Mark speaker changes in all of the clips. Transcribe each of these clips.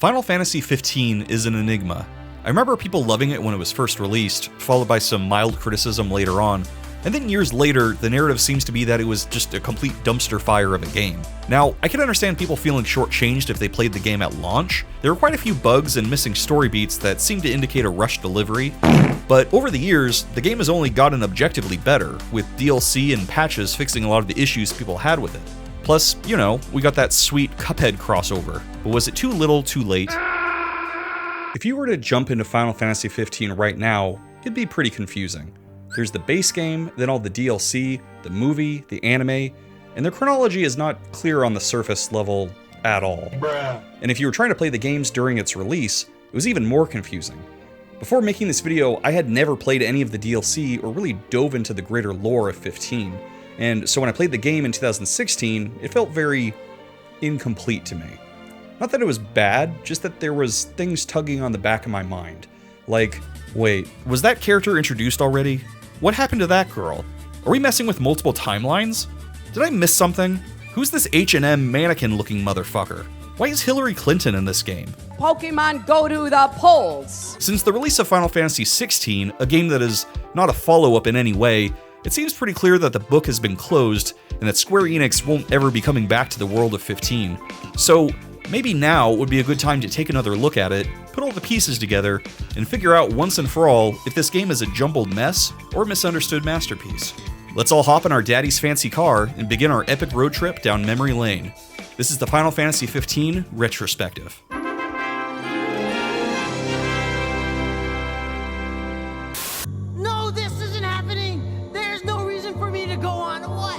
Speaker 1: Final Fantasy XV is an enigma. I remember people loving it when it was first released, followed by some mild criticism later on, and then years later, the narrative seems to be that it was just a complete dumpster fire of a game. Now, I can understand people feeling shortchanged if they played the game at launch. There were quite a few bugs and missing story beats that seemed to indicate a rushed delivery, but over the years, the game has only gotten objectively better, with DLC and patches fixing a lot of the issues people had with it. Plus, you know, we got that sweet Cuphead crossover, but was it too little, too late? If you were to jump into Final Fantasy XV right now, it'd be pretty confusing. There's the base game, then all the DLC, the movie, the anime, and their chronology is not clear on the surface level at all. And if you were trying to play the games during its release, it was even more confusing. Before making this video, I had never played any of the DLC or really dove into the greater lore of 15, and so when I played the game in 2016, it felt very incomplete to me. Not that it was bad, just that there was things tugging on the back of my mind. Like, wait, was that character introduced already? What happened to that girl? Are we messing with multiple timelines? Did I miss something? Who's this H&M mannequin-looking motherfucker? Why is Hillary Clinton in this game?
Speaker 2: Pokemon go to the polls!
Speaker 1: Since the release of Final Fantasy XVI, a game that is not a follow-up in any way, it seems pretty clear that the book has been closed, and that Square Enix won't ever be coming back to the world of 15. So, maybe now would be a good time to take another look at it, put all the pieces together, and figure out once and for all if this game is a jumbled mess or a misunderstood masterpiece. Let's all hop in our daddy's fancy car and begin our epic road trip down memory lane. This is the Final Fantasy XV retrospective.
Speaker 3: No, this isn't happening! There's no reason for me to go on. What?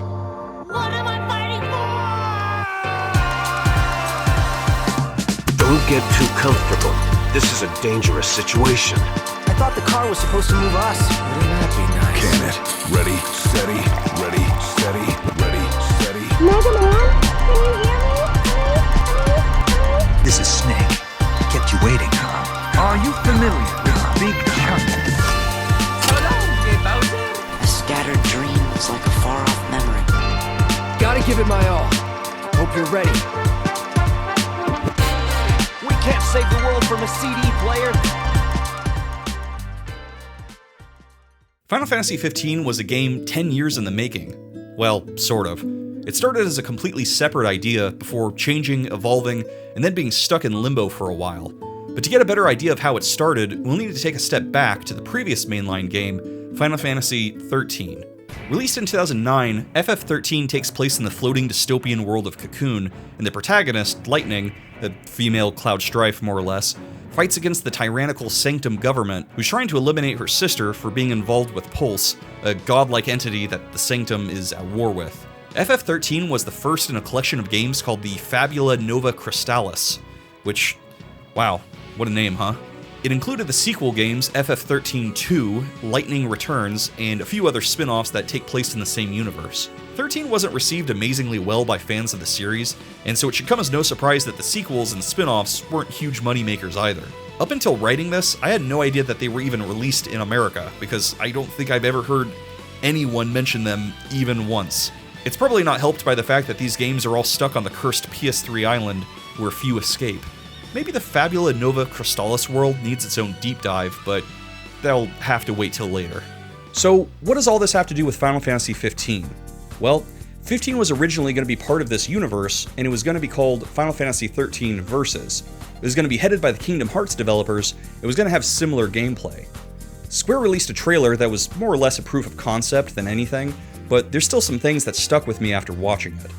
Speaker 3: What am I fighting for?
Speaker 4: Don't get too comfortable. This is a dangerous situation.
Speaker 5: I thought the car was supposed to move us. Wouldn't that be nice?
Speaker 6: Can it? Ready, steady, ready, steady, ready, steady.
Speaker 7: Mega Man, can you hear me?
Speaker 8: This is Snake. Kept you waiting, huh?
Speaker 5: Are you familiar with Big Chunk?
Speaker 9: A scattered dream is like a far-off memory.
Speaker 5: Gotta give it my all. Hope you're ready. We can't save the world from a CD player.
Speaker 1: Final Fantasy XV was a game 10 years in the making. Well, sort of. It started as a completely separate idea before changing, evolving, and then being stuck in limbo for a while. But to get a better idea of how it started, we'll need to take a step back to the previous mainline game, Final Fantasy XIII. Released in 2009, FF13 takes place in the floating dystopian world of Cocoon, and the protagonist, Lightning, a female Cloud Strife more or less, fights against the tyrannical Sanctum government, who's trying to eliminate her sister for being involved with Pulse, a godlike entity that the Sanctum is at war with. FF13 was the first in a collection of games called the Fabula Nova Crystallis, which, wow, what a name, huh? It included the sequel games FF13-2, Lightning Returns, and a few other spin-offs that take place in the same universe. 13 wasn't received amazingly well by fans of the series, and so it should come as no surprise that the sequels and spin-offs weren't huge moneymakers either. Up until writing this, I had no idea that they were even released in America, because I don't think I've ever heard anyone mention them even once. It's probably not helped by the fact that these games are all stuck on the cursed PS3 island, where few escape. Maybe the Fabula Nova Crystallis world needs its own deep dive, but that'll have to wait till later. So, what does all this have to do with Final Fantasy XV? Well, 15 was originally going to be part of this universe, and it was going to be called Final Fantasy XIII Versus. It was going to be headed by the Kingdom Hearts developers, it was going to have similar gameplay. Square released a trailer that was more or less a proof of concept than anything, but there's still some things that stuck with me after watching it.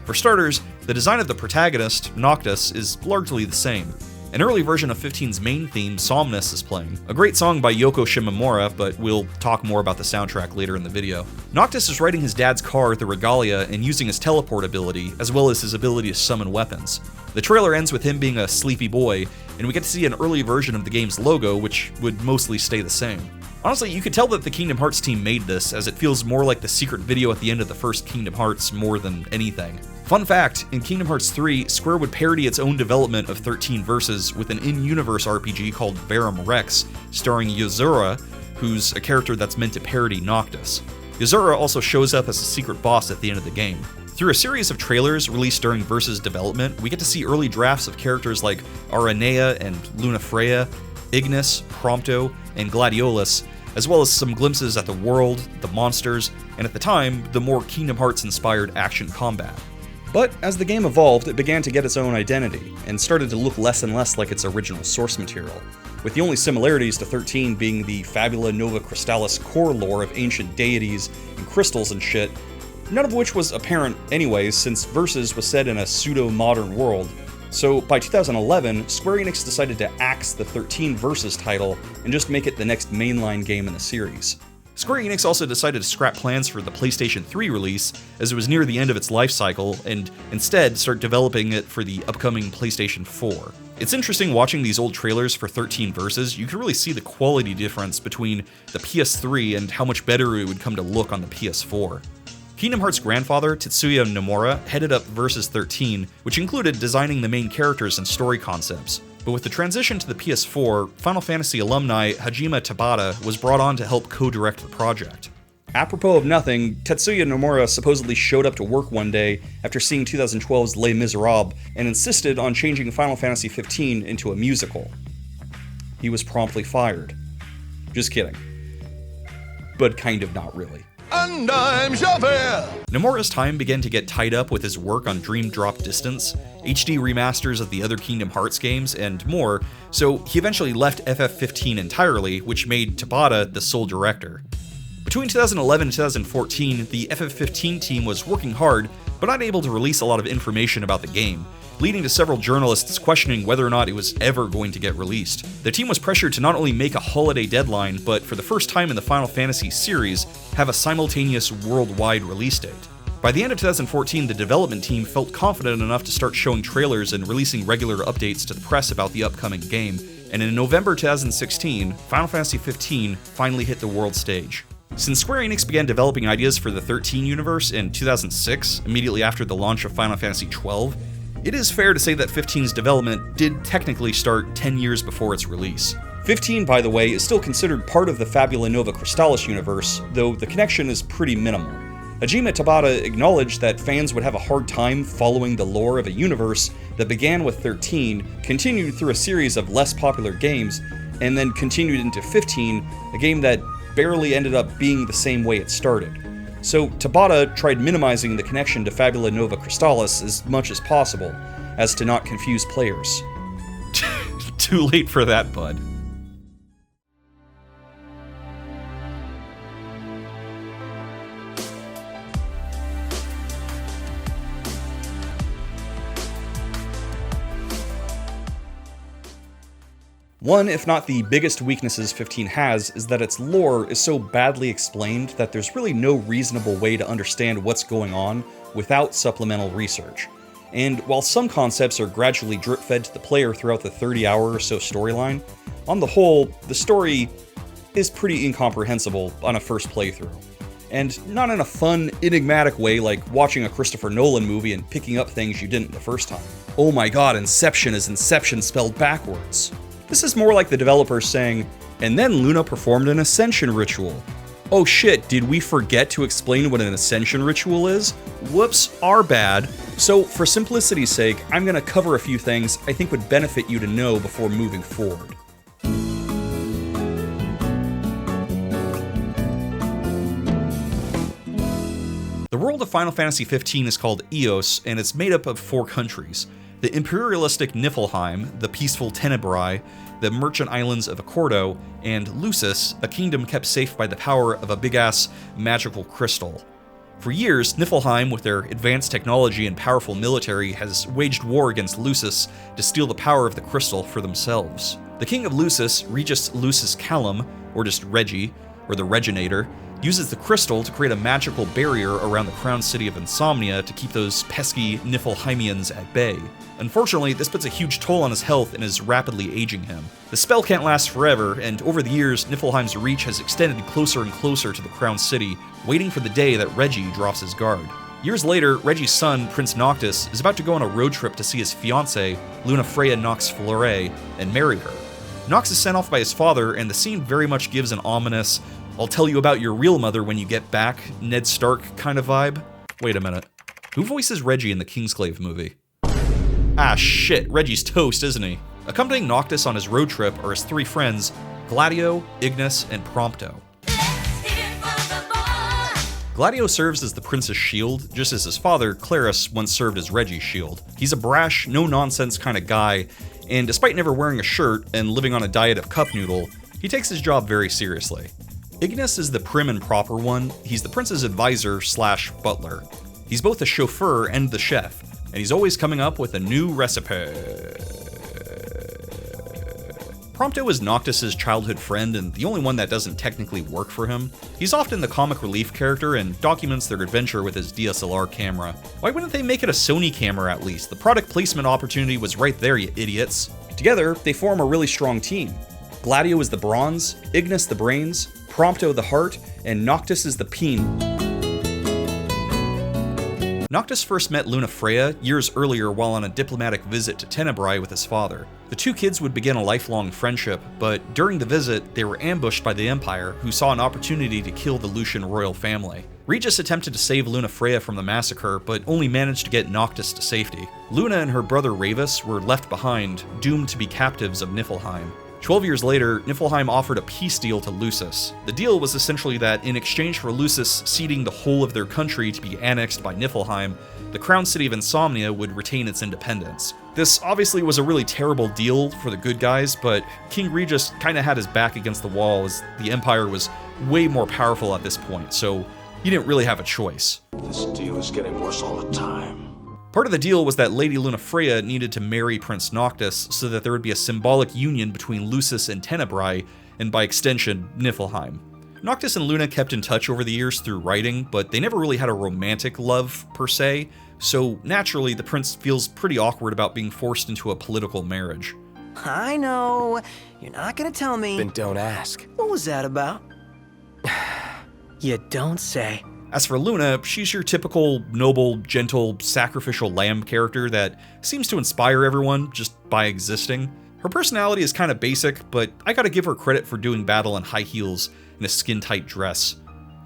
Speaker 1: For starters, the design of the protagonist, Noctis, is largely the same. An early version of 15's main theme, Somnus, is playing. A great song by Yoko Shimomura, but we'll talk more about the soundtrack later in the video. Noctis is riding his dad's car, the Regalia, and using his teleport ability, as well as his ability to summon weapons. The trailer ends with him being a sleepy boy, and we get to see an early version of the game's logo, which would mostly stay the same. Honestly, you could tell that the Kingdom Hearts team made this, as it feels more like the secret video at the end of the first Kingdom Hearts more than anything. Fun fact, in Kingdom Hearts 3, Square would parody its own development of 13 Versus with an in-universe RPG called Verum Rex, starring Yozora, who's a character that's meant to parody Noctis. Yozora also shows up as a secret boss at the end of the game. Through a series of trailers released during Versus development, we get to see early drafts of characters like Aranea and Lunafreya, Ignis, Prompto, and Gladiolus, as well as some glimpses at the world, the monsters, and at the time, the more Kingdom Hearts-inspired action combat. But as the game evolved, it began to get its own identity, and started to look less and less like its original source material, with the only similarities to 13 being the Fabula Nova Crystallis core lore of ancient deities and crystals and shit, none of which was apparent anyways since Versus was set in a pseudo-modern world. So by 2011, Square Enix decided to axe the 13 Versus title and just make it the next mainline game in the series. Square Enix also decided to scrap plans for the PlayStation 3 release, as it was near the end of its life cycle, and instead start developing it for the upcoming PlayStation 4. It's interesting watching these old trailers for 13 Versus. You can really see the quality difference between the PS3 and how much better it would come to look on the PS4. Kingdom Hearts' grandfather, Tetsuya Nomura, headed up Versus 13, which included designing the main characters and story concepts. But with the transition to the PS4, Final Fantasy alumni Hajime Tabata was brought on to help co-direct the project. Apropos of nothing, Tetsuya Nomura supposedly showed up to work one day after seeing 2012's Les Miserables and insisted on changing Final Fantasy 15 into a musical. He was promptly fired. Just kidding. But kind of not really.
Speaker 6: And I'm Javert!
Speaker 1: Nomura's time began to get tied up with his work on Dream Drop Distance, HD remasters of the other Kingdom Hearts games, and more, so he eventually left FF15 entirely, which made Tabata the sole director. Between 2011 and 2014, the FF15 team was working hard, but not able to release a lot of information about the game, leading to several journalists questioning whether or not it was ever going to get released. The team was pressured to not only make a holiday deadline, but for the first time in the Final Fantasy series, have a simultaneous worldwide release date. By the end of 2014, the development team felt confident enough to start showing trailers and releasing regular updates to the press about the upcoming game, and in November 2016, Final Fantasy XV finally hit the world stage. Since Square Enix began developing ideas for the 13 universe in 2006, immediately after the launch of Final Fantasy XII, it is fair to say that 15's development did technically start 10 years before its release. 15, by the way, is still considered part of the Fabula Nova Crystallis universe, though the connection is pretty minimal. Hajime Tabata acknowledged that fans would have a hard time following the lore of a universe that began with 13, continued through a series of less popular games, and then continued into 15, a game that barely ended up being the same way it started. So Tabata tried minimizing the connection to Fabula Nova Crystallis as much as possible, as to not confuse players. Too late for that, bud. One, if not the biggest weaknesses 15 has, is that its lore is so badly explained that there's really no reasonable way to understand what's going on without supplemental research. And while some concepts are gradually drip-fed to the player throughout the 30-hour or so storyline, on the whole, the story is pretty incomprehensible on a first playthrough. And not in a fun, enigmatic way like watching a Christopher Nolan movie and picking up things you didn't the first time. Oh my god, Inception is Inception spelled backwards. This is more like the developers saying, and then Luna performed an ascension ritual. Oh shit, did we forget to explain what an ascension ritual is? Whoops, our bad. So for simplicity's sake, I'm gonna cover a few things I think would benefit you to know before moving forward. The world of Final Fantasy XV is called Eos, and it's made up of 4 countries. The imperialistic Niflheim, the peaceful Tenebrae, the merchant islands of Accordo, and Lucis, a kingdom kept safe by the power of a big-ass magical crystal. For years, Niflheim, with their advanced technology and powerful military, has waged war against Lucis to steal the power of the crystal for themselves. The king of Lucis, Regis Lucis Callum, or just Reggie, or the Reginator, uses the crystal to create a magical barrier around the crown city of Insomnia to keep those pesky Niflheimians at bay. Unfortunately, this puts a huge toll on his health and is rapidly aging him. The spell can't last forever, and over the years, Niflheim's reach has extended closer and closer to the crown city, waiting for the day that Reggie drops his guard. Years later, Reggie's son, Prince Noctis, is about to go on a road trip to see his fiancée, Lunafreya Nox Fleuret, and marry her. Nox is sent off by his father, and the scene very much gives an ominous, "I'll tell you about your real mother when you get back," Ned Stark kind of vibe. Wait a minute. Who voices Reggie in the Kingsglaive movie? Ah shit, Reggie's toast, isn't he? Accompanying Noctis on his road trip are his 3 friends, Gladio, Ignis, and Prompto. Gladio serves as the prince's shield, just as his father, Clarus, once served as Reggie's shield. He's a brash, no-nonsense kind of guy, and despite never wearing a shirt and living on a diet of cup noodle, he takes his job very seriously. Ignis is the prim and proper one. He's the prince's advisor / butler. He's both the chauffeur and the chef, and he's always coming up with a new recipe. Prompto is Noctis' childhood friend and the only one that doesn't technically work for him. He's often the comic relief character and documents their adventure with his DSLR camera. Why wouldn't they make it a Sony camera at least? The product placement opportunity was right there, you idiots. Together, they form a really strong team. Gladio is the bronze, Ignis the brains, Prompto the heart, and Noctis is the peen. Noctis first met Luna Freya years earlier while on a diplomatic visit to Tenebrae with his father. The 2 kids would begin a lifelong friendship, but during the visit, they were ambushed by the Empire, who saw an opportunity to kill the Lucian royal family. Regis attempted to save Luna Freya from the massacre, but only managed to get Noctis to safety. Luna and her brother Ravis were left behind, doomed to be captives of Niflheim. 12 years later, Niflheim offered a peace deal to Lucis. The deal was essentially that in exchange for Lucis ceding the whole of their country to be annexed by Niflheim, the crown city of Insomnia would retain its independence. This obviously was a really terrible deal for the good guys, but King Regis kinda had his back against the wall as the Empire was way more powerful at this point, so he didn't really have a choice.
Speaker 4: This deal is getting worse all the time.
Speaker 1: Part of the deal was that Lady Luna Freya needed to marry Prince Noctis so that there would be a symbolic union between Lucis and Tenebrae, and by extension, Niflheim. Noctis and Luna kept in touch over the years through writing, but they never really had a romantic love, per se, so naturally the prince feels pretty awkward about being forced into a political marriage.
Speaker 5: I know. You're not gonna tell me.
Speaker 6: Then don't ask.
Speaker 5: What was that about? You don't say.
Speaker 1: As for Luna, she's your typical noble, gentle, sacrificial lamb character that seems to inspire everyone just by existing. Her personality is kind of basic, but I gotta give her credit for doing battle in high heels and a skin-tight dress.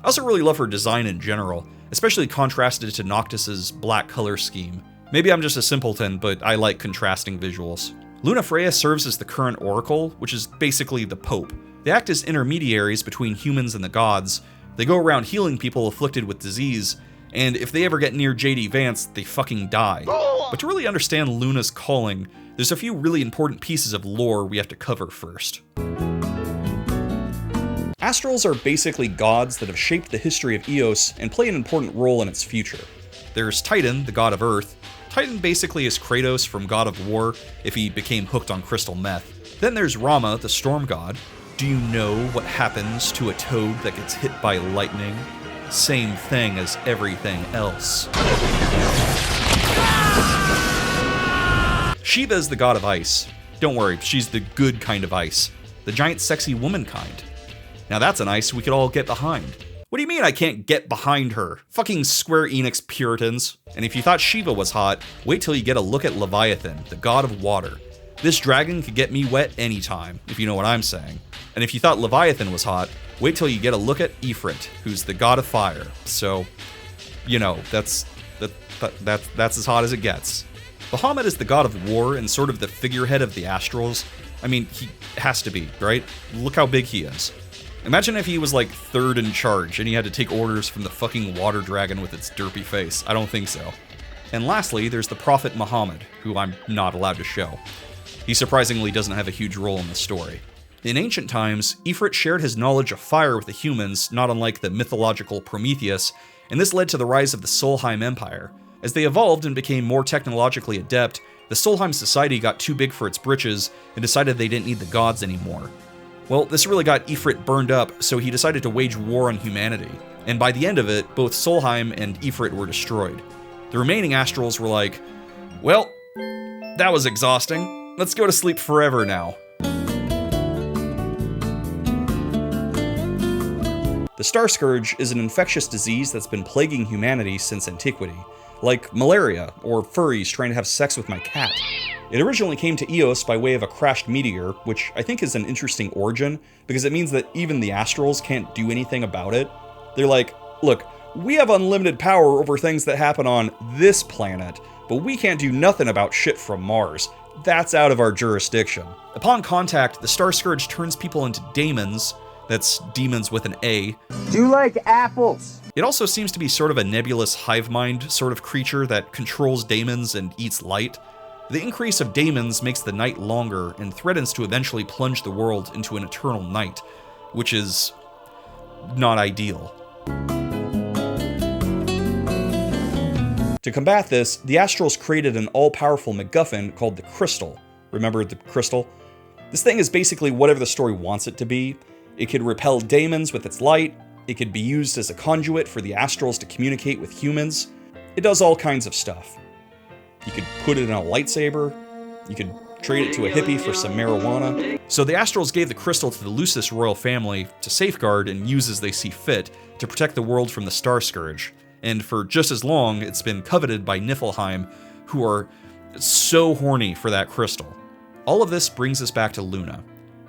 Speaker 1: I also really love her design in general, especially contrasted to Noctis's black color scheme. Maybe I'm just a simpleton, but I like contrasting visuals. Luna Freya serves as the current Oracle, which is basically the Pope. They act as intermediaries between humans and the gods. They go around healing people afflicted with disease, and if they ever get near J.D. Vance, they fucking die. But to really understand Luna's calling, there's a few really important pieces of lore we have to cover first. Astrals are basically gods that have shaped the history of Eos and play an important role in its future. There's Titan, the god of Earth. Titan basically is Kratos from God of War if he became hooked on crystal meth. Then there's Rama, the storm god. Do you know what happens to a toad that gets hit by lightning? Same thing as everything else. Shiva is the god of ice. Don't worry, she's the good kind of ice. The giant sexy woman kind. Now that's an ice we could all get behind. What do you mean I can't get behind her? Fucking Square Enix Puritans. And if you thought Shiva was hot, wait till you get a look at Leviathan, the god of water. This dragon could get me wet anytime, if you know what I'm saying. And if you thought Leviathan was hot, wait till you get a look at Ifrit, who's the god of fire. So, you know, that's as hot as it gets. Bahamut is the god of war and sort of the figurehead of the Astrals. I mean, he has to be, right? Look how big he is. Imagine if he was like third in charge and he had to take orders from the fucking water dragon with its derpy face. I don't think so. And lastly, there's the Prophet Muhammad, who I'm not allowed to show. He surprisingly doesn't have a huge role in the story. In ancient times, Ifrit shared his knowledge of fire with the humans, not unlike the mythological Prometheus, and this led to the rise of the Solheim Empire. As they evolved and became more technologically adept, the Solheim society got too big for its britches and decided they didn't need the gods anymore. Well, this really got Ifrit burned up, so he decided to wage war on humanity. And by the end of it, both Solheim and Ifrit were destroyed. The remaining Astrals were like, well, that was exhausting. Let's go to sleep forever now. The Starscourge is an infectious disease that's been plaguing humanity since antiquity, like malaria or furries trying to have sex with my cat. It originally came to Eos by way of a crashed meteor, which I think is an interesting origin, because it means that even the Astrals can't do anything about it. They're like, look, we have unlimited power over things that happen on this planet, but we can't do nothing about shit from Mars. That's out of our jurisdiction. Upon contact, the Starscourge turns people into daemons. That's demons with an A.
Speaker 5: Do you like apples?
Speaker 1: It also seems to be sort of a nebulous hive mind sort of creature that controls daemons and eats light. The increase of daemons makes the night longer and threatens to eventually plunge the world into an eternal night, which is not ideal. To combat this, the Astrals created an all-powerful MacGuffin called the Crystal. Remember the Crystal? This thing is basically whatever the story wants it to be. It could repel daemons with its light, it could be used as a conduit for the Astrals to communicate with humans. It does all kinds of stuff. You could put it in a lightsaber, you could trade it to a hippie for some marijuana. So the Astrals gave the crystal to the Lucis royal family to safeguard and use as they see fit to protect the world from the Starscourge. And for just as long, it's been coveted by Niflheim, who are so horny for that crystal. All of this brings us back to Luna.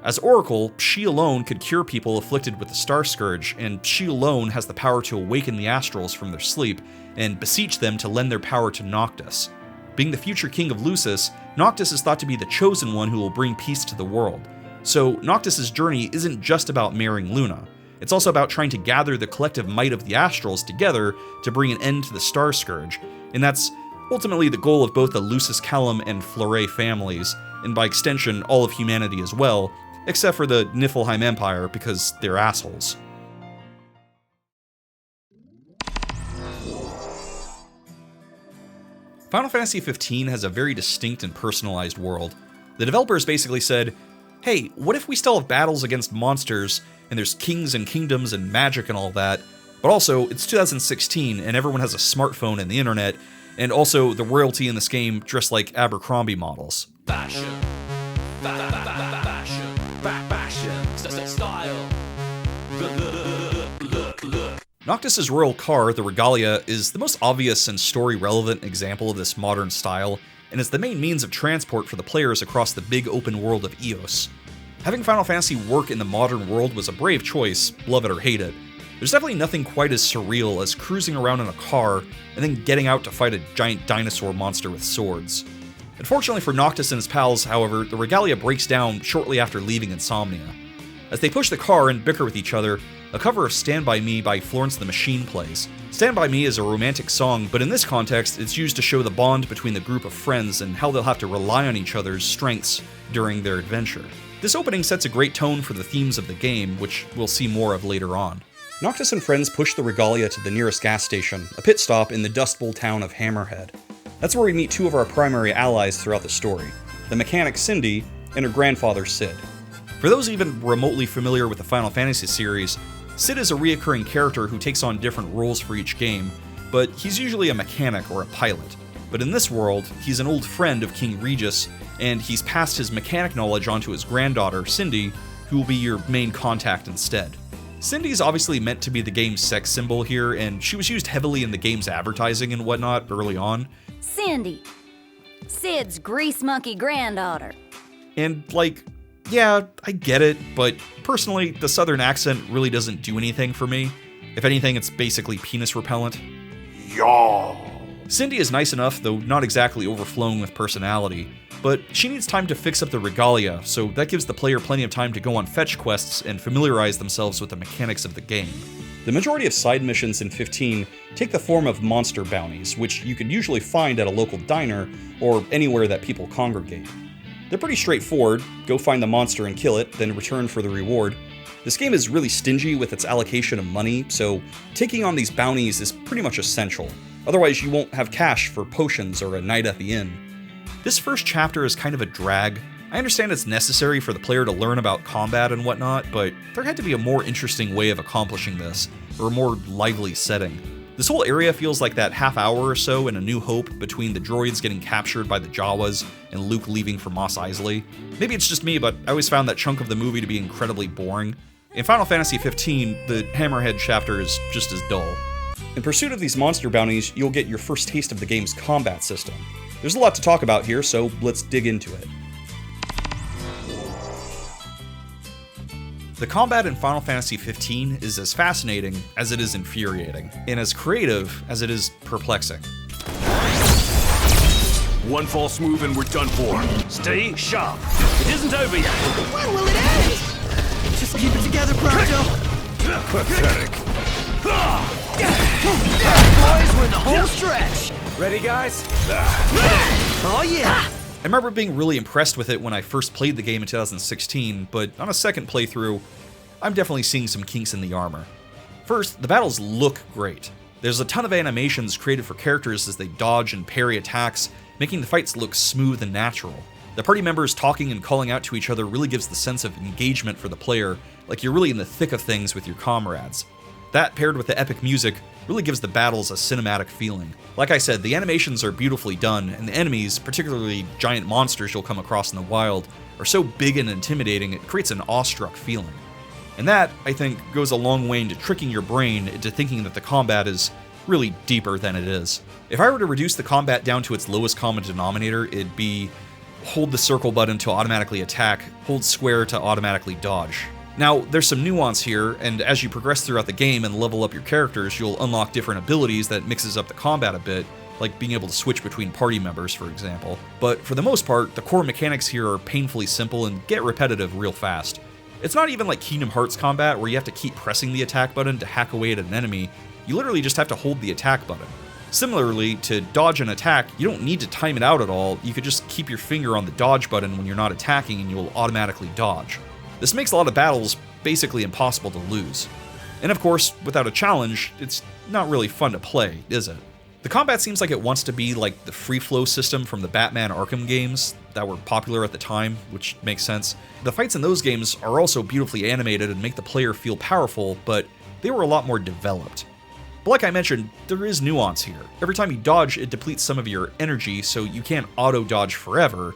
Speaker 1: As Oracle, she alone could cure people afflicted with the Starscourge, and she alone has the power to awaken the Astrals from their sleep and beseech them to lend their power to Noctis. Being the future king of Lucis, Noctis is thought to be the chosen one who will bring peace to the world. So Noctis' journey isn't just about marrying Luna. It's also about trying to gather the collective might of the Astrals together to bring an end to the Starscourge, and that's ultimately the goal of both the Lucis Callum and Fleuret families, and by extension all of humanity as well, except for the Niflheim Empire because they're assholes. Final Fantasy XV has a very distinct and personalized world. The developers basically said, hey, what if we still have battles against monsters, and there's kings and kingdoms and magic and all that, but also it's 2016 and everyone has a smartphone and the internet, and also the royalty in this game dressed like Abercrombie models.
Speaker 10: Fashion. Style. Look.
Speaker 1: Noctis' royal car, the Regalia, is the most obvious and story-relevant example of this modern style, and is the main means of transport for the players across the big open world of Eos. Having Final Fantasy work in the modern world was a brave choice, love it or hate it. There's definitely nothing quite as surreal as cruising around in a car and then getting out to fight a giant dinosaur monster with swords. Unfortunately for Noctis and his pals, however, the Regalia breaks down shortly after leaving Insomnia. As they push the car and bicker with each other, a cover of Stand By Me by Florence the Machine plays. Stand By Me is a romantic song, but in this context, it's used to show the bond between the group of friends and how they'll have to rely on each other's strengths during their adventure. This opening sets a great tone for the themes of the game, which we'll see more of later on. Noctis and friends push the Regalia to the nearest gas station, a pit stop in the Dust Bowl town of Hammerhead. That's where we meet two of our primary allies throughout the story, the mechanic Cindy and her grandfather Cid. For those even remotely familiar with the Final Fantasy series, Cid is a reoccurring character who takes on different roles for each game, but he's usually a mechanic or a pilot. But in this world, he's an old friend of King Regis, and he's passed his mechanic knowledge onto his granddaughter, Cindy, who will be your main contact instead. Cindy's obviously meant to be the game's sex symbol here, and she was used heavily in the game's advertising and whatnot early on.
Speaker 11: Cindy, Cid's grease monkey granddaughter.
Speaker 1: And, yeah, I get it, but personally, the southern accent really doesn't do anything for me. If anything, it's basically penis repellent.
Speaker 6: Y'all.
Speaker 1: Cindy is nice enough, though not exactly overflowing with personality, but she needs time to fix up the Regalia, so that gives the player plenty of time to go on fetch quests and familiarize themselves with the mechanics of the game. The majority of side missions in 15 take the form of monster bounties, which you can usually find at a local diner or anywhere that people congregate. They're pretty straightforward: go find the monster and kill it, then return for the reward. This game is really stingy with its allocation of money, so taking on these bounties is pretty much essential. Otherwise, you won't have cash for potions or a night at the inn. This first chapter is kind of a drag. I understand it's necessary for the player to learn about combat and whatnot, but there had to be a more interesting way of accomplishing this, or a more lively setting. This whole area feels like that half hour or so in A New Hope between the droids getting captured by the Jawas and Luke leaving for Mos Eisley. Maybe it's just me, but I always found that chunk of the movie to be incredibly boring. In Final Fantasy XV, the Hammerhead chapter is just as dull. In pursuit of these monster bounties, you'll get your first taste of the game's combat system. There's a lot to talk about here, so let's dig into it. The combat in Final Fantasy XV is as fascinating as it is infuriating, and as creative as it is perplexing.
Speaker 6: One false move and we're done for.
Speaker 5: Stay sharp. It isn't over yet.
Speaker 3: When will it end? Just keep it together, Prompto.
Speaker 6: Pathetic.
Speaker 3: Boys, we're the home stretch.
Speaker 5: Ready, guys?
Speaker 3: Oh yeah.
Speaker 1: I remember being really impressed with it when I first played the game in 2016, but on a second playthrough, I'm definitely seeing some kinks in the armor. First, the battles look great. There's a ton of animations created for characters as they dodge and parry attacks, making the fights look smooth and natural. The party members talking and calling out to each other really gives the sense of engagement for the player, like you're really in the thick of things with your comrades. That, paired with the epic music, really gives the battles a cinematic feeling. Like I said, the animations are beautifully done, and the enemies, particularly giant monsters you'll come across in the wild, are so big and intimidating it creates an awestruck feeling. And that, I think, goes a long way into tricking your brain into thinking that the combat is really deeper than it is. If I were to reduce the combat down to its lowest common denominator, it'd be hold the circle button to automatically attack, hold square to automatically dodge. Now, there's some nuance here, and as you progress throughout the game and level up your characters, you'll unlock different abilities that mixes up the combat a bit, like being able to switch between party members, for example. But for the most part, the core mechanics here are painfully simple and get repetitive real fast. It's not even like Kingdom Hearts combat where you have to keep pressing the attack button to hack away at an enemy, you literally just have to hold the attack button. Similarly, to dodge an attack, you don't need to time it out at all, you could just keep your finger on the dodge button when you're not attacking and you'll automatically dodge. This makes a lot of battles basically impossible to lose. And of course, without a challenge, it's not really fun to play, is it? The combat seems like it wants to be like the free flow system from the Batman Arkham games that were popular at the time, which makes sense. The fights in those games are also beautifully animated and make the player feel powerful, but they were a lot more developed. But like I mentioned, there is nuance here. Every time you dodge, it depletes some of your energy, so you can't auto-dodge forever,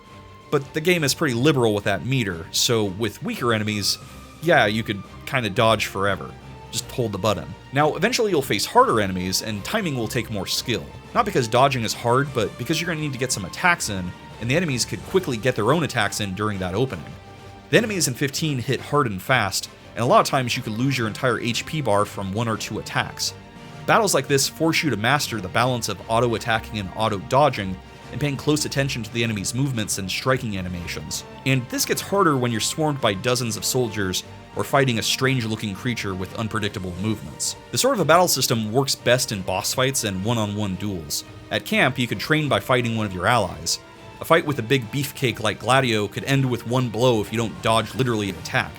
Speaker 1: but the game is pretty liberal with that meter, so with weaker enemies, yeah, you could kinda dodge forever. Just hold the button. Now, eventually you'll face harder enemies, and timing will take more skill. Not because dodging is hard, but because you're gonna need to get some attacks in, and the enemies could quickly get their own attacks in during that opening. The enemies in 15 hit hard and fast, and a lot of times you could lose your entire HP bar from 1 or 2 attacks. Battles like this force you to master the balance of auto-attacking and auto-dodging, and paying close attention to the enemy's movements and striking animations. And this gets harder when you're swarmed by dozens of soldiers, or fighting a strange-looking creature with unpredictable movements. This sort of a battle system works best in boss fights and one-on-one duels. At camp, you could train by fighting one of your allies. A fight with a big beefcake like Gladio could end with one blow if you don't dodge literally an attack.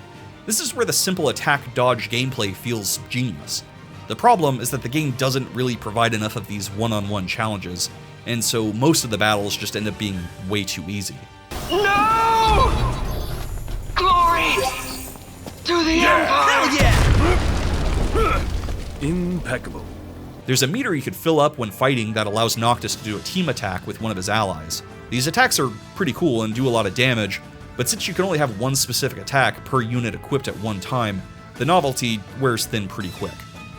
Speaker 1: This is where the simple attack-dodge gameplay feels genius. The problem is that the game doesn't really provide enough of these one-on-one challenges, and so most of the battles just end up being way too easy.
Speaker 3: No! Glory to the Empire! Hell yeah!
Speaker 6: Impeccable.
Speaker 1: There's a meter you could fill up when fighting that allows Noctis to do a team attack with one of his allies. These attacks are pretty cool and do a lot of damage, but since you can only have one specific attack per unit equipped at one time, the novelty wears thin pretty quick.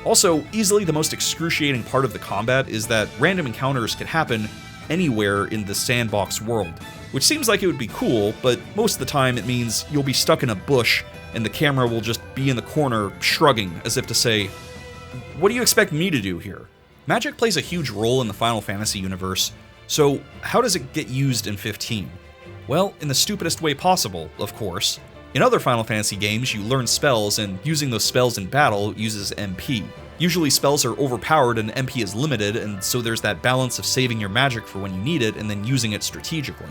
Speaker 1: Also, easily the most excruciating part of the combat is that random encounters can happen anywhere in the sandbox world, which seems like it would be cool, but most of the time it means you'll be stuck in a bush and the camera will just be in the corner shrugging as if to say, "What do you expect me to do here?" Magic plays a huge role in the Final Fantasy universe, so how does it get used in 15? Well, in the stupidest way possible, of course. In other Final Fantasy games, you learn spells, and using those spells in battle uses MP. Usually spells are overpowered and MP is limited, and so there's that balance of saving your magic for when you need it and then using it strategically.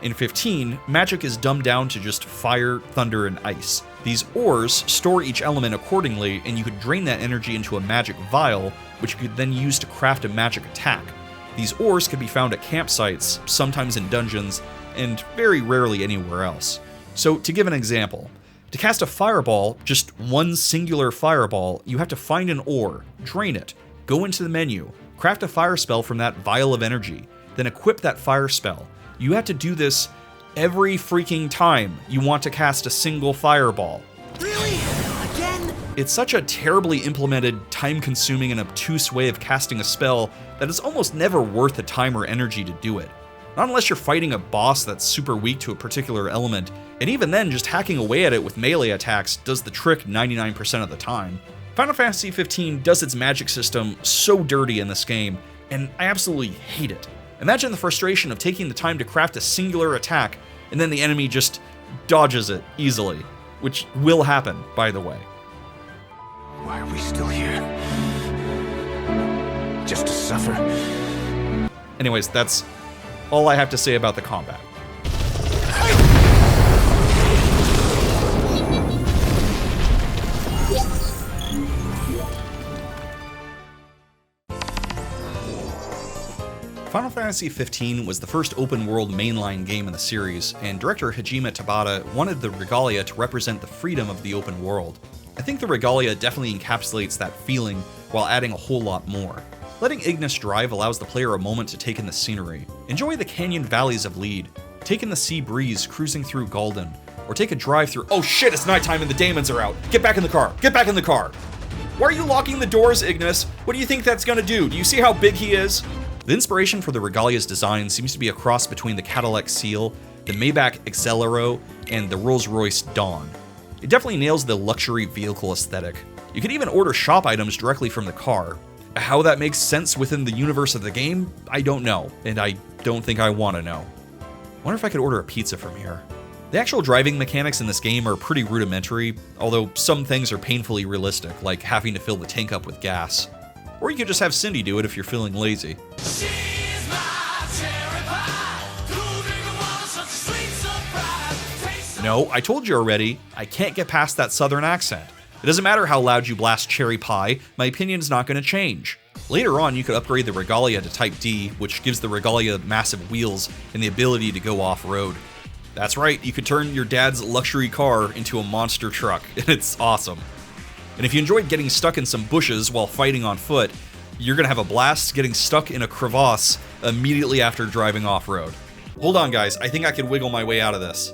Speaker 1: In 15, magic is dumbed down to just fire, thunder, and ice. These ores store each element accordingly, and you could drain that energy into a magic vial, which you could then use to craft a magic attack. These ores could be found at campsites, sometimes in dungeons, and very rarely anywhere else. So, to give an example, to cast a fireball, just one singular fireball, you have to find an ore, drain it, go into the menu, craft a fire spell from that vial of energy, then equip that fire spell. You have to do this every freaking time you want to cast a single fireball.
Speaker 3: Really? Again?
Speaker 1: It's such a terribly implemented, time-consuming, and obtuse way of casting a spell that it's almost never worth the time or energy to do it. Not unless you're fighting a boss that's super weak to a particular element, and even then, just hacking away at it with melee attacks does the trick 99% of the time. Final Fantasy XV does its magic system so dirty in this game, and I absolutely hate it. Imagine the frustration of taking the time to craft a singular attack, and then the enemy just dodges it easily, which will happen, by the way.
Speaker 6: Why are we still here? Just to suffer?
Speaker 1: Anyways, that's all I have to say about the combat. Final Fantasy XV was the first open-world mainline game in the series, and director Hajime Tabata wanted the Regalia to represent the freedom of the open world. I think the Regalia definitely encapsulates that feeling while adding a whole lot more. Letting Ignis drive allows the player a moment to take in the scenery. Enjoy the canyon valleys of Lead, take in the sea breeze cruising through Galdin, or take a drive through— oh shit, it's nighttime and the daemons are out! Get back in the car! Get back in the car! Why are you locking the doors, Ignis? What do you think that's gonna do? Do you see how big he is? The inspiration for the Regalia's design seems to be a cross between the Cadillac Seal, the Maybach Accelero, and the Rolls-Royce Dawn. It definitely nails the luxury vehicle aesthetic. You can even order shop items directly from the car. How that makes sense within the universe of the game, I don't know, and I don't think I want to know. Wonder if I could order a pizza from here. The actual driving mechanics in this game are pretty rudimentary, although some things are painfully realistic, like having to fill the tank up with gas. Or you could just have Cindy do it if you're feeling lazy. No, I told you already, I can't get past that southern accent. It doesn't matter how loud you blast cherry pie, my opinion's not going to change. Later on, you could upgrade the Regalia to Type D, which gives the Regalia massive wheels and the ability to go off-road. That's right, you could turn your dad's luxury car into a monster truck, and it's awesome. And if you enjoyed getting stuck in some bushes while fighting on foot, you're gonna have a blast getting stuck in a crevasse immediately after driving off-road. Hold on guys, I think I can wiggle my way out of this.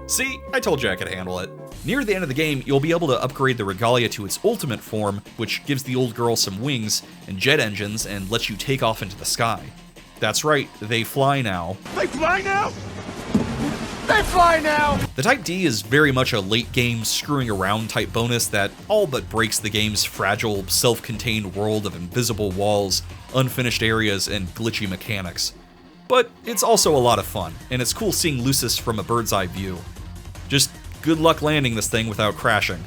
Speaker 1: See, I told you I could handle it. Near the end of the game, you'll be able to upgrade the Regalia to its ultimate form, which gives the old girl some wings and jet engines and lets you take off into the sky. That's right, they fly now.
Speaker 6: They fly now? They fly now!
Speaker 1: The Type D is very much a late-game screwing around type bonus that all but breaks the game's fragile, self-contained world of invisible walls, unfinished areas, and glitchy mechanics. But it's also a lot of fun, and it's cool seeing Lucis from a bird's eye view. Just good luck landing this thing without crashing.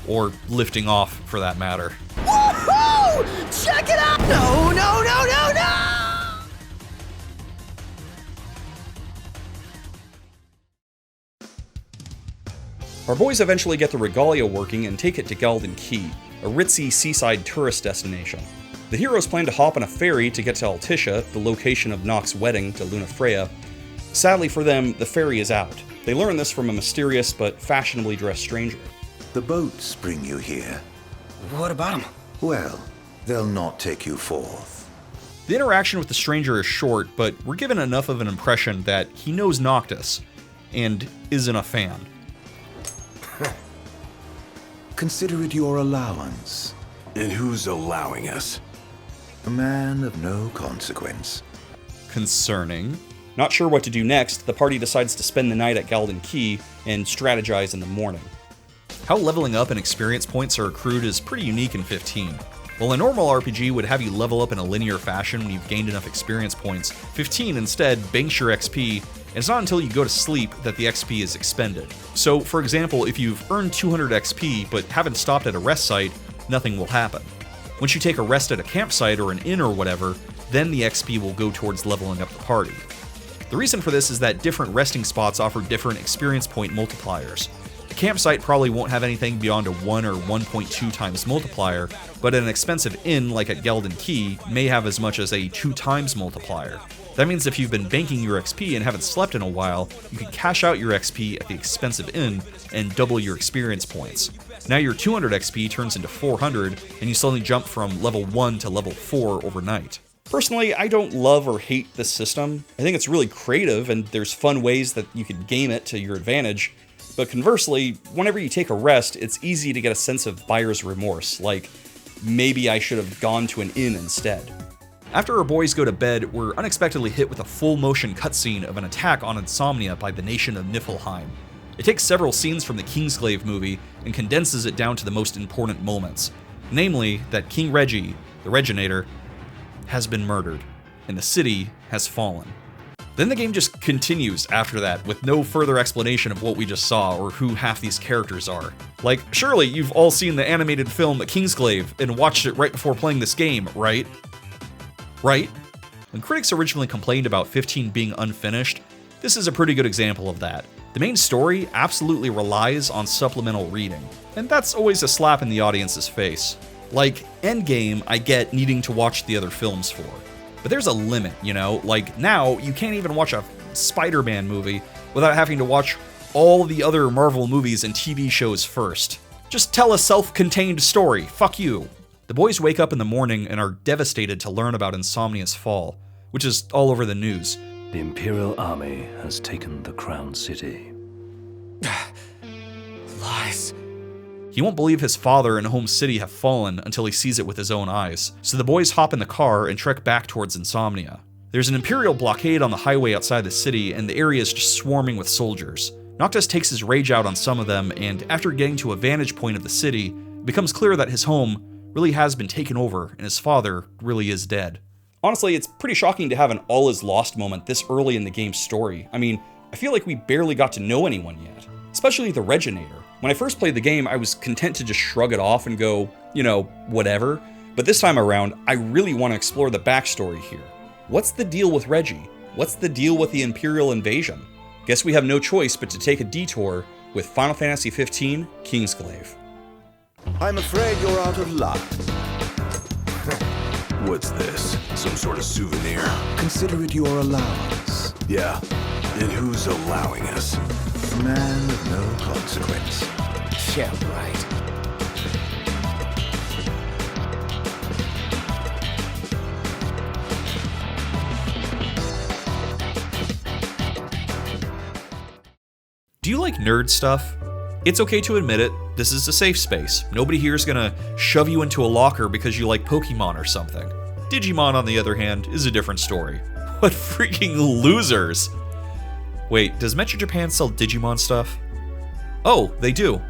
Speaker 1: Or lifting off, for that matter.
Speaker 3: Woohoo! Check it out! No, no, no, no, no!
Speaker 1: Our boys eventually get the Regalia working and take it to Galdin Quay, a ritzy seaside tourist destination. The heroes plan to hop on a ferry to get to Altissia, the location of Noct's wedding to Lunafreya. Sadly for them, the ferry is out. They learn this from a mysterious but fashionably dressed stranger.
Speaker 8: The boats bring you here.
Speaker 5: What about them?
Speaker 8: Well, they'll not take you forth.
Speaker 1: The interaction with the stranger is short, but we're given enough of an impression that he knows Noctis, and isn't a fan.
Speaker 8: Consider it your allowance.
Speaker 6: And who's allowing us?
Speaker 8: A man of no consequence.
Speaker 1: Concerning. Not sure what to do next, the party decides to spend the night at Galdin Quay and strategize in the morning. How leveling up and experience points are accrued is pretty unique in 15. While a normal RPG would have you level up in a linear fashion when you've gained enough experience points, 15 instead banks your XP, and it's not until you go to sleep that the XP is expended. So, for example, if you've earned 200 XP but haven't stopped at a rest site, nothing will happen. Once you take a rest at a campsite or an inn or whatever, then the XP will go towards leveling up the party. The reason for this is that different resting spots offer different experience point multipliers. A campsite probably won't have anything beyond a 1 or 1.2 times multiplier, but an expensive inn like at Galdin Quay may have as much as a 2 times multiplier. That means if you've been banking your XP and haven't slept in a while, you can cash out your XP at the expensive inn and double your experience points. Now your 200 XP turns into 400, and you suddenly jump from level 1 to level 4 overnight. Personally, I don't love or hate this system. I think it's really creative, and there's fun ways that you can game it to your advantage. But conversely, whenever you take a rest, it's easy to get a sense of buyer's remorse, like, maybe I should have gone to an inn instead. After our boys go to bed, we're unexpectedly hit with a full-motion cutscene of an attack on Insomnia by the nation of Niflheim. It takes several scenes from the Kingsglaive movie and condenses it down to the most important moments, namely that King Reggie, the Reginator, has been murdered, and the city has fallen. Then the game just continues after that, with no further explanation of what we just saw or who half these characters are. Like, surely you've all seen the animated film Kingsglaive and watched it right before playing this game, right? Right? When critics originally complained about 15 being unfinished, this is a pretty good example of that. The main story absolutely relies on supplemental reading, and that's always a slap in the audience's face. Like, Endgame, I get needing to watch the other films for. But there's a limit, you know? Like, now, you can't even watch a Spider-Man movie without having to watch all the other Marvel movies and TV shows first. Just tell a self-contained story, fuck you. The boys wake up in the morning and are devastated to learn about Insomnia's fall, which is all over the news.
Speaker 10: The Imperial army has taken the Crown City.
Speaker 5: Lies.
Speaker 1: He won't believe his father and home city have fallen until he sees it with his own eyes, so the boys hop in the car and trek back towards Insomnia. There's an Imperial blockade on the highway outside the city, and the area is just swarming with soldiers. Noctis takes his rage out on some of them, and after getting to a vantage point of the city, it becomes clear that his home really has been taken over and his father really is dead. Honestly, it's pretty shocking to have an all is lost moment this early in the game's story. I mean, I feel like we barely got to know anyone yet, especially the Reginator. When I first played the game, I was content to just shrug it off and go, you know, whatever. But this time around, I really want to explore the backstory here. What's the deal with Reggie? What's the deal with the Imperial invasion? Guess we have no choice but to take a detour with Final Fantasy XV Kingsglaive.
Speaker 8: I'm afraid you're out of luck.
Speaker 6: What's this? Some sort of souvenir?
Speaker 8: Consider it your allowance.
Speaker 6: Yeah. And who's allowing us?
Speaker 8: A man of no consequence.
Speaker 5: Yeah, right.
Speaker 1: Do you like nerd stuff? It's okay to admit it, this is a safe space. Nobody here is gonna shove you into a locker because you like Pokemon or something. Digimon, on the other hand, is a different story. What freaking losers! Wait, does Metro Japan sell Digimon stuff? Oh, they do.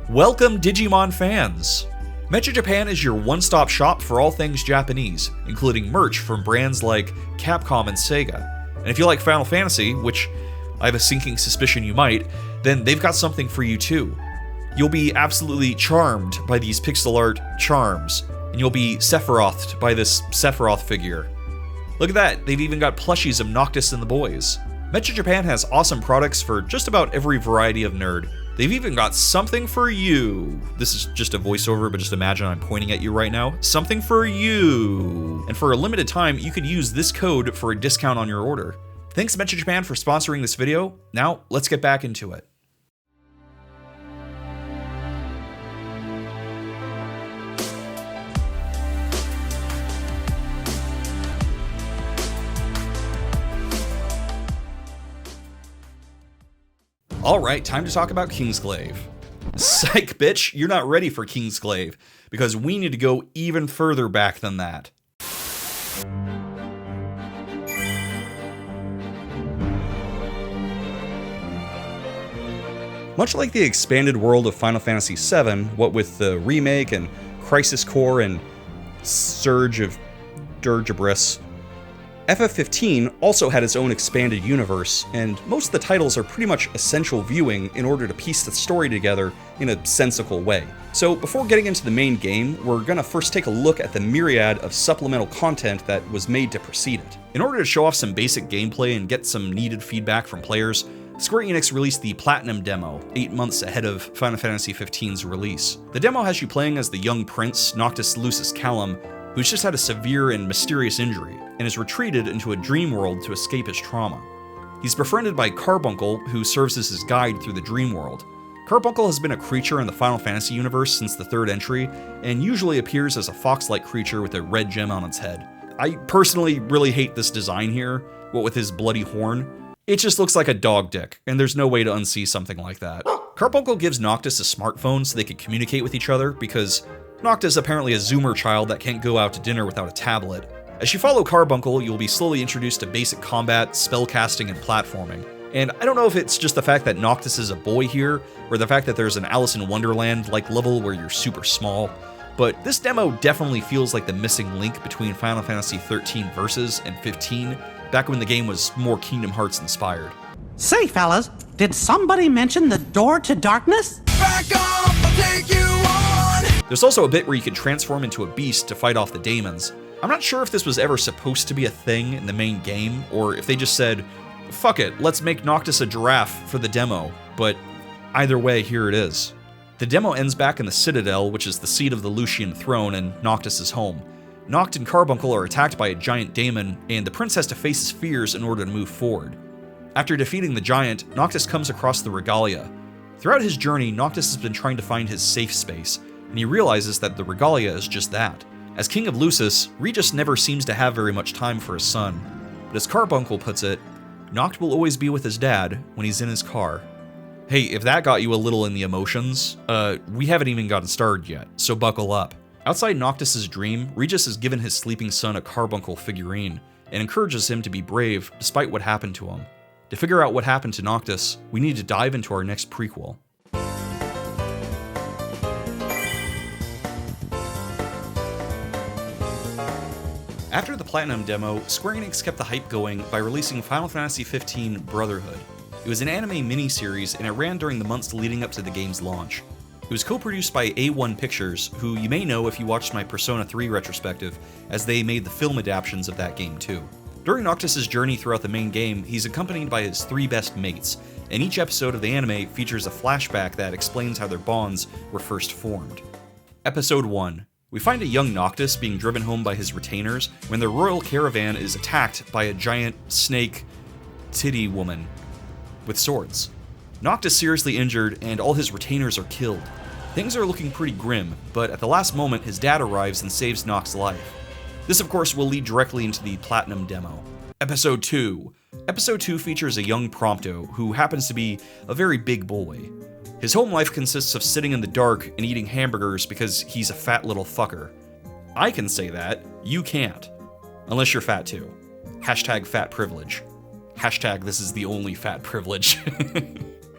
Speaker 1: Welcome, Digimon fans! Metro Japan is your one-stop shop for all things Japanese, including merch from brands like Capcom and Sega. And if you like Final Fantasy, which I have a sinking suspicion you might, then they've got something for you too. You'll be absolutely charmed by these pixel art charms, and you'll be Sephirothed by this Sephiroth figure. Look at that, they've even got plushies of Noctis and the boys. Metro Japan has awesome products for just about every variety of nerd. They've even got something for you. This is just a voiceover, but just imagine I'm pointing at you right now. Something for you. And for a limited time, you could use this code for a discount on your order. Thanks Metro Japan for sponsoring this video. Now, let's get back into it. Alright, time to talk about Kingsglaive. Psych, bitch, you're not ready for Kingsglaive, because we need to go even further back than that. Much like the expanded world of Final Fantasy VII, what with the remake and Crisis Core and Surge of Dirgebris, FF15 also had its own expanded universe, and most of the titles are pretty much essential viewing in order to piece the story together in a sensical way. So before getting into the main game, we're gonna first take a look at the myriad of supplemental content that was made to precede it. In order to show off some basic gameplay and get some needed feedback from players, Square Enix released the Platinum demo 8 months ahead of Final Fantasy XV's release. The demo has you playing as the young prince, Noctis Lucis Callum, who's just had a severe and mysterious injury, and has retreated into a dream world to escape his trauma. He's befriended by Carbuncle, who serves as his guide through the dream world. Carbuncle has been a creature in the Final Fantasy universe since the 3rd entry, and usually appears as a fox-like creature with a red gem on its head. I personally really hate this design here, what with his bloody horn. It just looks like a dog dick, and there's no way to unsee something like that. Carbuncle gives Noctis a smartphone so they can communicate with each other, because Noctis is apparently a Zoomer child that can't go out to dinner without a tablet. As you follow Carbuncle, you'll be slowly introduced to basic combat, spellcasting, and platforming. And I don't know if it's just the fact that Noctis is a boy here, or the fact that there's an Alice in Wonderland-like level where you're super small, but this demo definitely feels like the missing link between Final Fantasy XIII Versus and 15, back when the game was more Kingdom Hearts inspired.
Speaker 12: Say, fellas, did somebody mention the door to darkness?
Speaker 6: Back off, I'll take you on!
Speaker 1: There's also a bit where you can transform into a beast to fight off the daemons. I'm not sure if this was ever supposed to be a thing in the main game, or if they just said, fuck it, let's make Noctis a giraffe for the demo, but either way, here it is. The demo ends back in the Citadel, which is the seat of the Lucian throne and Noctis' home. Noct and Carbuncle are attacked by a giant daemon, and the prince has to face his fears in order to move forward. After defeating the giant, Noctis comes across the Regalia. Throughout his journey, Noctis has been trying to find his safe space, and he realizes that the Regalia is just that. As King of Lucis, Regis never seems to have very much time for his son. But as Carbuncle puts it, Noct will always be with his dad when he's in his car. Hey, if that got you a little in the emotions, we haven't even gotten started yet, so buckle up. Outside Noctis' dream, Regis has given his sleeping son a Carbuncle figurine, and encourages him to be brave despite what happened to him. To figure out what happened to Noctis, we need to dive into our next prequel. After the Platinum demo, Square Enix kept the hype going by releasing Final Fantasy XV Brotherhood. It was an anime miniseries and it ran during the months leading up to the game's launch. It was co-produced by A1 Pictures, who you may know if you watched my Persona 3 retrospective, as they made the film adaptations of that game too. During Noctis' journey throughout the main game, he's accompanied by his 3 best mates, and each episode of the anime features a flashback that explains how their bonds were first formed. Episode 1. We find a young Noctis being driven home by his retainers when their royal caravan is attacked by a giant snake titty woman with swords. Noctis seriously injured and all his retainers are killed. Things are looking pretty grim, but at the last moment his dad arrives and saves Noct's life. This of course will lead directly into the Platinum demo. Episode 2. Episode 2 features a young Prompto who happens to be a very big boy. His home life consists of sitting in the dark and eating hamburgers because he's a fat little fucker. I can say that, you can't. Unless you're fat too. Hashtag fat privilege. Hashtag this is the only fat privilege.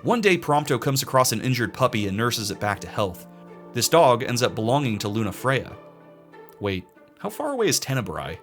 Speaker 1: One day Prompto comes across an injured puppy and nurses it back to health. This dog ends up belonging to Luna Freya. Wait, how far away is Tenebrae?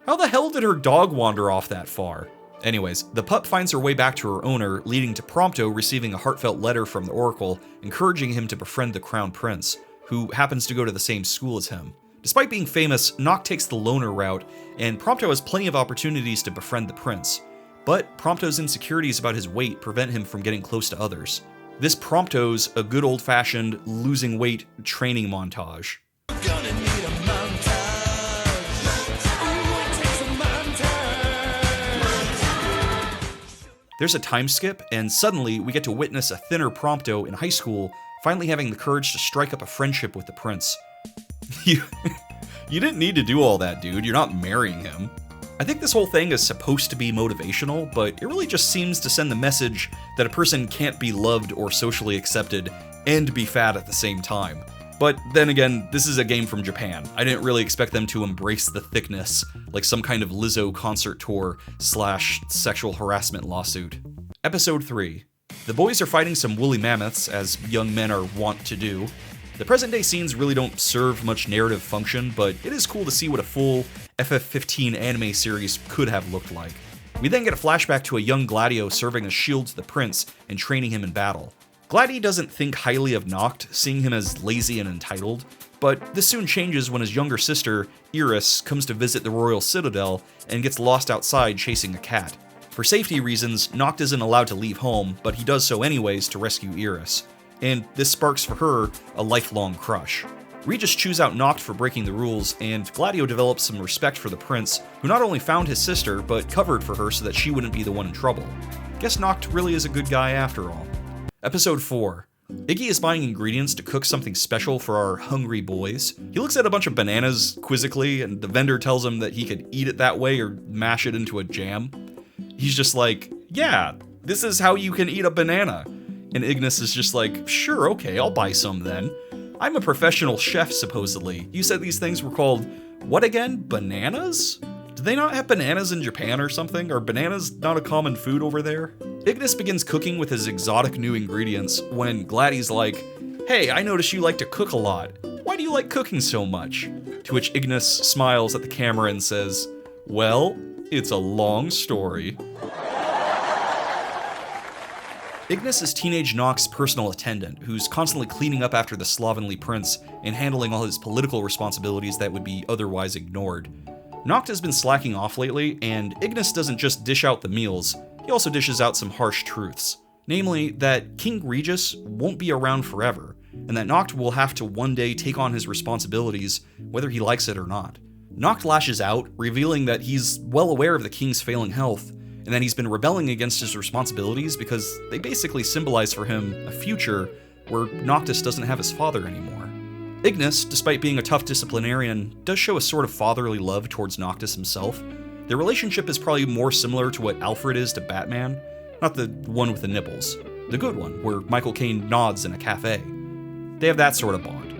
Speaker 1: How the hell did her dog wander off that far? Anyways, the pup finds her way back to her owner, leading to Prompto receiving a heartfelt letter from the Oracle, encouraging him to befriend the Crown Prince, who happens to go to the same school as him. Despite being famous, Noct takes the loner route, and Prompto has plenty of opportunities to befriend the prince. But Prompto's insecurities about his weight prevent him from getting close to others. This Prompto's a good old-fashioned losing weight training montage. There's a time skip, and suddenly we get to witness a thinner Prompto in high school finally having the courage to strike up a friendship with the prince. You didn't need to do all that, dude. You're not marrying him. I think this whole thing is supposed to be motivational, but it really just seems to send the message that a person can't be loved or socially accepted and be fat at the same time. But then again, this is a game from Japan. I didn't really expect them to embrace the thickness, like some kind of Lizzo concert tour / sexual harassment lawsuit. Episode 3. The boys are fighting some woolly mammoths, as young men are wont to do. The present day scenes really don't serve much narrative function, but it is cool to see what a full FF15 anime series could have looked like. We then get a flashback to a young Gladio serving as shield to the prince and training him in battle. Gladi doesn't think highly of Noct, seeing him as lazy and entitled, but this soon changes when his younger sister, Iris, comes to visit the royal citadel and gets lost outside chasing a cat. For safety reasons, Noct isn't allowed to leave home, but he does so anyways to rescue Iris, and this sparks for her a lifelong crush. Regis chews out Noct for breaking the rules, and Gladio develops some respect for the prince, who not only found his sister, but covered for her so that she wouldn't be the one in trouble. Guess Noct really is a good guy after all. Episode 4. Iggie is buying ingredients to cook something special for our hungry boys. He looks at a bunch of bananas quizzically, and the vendor tells him that he could eat it that way or mash it into a jam. He's just like, yeah, this is how you can eat a banana. And Ignis is just like, sure, okay, I'll buy some then. I'm a professional chef, supposedly. You said these things were called, what again, bananas? Do they not have bananas in Japan or something? Are bananas not a common food over there? Ignis begins cooking with his exotic new ingredients when Gladdy's like, "Hey, I notice you like to cook a lot. Why do you like cooking so much?" To which Ignis smiles at the camera and says, "Well, it's a long story." Ignis is teenage Noct's personal attendant, who's constantly cleaning up after the slovenly prince and handling all his political responsibilities that would be otherwise ignored. Noct has been slacking off lately, and Ignis doesn't just dish out the meals, he also dishes out some harsh truths. Namely, that King Regis won't be around forever, and that Noct will have to one day take on his responsibilities, whether he likes it or not. Noct lashes out, revealing that he's well aware of the king's failing health, and that he's been rebelling against his responsibilities because they basically symbolize for him a future where Noctis doesn't have his father anymore. Ignis, despite being a tough disciplinarian, does show a sort of fatherly love towards Noctis himself. Their relationship is probably more similar to what Alfred is to Batman, not the one with the nipples, the good one, where Michael Caine nods in a cafe. They have that sort of bond.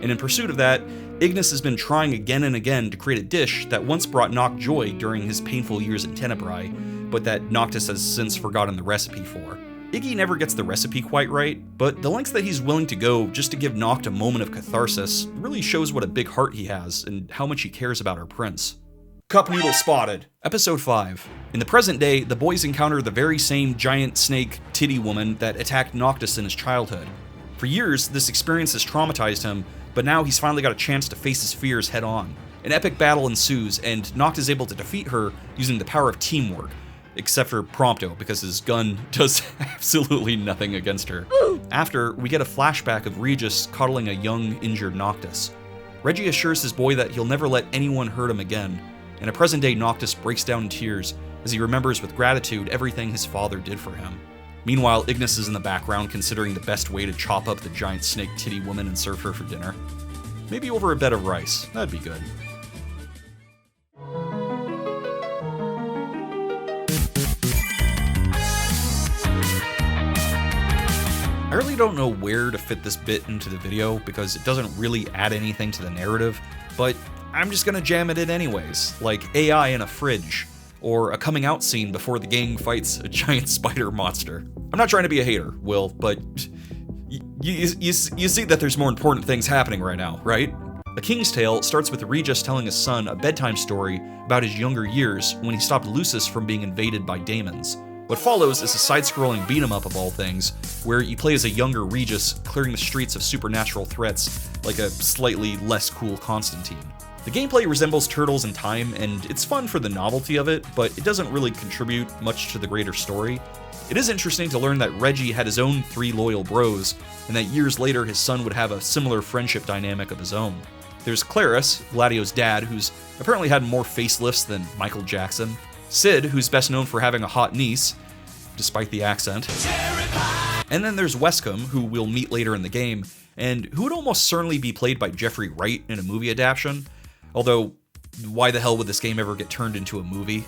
Speaker 1: And in pursuit of that, Ignis has been trying again and again to create a dish that once brought Noct joy during his painful years in Tenebrae, but that Noctis has since forgotten the recipe for. Iggie never gets the recipe quite right, but the lengths that he's willing to go just to give Noct a moment of catharsis really shows what a big heart he has and how much he cares about our prince. Cup noodle spotted. Episode 5. In the present day, the boys encounter the very same giant snake titty woman that attacked Noctis in his childhood. For years, this experience has traumatized him, but now he's finally got a chance to face his fears head on. An epic battle ensues, and Noct is able to defeat her using the power of teamwork. Except for Prompto, because his gun does absolutely nothing against her. After, we get a flashback of Regis coddling a young, injured Noctis. Reggie assures his boy that he'll never let anyone hurt him again, and a present-day Noctis breaks down in tears as he remembers with gratitude everything his father did for him. Meanwhile, Ignis is in the background considering the best way to chop up the giant snake titty woman and serve her for dinner. Maybe over a bed of rice, that'd be good. I really don't know where to fit this bit into the video because it doesn't really add anything to the narrative, but I'm just gonna jam it in anyways, like AI in a fridge, or a coming out scene before the gang fights a giant spider monster. I'm not trying to be a hater, Will, but you see that there's more important things happening right now, right? A King's Tale starts with Regis telling his son a bedtime story about his younger years when he stopped Lucis from being invaded by daemons. What follows is a side-scrolling beat-em-up of all things, where you play as a younger Regis clearing the streets of supernatural threats, like a slightly less cool Constantine. The gameplay resembles Turtles in Time, and it's fun for the novelty of it, but it doesn't really contribute much to the greater story. It is interesting to learn that Reggie had his own 3 loyal bros, and that years later his son would have a similar friendship dynamic of his own. There's Claris, Gladio's dad, who's apparently had more facelifts than Michael Jackson. Sid, who's best known for having a hot niece, despite the accent. And then there's Wescombe, who we'll meet later in the game, and who would almost certainly be played by Jeffrey Wright in a movie adaptation. Although, why the hell would this game ever get turned into a movie?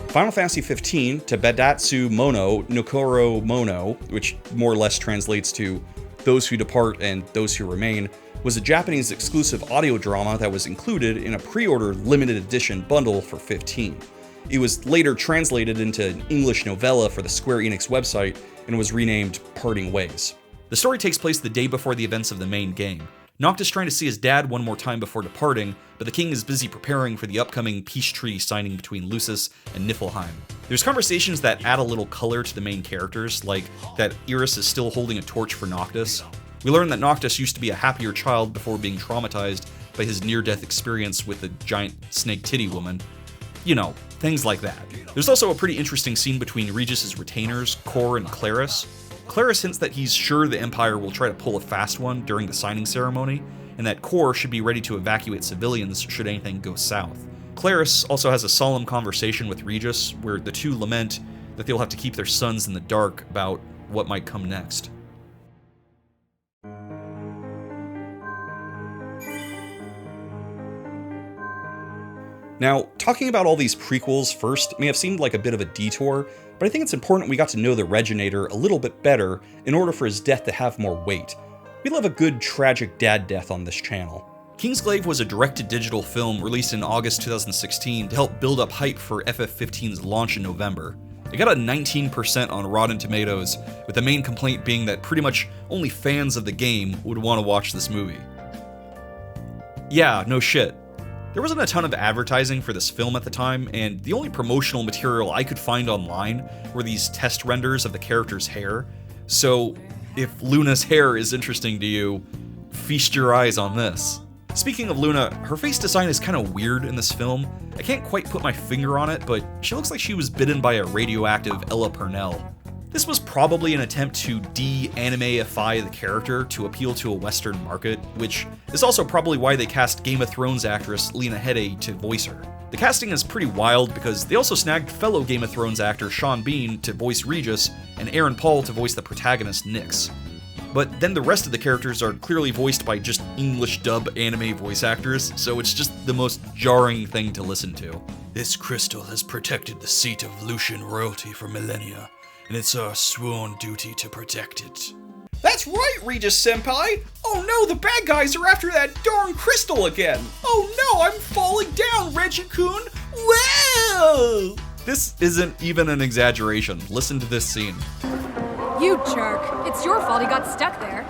Speaker 1: Final Fantasy XV, Tebedatsu Mono Nokoro Mono, which more or less translates to Those Who Depart and Those Who Remain, was a Japanese exclusive audio drama that was included in a pre-order limited edition bundle for 15. It was later translated into an English novella for the Square Enix website and was renamed Parting Ways. The story takes place the day before the events of the main game. Noct is trying to see his dad one more time before departing, but the king is busy preparing for the upcoming peace treaty signing between Lucis and Niflheim. There's conversations that add a little color to the main characters, like that Iris is still holding a torch for Noctis. We learn that Noctis used to be a happier child before being traumatized by his near-death experience with the giant snake titty woman. You know, things like that. There's also a pretty interesting scene between Regis's retainers, Cor and Claris. Claris hints that he's sure the Empire will try to pull a fast one during the signing ceremony, and that Cor should be ready to evacuate civilians should anything go south. Claris also has a solemn conversation with Regis, where the two lament that they'll have to keep their sons in the dark about what might come next. Now, talking about all these prequels first may have seemed like a bit of a detour, but but I think it's important we got to know the Reginator a little bit better in order for his death to have more weight. We love a good tragic dad death on this channel. Kingsglaive was a direct-to-digital film released in August 2016 to help build up hype for FF15's launch in November. It got a 19% on Rotten Tomatoes, with the main complaint being that pretty much only fans of the game would want to watch this movie. Yeah, no shit. There wasn't a ton of advertising for this film at the time, and the only promotional material I could find online were these test renders of the character's hair. So, if Luna's hair is interesting to you, feast your eyes on this. Speaking of Luna, her face design is kind of weird in this film. I can't quite put my finger on it, but she looks like she was bitten by a radioactive Ella Purnell. This was probably an attempt to de-animeify the character to appeal to a Western market, which is also probably why they cast Game of Thrones actress Lena Headey to voice her. The casting is pretty wild because they also snagged fellow Game of Thrones actor Sean Bean to voice Regis and Aaron Paul to voice the protagonist Nyx. But then the rest of the characters are clearly voiced by just English dub anime voice actors, so it's just the most jarring thing to listen to. This crystal has protected the seat of Lucian royalty for millennia, and it's our sworn duty to protect it. That's right, Regis Senpai! Oh no, the bad guys are after that darn crystal again! Oh no, I'm falling down, Reggie-kun! Whoa! This isn't even an exaggeration. Listen to this scene.
Speaker 13: You jerk. It's your fault he got stuck there.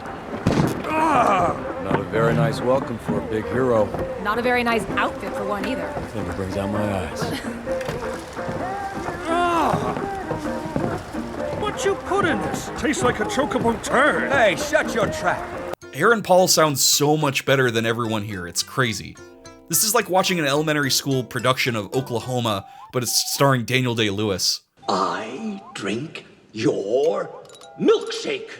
Speaker 14: Not a very nice welcome for a big hero.
Speaker 13: Not a very nice outfit for one either.
Speaker 14: Never brings out my eyes.
Speaker 6: What you put in this? Tastes like a chocobo turd.
Speaker 5: Hey, shut your trap.
Speaker 1: Aaron Paul sounds so much better than everyone here, it's crazy. This is like watching an elementary school production of Oklahoma, but it's starring Daniel Day-Lewis.
Speaker 15: I drink your milkshake.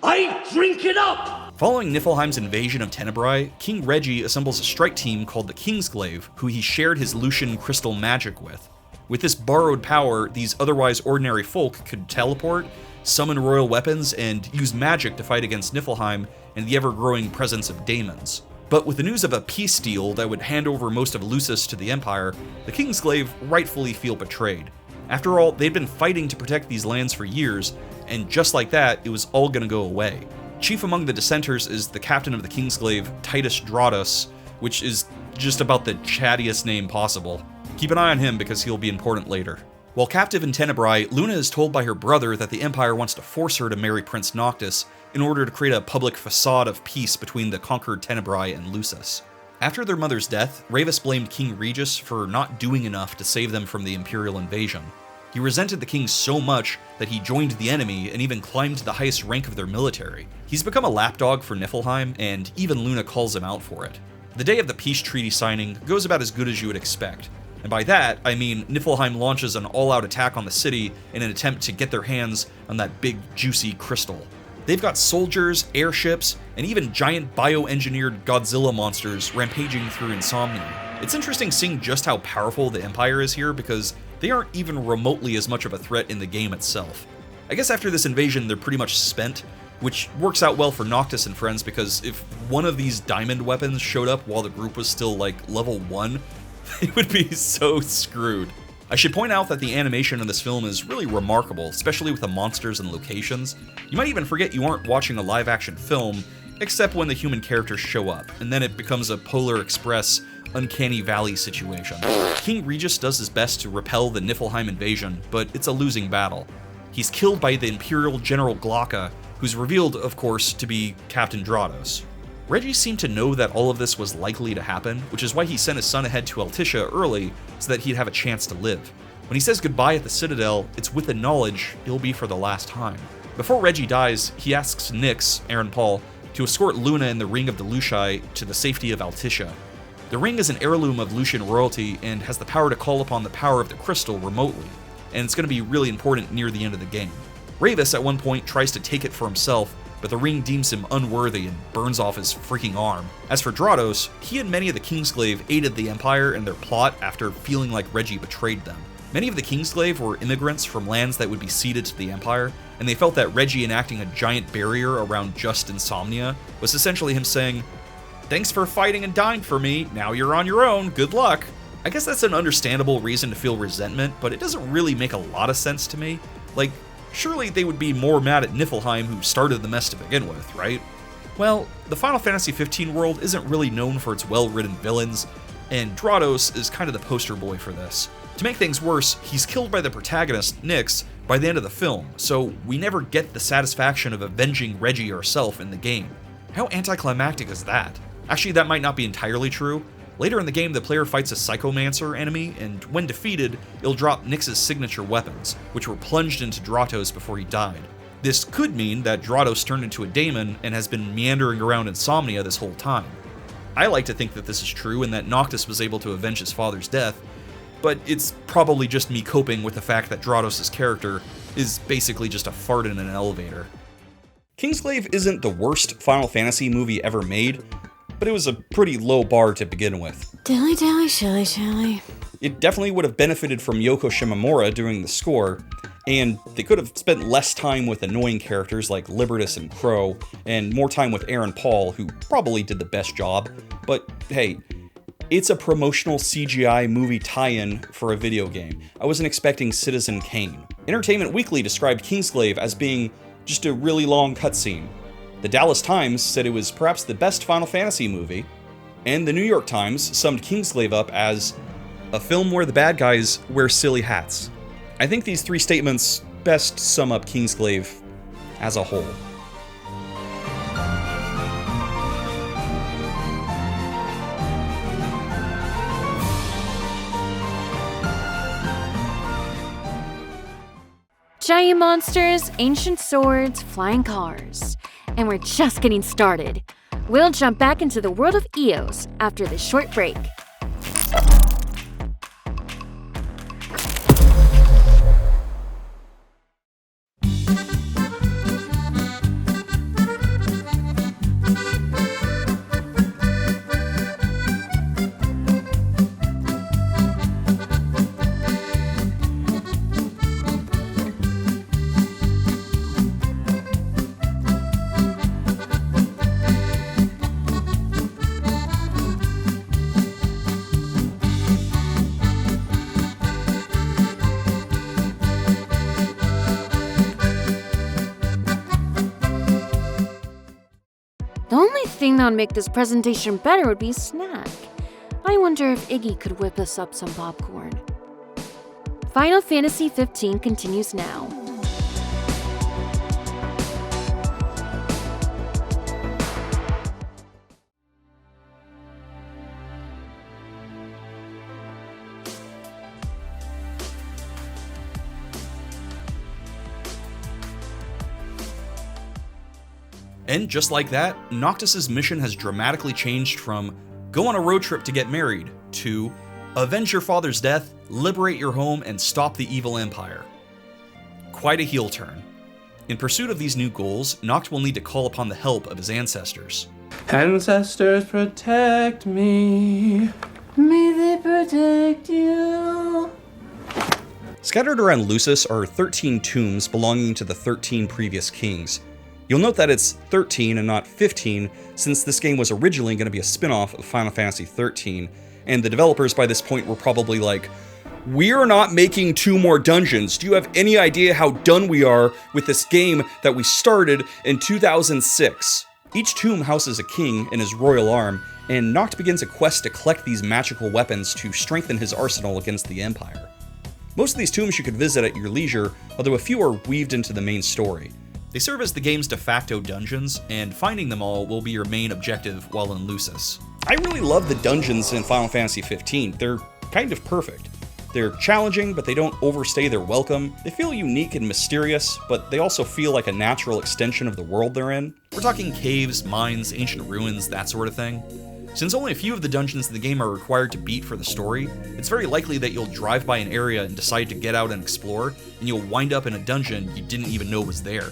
Speaker 15: I drink it up!
Speaker 1: Following Niflheim's invasion of Tenebrae, King Reggie assembles a strike team called the Kingsglaive, who he shared his Lucian crystal magic with. With this borrowed power, these otherwise ordinary folk could teleport, summon royal weapons, and use magic to fight against Niflheim and the ever-growing presence of daemons. But with the news of a peace deal that would hand over most of Lucis to the Empire, the Kingsglaive rightfully feel betrayed. After all, they'd been fighting to protect these lands for years, and just like that, it was all gonna go away. Chief among the dissenters is the captain of the Kingsglaive, Titus Dratus, which is just about the chattiest name possible. Keep an eye on him because he'll be important later. While captive in Tenebrae, Luna is told by her brother that the Empire wants to force her to marry Prince Noctis in order to create a public facade of peace between the conquered Tenebrae and Lucis. After their mother's death, Ravus blamed King Regis for not doing enough to save them from the Imperial invasion. He resented the king so much that he joined the enemy and even climbed to the highest rank of their military. He's become a lapdog for Niflheim, and even Luna calls him out for it. The day of the peace treaty signing goes about as good as you would expect. And by that, I mean Niflheim launches an all-out attack on the city in an attempt to get their hands on that big, juicy crystal. They've got soldiers, airships, and even giant bioengineered Godzilla monsters rampaging through Insomnia. It's interesting seeing just how powerful the Empire is here because they aren't even remotely as much of a threat in the game itself. I guess after this invasion, they're pretty much spent, which works out well for Noctis and friends because if one of these diamond weapons showed up while the group was still like level 1, they would be so screwed. I should point out that the animation in this film is really remarkable, especially with the monsters and locations. You might even forget you aren't watching a live-action film, except when the human characters show up, and then it becomes a Polar Express, Uncanny Valley situation. King Regis does his best to repel the Niflheim invasion, but it's a losing battle. He's killed by the Imperial General Glocka, who's revealed, of course, to be Captain Dratos. Reggie seemed to know that all of this was likely to happen, which is why he sent his son ahead to Altissia early so that he'd have a chance to live. When he says goodbye at the Citadel, it's with the knowledge it'll be for the last time. Before Reggie dies, he asks Nyx, Aaron Paul, to escort Luna and the Ring of the Luci to the safety of Altissia. The ring is an heirloom of Lucian royalty and has the power to call upon the power of the crystal remotely, and it's going to be really important near the end of the game. Ravus at one point tries to take it for himself, but the ring deems him unworthy and burns off his freaking arm. As for Dratos, he and many of the Kingsglaive aided the Empire in their plot after feeling like Reggie betrayed them. Many of the Kingsglaive were immigrants from lands that would be ceded to the Empire, and they felt that Reggie enacting a giant barrier around just Insomnia was essentially him saying, "Thanks for fighting and dying for me, now you're on your own, good luck." I guess that's an understandable reason to feel resentment, but it doesn't really make a lot of sense to me. Like, surely they would be more mad at Niflheim, who started the mess to begin with, right? Well, the Final Fantasy XV world isn't really known for its well-written villains, and Drautos is kind of the poster boy for this. To make things worse, he's killed by the protagonist, Nyx, by the end of the film, so we never get the satisfaction of avenging Reggie herself in the game. How anticlimactic is that? Actually, that might not be entirely true. Later in the game, the player fights a Psychomancer enemy, and when defeated, it'll drop Nyx's signature weapons, which were plunged into Drautos before he died. This could mean that Drautos turned into a daemon and has been meandering around Insomnia this whole time. I like to think that this is true and that Noctis was able to avenge his father's death, but it's probably just me coping with the fact that Drautos' character is basically just a fart in an elevator. Kingsglaive isn't the worst Final Fantasy movie ever made, but it was a pretty low bar to begin with.
Speaker 16: Dilly dally, shilly shally.
Speaker 1: It definitely would have benefited from Yoko Shimomura doing the score, and they could have spent less time with annoying characters like Libertus and Crow, and more time with Aaron Paul, who probably did the best job. But hey, it's a promotional CGI movie tie-in for a video game. I wasn't expecting Citizen Kane. Entertainment Weekly described Kingsglaive as being just a really long cutscene. The Dallas Times said it was perhaps the best Final Fantasy movie, and the New York Times summed Kingsglaive up as a film where the bad guys wear silly hats. I think these three statements best sum up Kingsglaive as a whole.
Speaker 17: Giant monsters, ancient swords, flying cars. And we're just getting started. We'll jump back into the world of Eos after this short break. The only thing that would make this presentation better would be a snack. I wonder if Iggie could whip us up some popcorn. Final Fantasy XV continues now.
Speaker 1: And just like that, Noctis' mission has dramatically changed from go on a road trip to get married to avenge your father's death, liberate your home, and stop the evil empire. Quite a heel turn. In pursuit of these new goals, Noct will need to call upon the help of his ancestors.
Speaker 18: Ancestors, protect me. May they protect you.
Speaker 1: Scattered around Lucis are 13 tombs belonging to the 13 previous kings. You'll note that it's 13 and not 15, since this game was originally going to be a spin-off of Final Fantasy XIII, and the developers by this point were probably like, we're not making 2 more dungeons. Do you have any idea how done we are with this game that we started in 2006? Each tomb houses a king and his royal arm, and Noct begins a quest to collect these magical weapons to strengthen his arsenal against the Empire. Most of these tombs you could visit at your leisure, although a few are weaved into the main story. They serve as the game's de facto dungeons, and finding them all will be your main objective while in Lucis. I really love the dungeons in Final Fantasy XV. They're kind of perfect. They're challenging, but they don't overstay their welcome. They feel unique and mysterious, but they also feel like a natural extension of the world they're in. We're talking caves, mines, ancient ruins, that sort of thing. Since only a few of the dungeons in the game are required to beat for the story, it's very likely that you'll drive by an area and decide to get out and explore, and you'll wind up in a dungeon you didn't even know was there.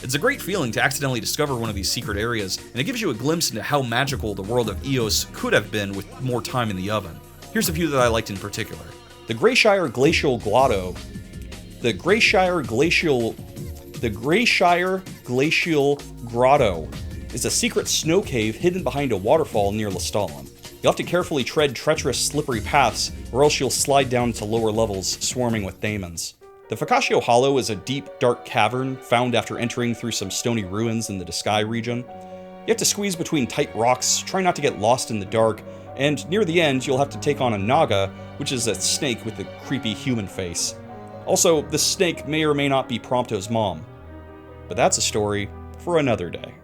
Speaker 1: It's a great feeling to accidentally discover one of these secret areas, and it gives you a glimpse into how magical the world of Eos could have been with more time in the oven. Here's a few that I liked in particular. The Greyshire Glacial Grotto. The Greyshire Glacial Grotto is a secret snow cave hidden behind a waterfall near Lestallum. You'll have to carefully tread treacherous, slippery paths, or else you'll slide down to lower levels swarming with daemons. The Ficatio Hollow is a deep, dark cavern found after entering through some stony ruins in the Disguise region. You have to squeeze between tight rocks, try not to get lost in the dark, and near the end you'll have to take on a Naga, which is a snake with a creepy human face. Also, this snake may or may not be Prompto's mom. But that's a story for another day.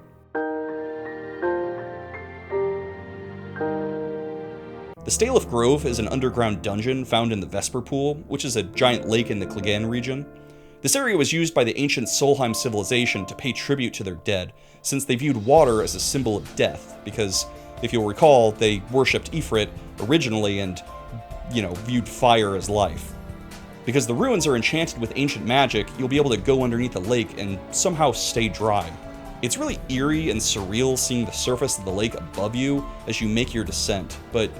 Speaker 1: The Staelif Grove is an underground dungeon found in the Vesper Pool, which is a giant lake in the Clegane region. This area was used by the ancient Solheim civilization to pay tribute to their dead, since they viewed water as a symbol of death, because, if you'll recall, they worshipped Ifrit originally and, viewed fire as life. Because the ruins are enchanted with ancient magic, you'll be able to go underneath the lake and somehow stay dry. It's really eerie and surreal seeing the surface of the lake above you as you make your descent, but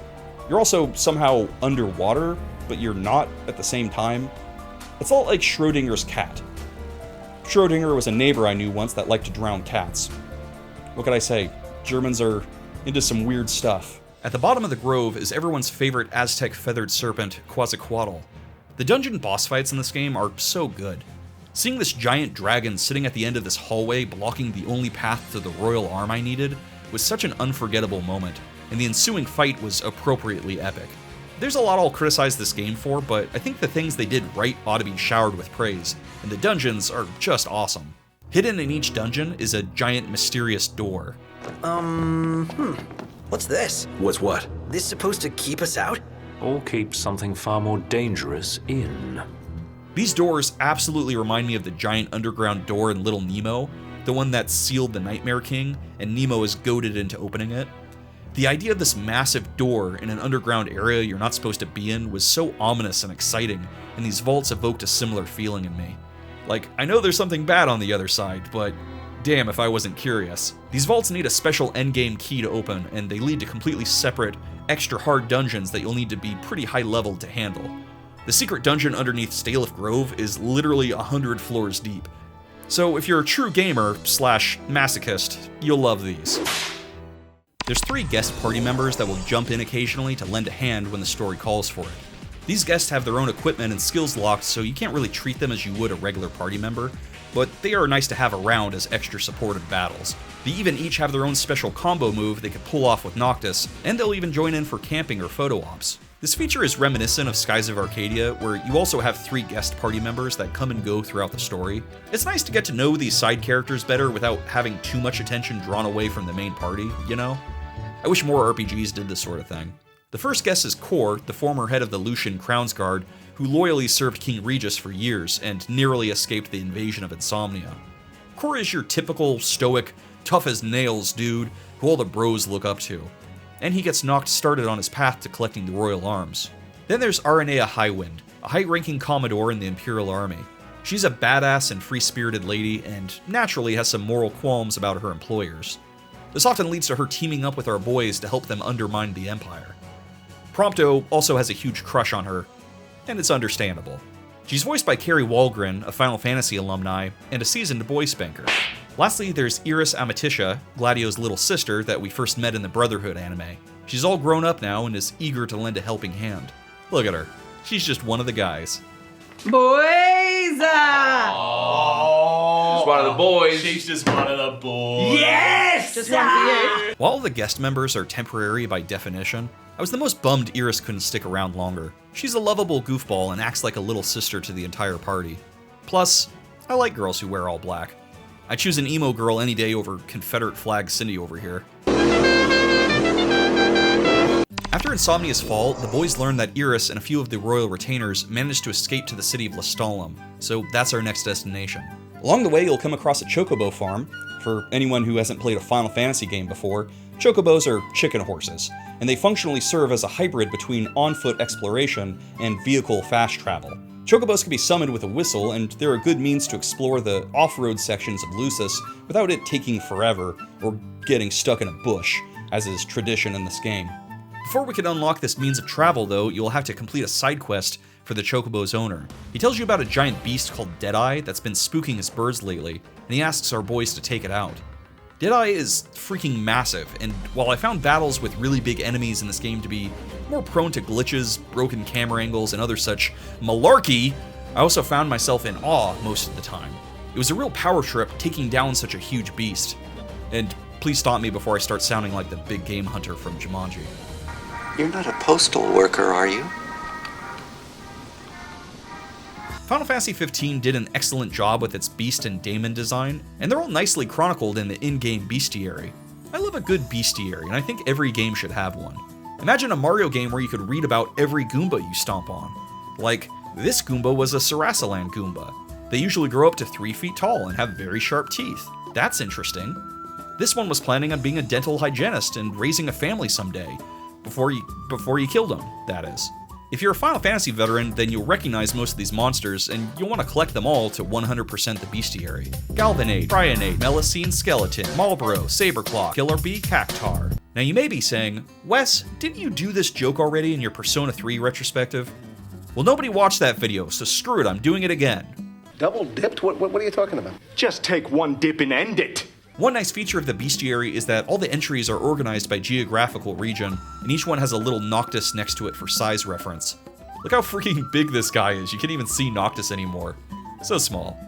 Speaker 1: you're also somehow underwater, but you're not at the same time. It's all like Schrodinger's cat. Schrodinger was a neighbor I knew once that liked to drown cats. What could I say? Germans are into some weird stuff. At the bottom of the grove is everyone's favorite Aztec feathered serpent, Quetzalcoatl. The dungeon boss fights in this game are so good. Seeing this giant dragon sitting at the end of this hallway blocking the only path to the royal arm I needed was such an unforgettable moment, and the ensuing fight was appropriately epic. There's a lot I'll criticize this game for, but I think the things they did right ought to be showered with praise, and the dungeons are just awesome. Hidden in each dungeon is a giant mysterious door.
Speaker 5: What's this?
Speaker 4: What's what?
Speaker 5: This supposed to keep us out?
Speaker 10: Or keep something far more dangerous in.
Speaker 1: These doors absolutely remind me of the giant underground door in Little Nemo, the one that sealed the Nightmare King, and Nemo is goaded into opening it. The idea of this massive door in an underground area you're not supposed to be in was so ominous and exciting, and these vaults evoked a similar feeling in me. Like, I know there's something bad on the other side, but damn if I wasn't curious. These vaults need a special endgame key to open, and they lead to completely separate, extra hard dungeons that you'll need to be pretty high level to handle. The secret dungeon underneath Staelif Grove is literally 100 floors deep. So if you're a true gamer / masochist, you'll love these. There's 3 guest party members that will jump in occasionally to lend a hand when the story calls for it. These guests have their own equipment and skills locked, so you can't really treat them as you would a regular party member, but they are nice to have around as extra support in battles. They even each have their own special combo move they could pull off with Noctis, and they'll even join in for camping or photo ops. This feature is reminiscent of Skies of Arcadia, where you also have 3 guest party members that come and go throughout the story. It's nice to get to know these side characters better without having too much attention drawn away from the main party, you know? I wish more RPGs did this sort of thing. The first guest is Quay, the former head of the Lucian Crowns Guard, who loyally served King Regis for years and narrowly escaped the invasion of Insomnia. Quay is your typical, stoic, tough-as-nails dude who all the bros look up to, and he gets knocked started on his path to collecting the royal arms. Then there's Aranea Highwind, a high-ranking commodore in the Imperial army. She's a badass and free-spirited lady, and naturally has some moral qualms about her employers. This often leads to her teaming up with our boys to help them undermine the Empire. Prompto also has a huge crush on her, and it's understandable. She's voiced by Carrie Walgren, a Final Fantasy alumni, and a seasoned boy spanker. Lastly, there's Iris Amatisia, Gladio's little sister that we first met in the Brotherhood anime. She's all grown up now and is eager to lend a helping hand. Look at her. She's just one of the guys.
Speaker 2: Boys!
Speaker 14: Just one of the boys.
Speaker 18: She's just one of the boys.
Speaker 2: Yes! Just one for you.
Speaker 1: While all the guest members are temporary by definition, I was the most bummed Iris couldn't stick around longer. She's a lovable goofball and acts like a little sister to the entire party. Plus, I like girls who wear all black. I choose an emo girl any day over Confederate flag Cindy over here. After Insomnia's fall, the boys learn that Iris and a few of the royal retainers managed to escape to the city of Lestallum, so that's our next destination. Along the way, you'll come across a Chocobo farm. For anyone who hasn't played a Final Fantasy game before, Chocobos are chicken horses, and they functionally serve as a hybrid between on-foot exploration and vehicle fast travel. Chocobos can be summoned with a whistle, and they're a good means to explore the off-road sections of Lucis without it taking forever or getting stuck in a bush, as is tradition in this game. Before we can unlock this means of travel, though, you'll have to complete a side quest for the Chocobo's owner. He tells you about a giant beast called Deadeye that's been spooking his birds lately, and he asks our boys to take it out. Deadeye is freaking massive, and while I found battles with really big enemies in this game to be more prone to glitches, broken camera angles, and other such malarkey, I also found myself in awe most of the time. It was a real power trip taking down such a huge beast. And please stop me before I start sounding like the big game hunter from Jumanji.
Speaker 19: You're not a postal worker, are you?
Speaker 1: Final Fantasy XV did an excellent job with its beast and daemon design, and they're all nicely chronicled in the in-game bestiary. I love a good bestiary, and I think every game should have one. Imagine a Mario game where you could read about every Goomba you stomp on. Like, this Goomba was a Sarasalan Goomba. They usually grow up to 3 feet tall and have very sharp teeth. That's interesting. This one was planning on being a dental hygienist and raising a family someday, before you killed him, that is. If you're a Final Fantasy veteran, then you'll recognize most of these monsters, and you'll want to collect them all to 100% the bestiary. Galvanate, Trionate, Melusine Skeleton, Marlboro, Saberclaw, Killer Bee, Cactar. Now you may be saying, Wes, didn't you do this joke already in your Persona 3 retrospective? Well, nobody watched that video, so screw it, I'm doing it again.
Speaker 4: Double dipped? What are you talking about?
Speaker 18: Just take one dip and end it.
Speaker 1: One nice feature of the bestiary is that all the entries are organized by geographical region, and each one has a little Noctis next to it for size reference. Look how freaking big this guy is, you can't even see Noctis anymore. So small.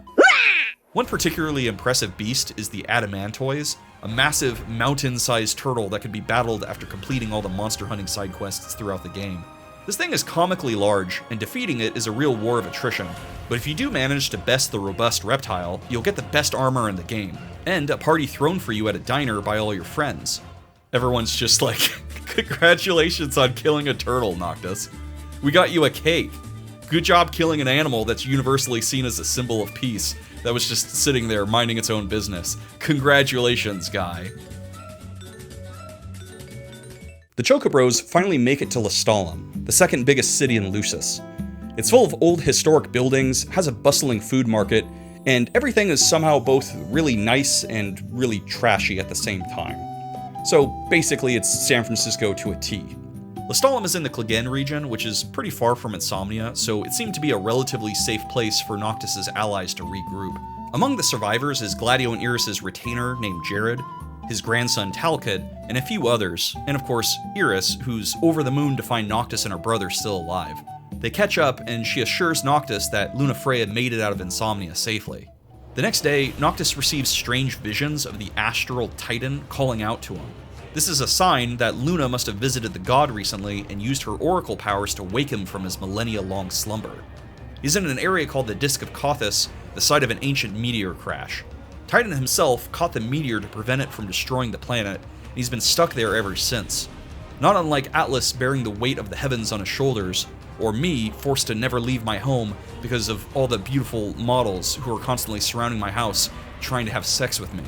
Speaker 1: One particularly impressive beast is the Adamantoise, a massive mountain-sized turtle that can be battled after completing all the monster hunting side quests throughout the game. This thing is comically large, and defeating it is a real war of attrition, but if you do manage to best the robust reptile, you'll get the best armor in the game, and a party thrown for you at a diner by all your friends. Everyone's just like, congratulations on killing a turtle, Noctis. We got you a cake. Good job killing an animal that's universally seen as a symbol of peace that was just sitting there minding its own business. Congratulations, guy. The Chocobos finally make it to Lestallum, the second biggest city in Lucis. It's full of old historic buildings, has a bustling food market, and everything is somehow both really nice and really trashy at the same time. So basically it's San Francisco to a T. Lestallum is in the Clegane region, which is pretty far from Insomnia, so it seemed to be a relatively safe place for Noctis' allies to regroup. Among the survivors is Gladio and Iris' retainer named Jared, his grandson Talcud, and a few others, and of course Iris, who's over the moon to find Noctis and her brother still alive. They catch up, and she assures Noctis that Lunafreya made it out of Insomnia safely. The next day, Noctis receives strange visions of the astral titan calling out to him. This is a sign that Luna must have visited the god recently and used her oracle powers to wake him from his millennia-long slumber. He's in an area called the Disk of Kothis, the site of an ancient meteor crash. Titan himself caught the meteor to prevent it from destroying the planet, and he's been stuck there ever since. Not unlike Atlas bearing the weight of the heavens on his shoulders, or me forced to never leave my home because of all the beautiful models who are constantly surrounding my house trying to have sex with me.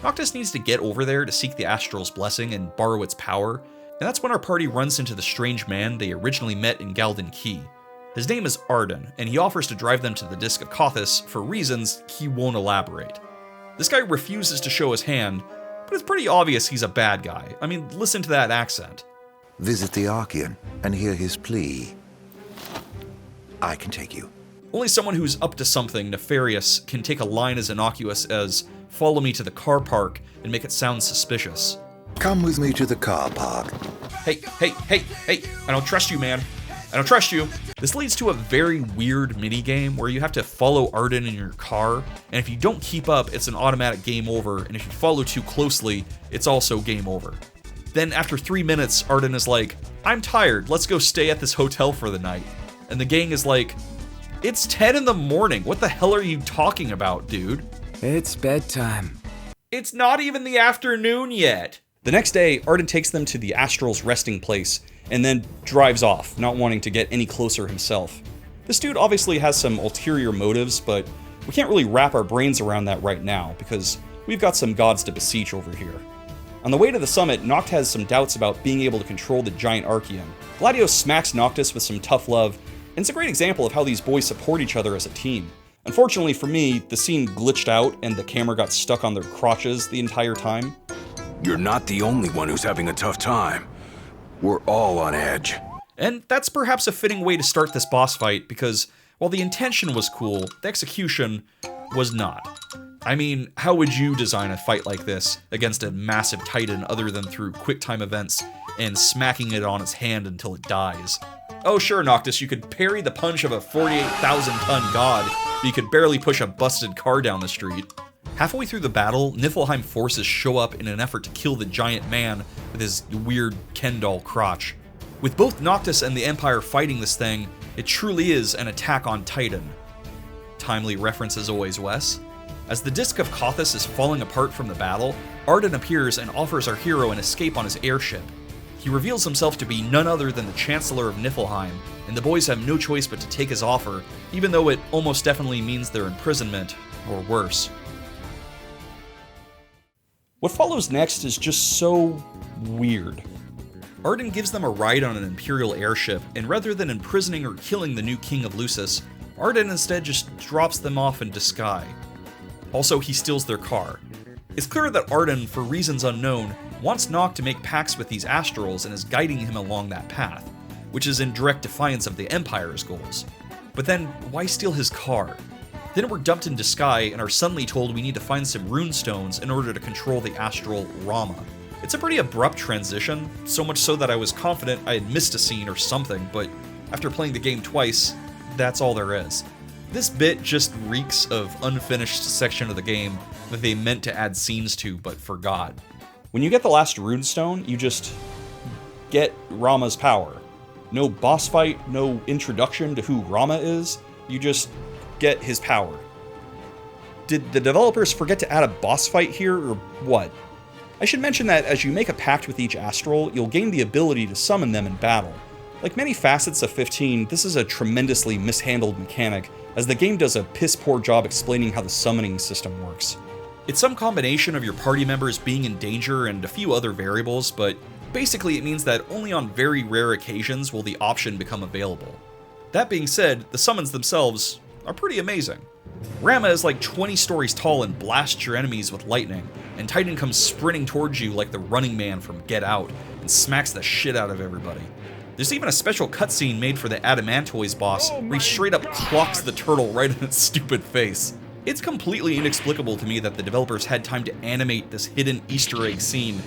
Speaker 1: Noctis needs to get over there to seek the Astral's blessing and borrow its power, and that's when our party runs into the strange man they originally met in Galdin Quay. His name is Ardyn, and he offers to drive them to the Disk of Kothis for reasons he won't elaborate. This guy refuses to show his hand, but it's pretty obvious he's a bad guy. I mean, listen to that accent.
Speaker 8: Visit the Archean and hear his plea. I can take you.
Speaker 1: Only someone who's up to something nefarious can take a line as innocuous as, "Follow me to the car park," and make it sound suspicious.
Speaker 8: Come with me to the car park.
Speaker 1: Hey, I don't trust you, man. I don't trust you. This leads to a very weird minigame where you have to follow Ardyn in your car, and if you don't keep up, it's an automatic game over, and if you follow too closely, it's also game over. Then after 3 minutes, Ardyn is like, "I'm tired, let's go stay at this hotel for the night." And the gang is like, "It's 10 in the morning, what the hell are you talking about, dude?"
Speaker 5: It's bedtime.
Speaker 1: It's not even the afternoon yet. The next day, Ardyn takes them to the Astral's resting place, and then drives off, not wanting to get any closer himself. This dude obviously has some ulterior motives, but we can't really wrap our brains around that right now, because we've got some gods to beseech over here. On the way to the summit, Noct has some doubts about being able to control the giant Archean. Gladio smacks Noctis with some tough love, and it's a great example of how these boys support each other as a team. Unfortunately for me, the scene glitched out and the camera got stuck on their crotches the entire time.
Speaker 6: You're not the only one who's having a tough time. We're all on edge.
Speaker 1: And that's perhaps a fitting way to start this boss fight, because while the intention was cool, the execution was not. I mean, how would you design a fight like this against a massive titan other than through quick-time events and smacking it on its hand until it dies? Oh sure, Noctis, you could parry the punch of a 48,000-ton god, but you could barely push a busted car down the street. Halfway through the battle, Niflheim forces show up in an effort to kill the giant man with his weird Ken doll crotch. With both Noctis and the Empire fighting this thing, it truly is an attack on Titan. Timely reference as always, Wes. As the Disc of Kothis is falling apart from the battle, Ardyn appears and offers our hero an escape on his airship. He reveals himself to be none other than the Chancellor of Niflheim, and the boys have no choice but to take his offer, even though it almost definitely means their imprisonment, or worse. What follows next is just so weird. Ardyn gives them a ride on an Imperial airship, and rather than imprisoning or killing the new King of Lucis, Ardyn instead just drops them off into Sky. Also, he steals their car. It's clear that Ardyn, for reasons unknown, wants Noct to make pacts with these Astrals and is guiding him along that path, which is in direct defiance of the Empire's goals. But then, why steal his car? Then we're dumped into Sky and are suddenly told we need to find some runestones in order to control the Astral Ramuh. It's a pretty abrupt transition, so much so that I was confident I had missed a scene or something, but after playing the game twice, that's all there is. This bit just reeks of unfinished section of the game that they meant to add scenes to but forgot. When you get the last runestone, you just get Ramuh's power. No boss fight, no introduction to who Ramuh is, you just get his power. Did the developers forget to add a boss fight here, or what? I should mention that as you make a pact with each Astral, you'll gain the ability to summon them in battle. Like many facets of 15, this is a tremendously mishandled mechanic, as the game does a piss-poor job explaining how the summoning system works. It's some combination of your party members being in danger and a few other variables, but basically it means that only on very rare occasions will the option become available. That being said, the summons themselves are pretty amazing. Ramuh is like 20 stories tall and blasts your enemies with lightning, and Titan comes sprinting towards you like the running man from Get Out and smacks the shit out of everybody. There's even a special cutscene made for the Adamantoise boss where he straight up clocks the turtle right in its stupid face. It's completely inexplicable to me that the developers had time to animate this hidden Easter egg scene,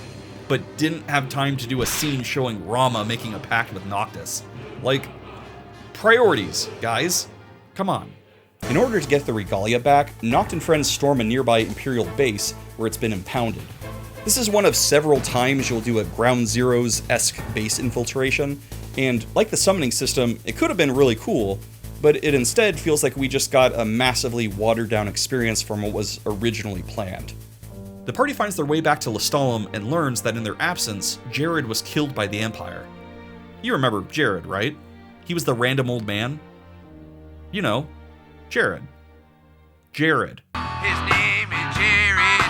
Speaker 1: but didn't have time to do a scene showing Ramuh making a pact with Noctis. Like, priorities, guys. Come on. In order to get the Regalia back, Noct and friends storm a nearby Imperial base where it's been impounded. This is one of several times you'll do a Ground Zeroes-esque base infiltration, and like the summoning system, it could have been really cool, but it instead feels like we just got a massively watered-down experience from what was originally planned. The party finds their way back to Lestallum and learns that in their absence, Jared was killed by the Empire. You remember Jared, right? He was the random old man. You know, Jared. Jared.
Speaker 20: His name is Jared.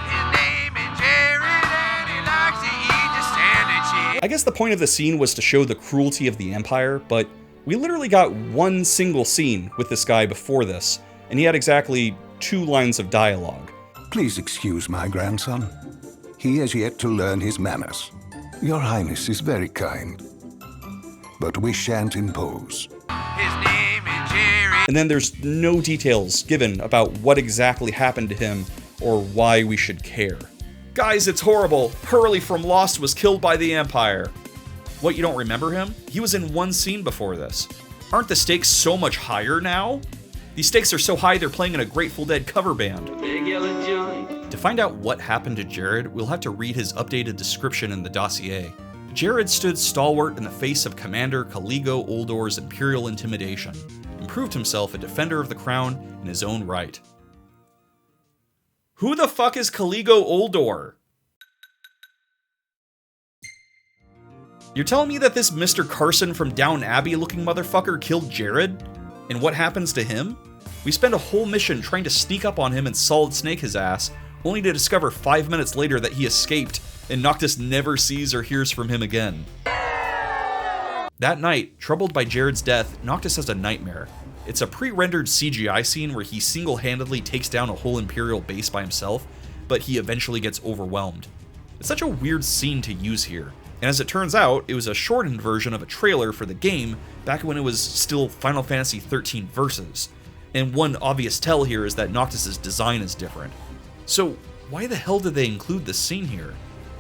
Speaker 20: His name is Jared, and he likes to eat the standard cheese.
Speaker 1: I guess the point of the scene was to show the cruelty of the Empire, but we literally got one single scene with this guy before this, and he had exactly 2 lines of dialogue.
Speaker 6: Please excuse my grandson. He has yet to learn his manners. Your Highness is very kind, but we shan't impose.
Speaker 20: His name is Jared.
Speaker 1: And then there's no details given about what exactly happened to him or why we should care. Guys, it's horrible. Hurley from Lost was killed by the Empire. What, you don't remember him? He was in one scene before this. Aren't the stakes so much higher now? These stakes are so high they're playing in a Grateful Dead cover band.
Speaker 15: Big yellow joint.
Speaker 1: To find out what happened to Jared, we'll have to read his updated description in the dossier. Jared stood stalwart in the face of Commander Caligo Oldor's Imperial intimidation, and proved himself a defender of the crown in his own right. Who the fuck is Caligo Oldor? You're telling me that this Mr. Carson from Down Abbey looking motherfucker killed Jared? And what happens to him? We spend a whole mission trying to sneak up on him and Solid Snake his ass, only to discover 5 minutes later that he escaped, and Noctis never sees or hears from him again. That night, troubled by Jared's death, Noctis has a nightmare. It's a pre-rendered CGI scene where he single-handedly takes down a whole Imperial base by himself, but he eventually gets overwhelmed. It's such a weird scene to use here. And as it turns out, it was a shortened version of a trailer for the game back when it was still Final Fantasy XIII Versus. And one obvious tell here is that Noctis' design is different. So why the hell did they include this scene here?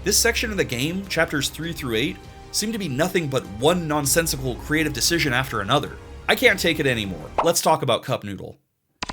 Speaker 1: This section of the game, chapters 3 through 8, seem to be nothing but one nonsensical creative decision after another. I can't take it anymore. Let's talk about Cup Noodle.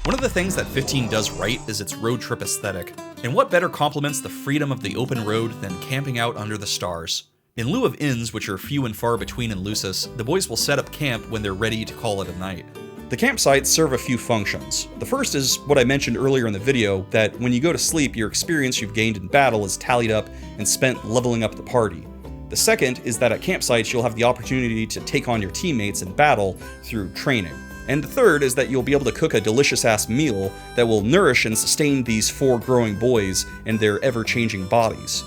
Speaker 1: One of the things that 15 does right is its road trip aesthetic, and what better complements the freedom of the open road than camping out under the stars? In lieu of inns, which are few and far between in Lucis, the boys will set up camp when they're ready to call it a night. The campsites serve a few functions. The first is what I mentioned earlier in the video, that when you go to sleep, your experience you've gained in battle is tallied up and spent leveling up the party. The second is that at campsites you'll have the opportunity to take on your teammates in battle through training. And the third is that you'll be able to cook a delicious-ass meal that will nourish and sustain these 4 growing boys and their ever-changing bodies.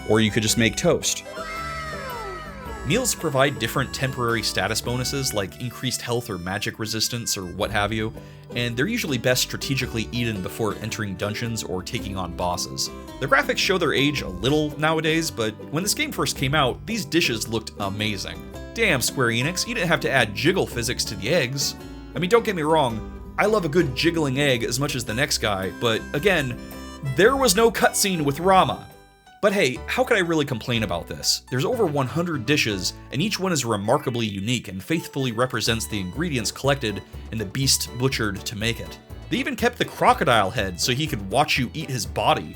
Speaker 1: Or you could just make toast. Meals provide different temporary status bonuses like increased health or magic resistance or what have you, and they're usually best strategically eaten before entering dungeons or taking on bosses. The graphics show their age a little nowadays, but when this game first came out, these dishes looked amazing. Damn, Square Enix, you didn't have to add jiggle physics to the eggs. I mean, don't get me wrong, I love a good jiggling egg as much as the next guy, but again, there was no cutscene with Ramuh. But hey, how could I really complain about this? There's over 100 dishes, and each one is remarkably unique and faithfully represents the ingredients collected and the beast butchered to make it. They even kept the crocodile head so he could watch you eat his body.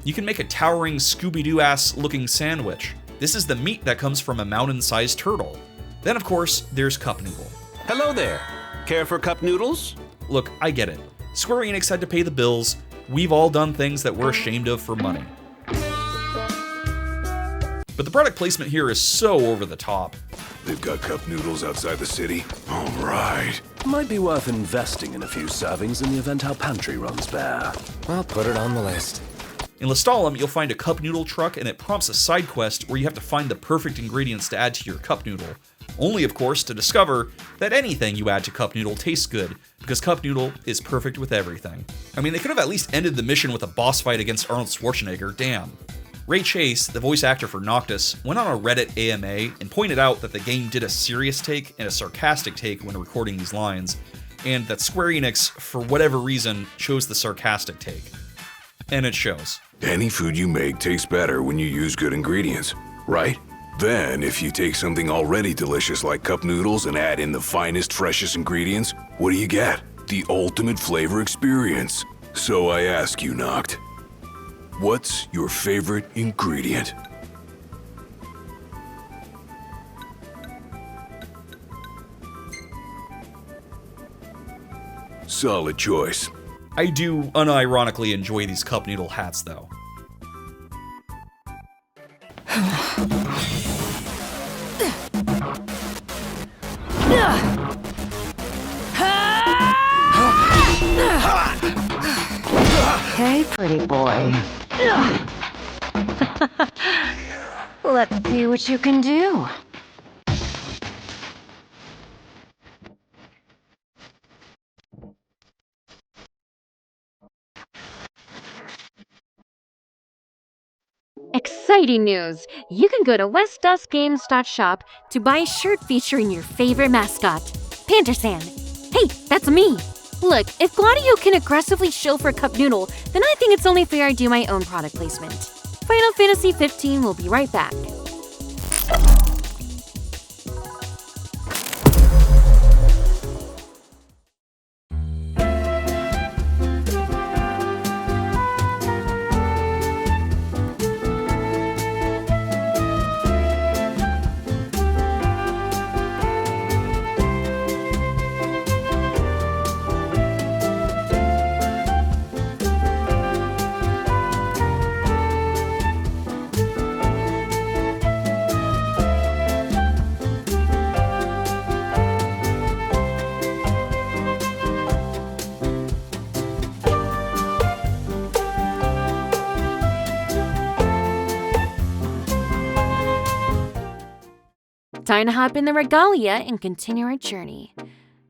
Speaker 1: You can make a towering Scooby-Doo-ass looking sandwich. This is the meat that comes from a mountain-sized turtle. Then of course, there's Cup Noodle.
Speaker 21: Hello there. Care for cup noodles?
Speaker 1: Look, I get it. Square Enix had to pay the bills. We've all done things that we're ashamed of for money. But the product placement here is so over the top.
Speaker 22: They've got cup noodles outside the city? All right.
Speaker 10: Might be worth investing in a few servings in the event our pantry runs bare.
Speaker 5: I'll put it on the list.
Speaker 1: In Lestallum, you'll find a cup noodle truck and it prompts a side quest where you have to find the perfect ingredients to add to your cup noodle. Only, of course, to discover that anything you add to cup noodle tastes good, because cup noodle is perfect with everything. I mean, they could have at least ended the mission with a boss fight against Arnold Schwarzenegger, damn. Ray Chase, the voice actor for Noctis, went on a Reddit AMA and pointed out that the game did a serious take and a sarcastic take when recording these lines, and that Square Enix, for whatever reason, chose the sarcastic take. And it shows.
Speaker 22: Any food you make tastes better when you use good ingredients, right? Then, if you take something already delicious like cup noodles and add in the finest, freshest ingredients, what do you get? The ultimate flavor experience. So I ask you, Noct, what's your favorite ingredient? Solid choice.
Speaker 1: I do unironically enjoy these cup noodle hats, though.
Speaker 16: Hey, pretty boy. Let's see what you can do.
Speaker 17: Exciting news! You can go to westdustgames.shop to buy a shirt featuring your favorite mascot, Pantersan. Hey, that's me! Look, if Gladio can aggressively shill for Cup Noodle, then I think it's only fair I do my own product placement. Final Fantasy 15 will be right back. Time to hop in the Regalia and continue our journey.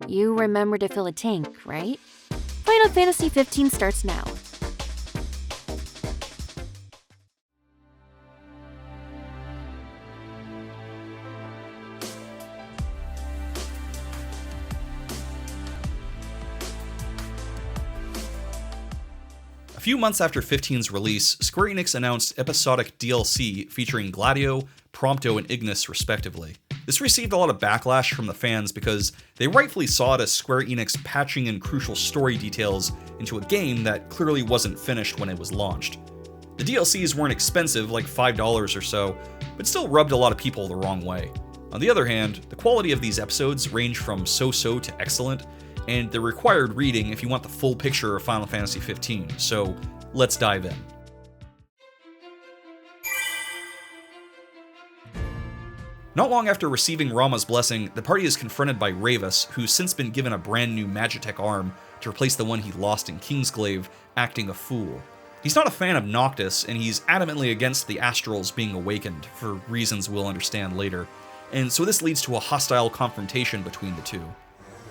Speaker 17: You remember to fill a tank, right? Final Fantasy 15 starts now.
Speaker 1: few months after 15's release, Square Enix announced episodic DLC featuring Gladio, Prompto, and Ignis respectively. This received a lot of backlash from the fans because they rightfully saw it as Square Enix patching in crucial story details into a game that clearly wasn't finished when it was launched. The DLCs weren't expensive, like $5 or so, but still rubbed a lot of people the wrong way. On the other hand, the quality of these episodes range from so-so to excellent, and they're required reading if you want the full picture of Final Fantasy XV, so let's dive in. Not long after receiving Rama's blessing, the party is confronted by Ravus, who's since been given a brand new Magitech arm to replace the one he lost in Kingsglaive, acting a fool. He's not a fan of Noctis, and he's adamantly against the Astrals being awakened, for reasons we'll understand later, and so this leads to a hostile confrontation between the two.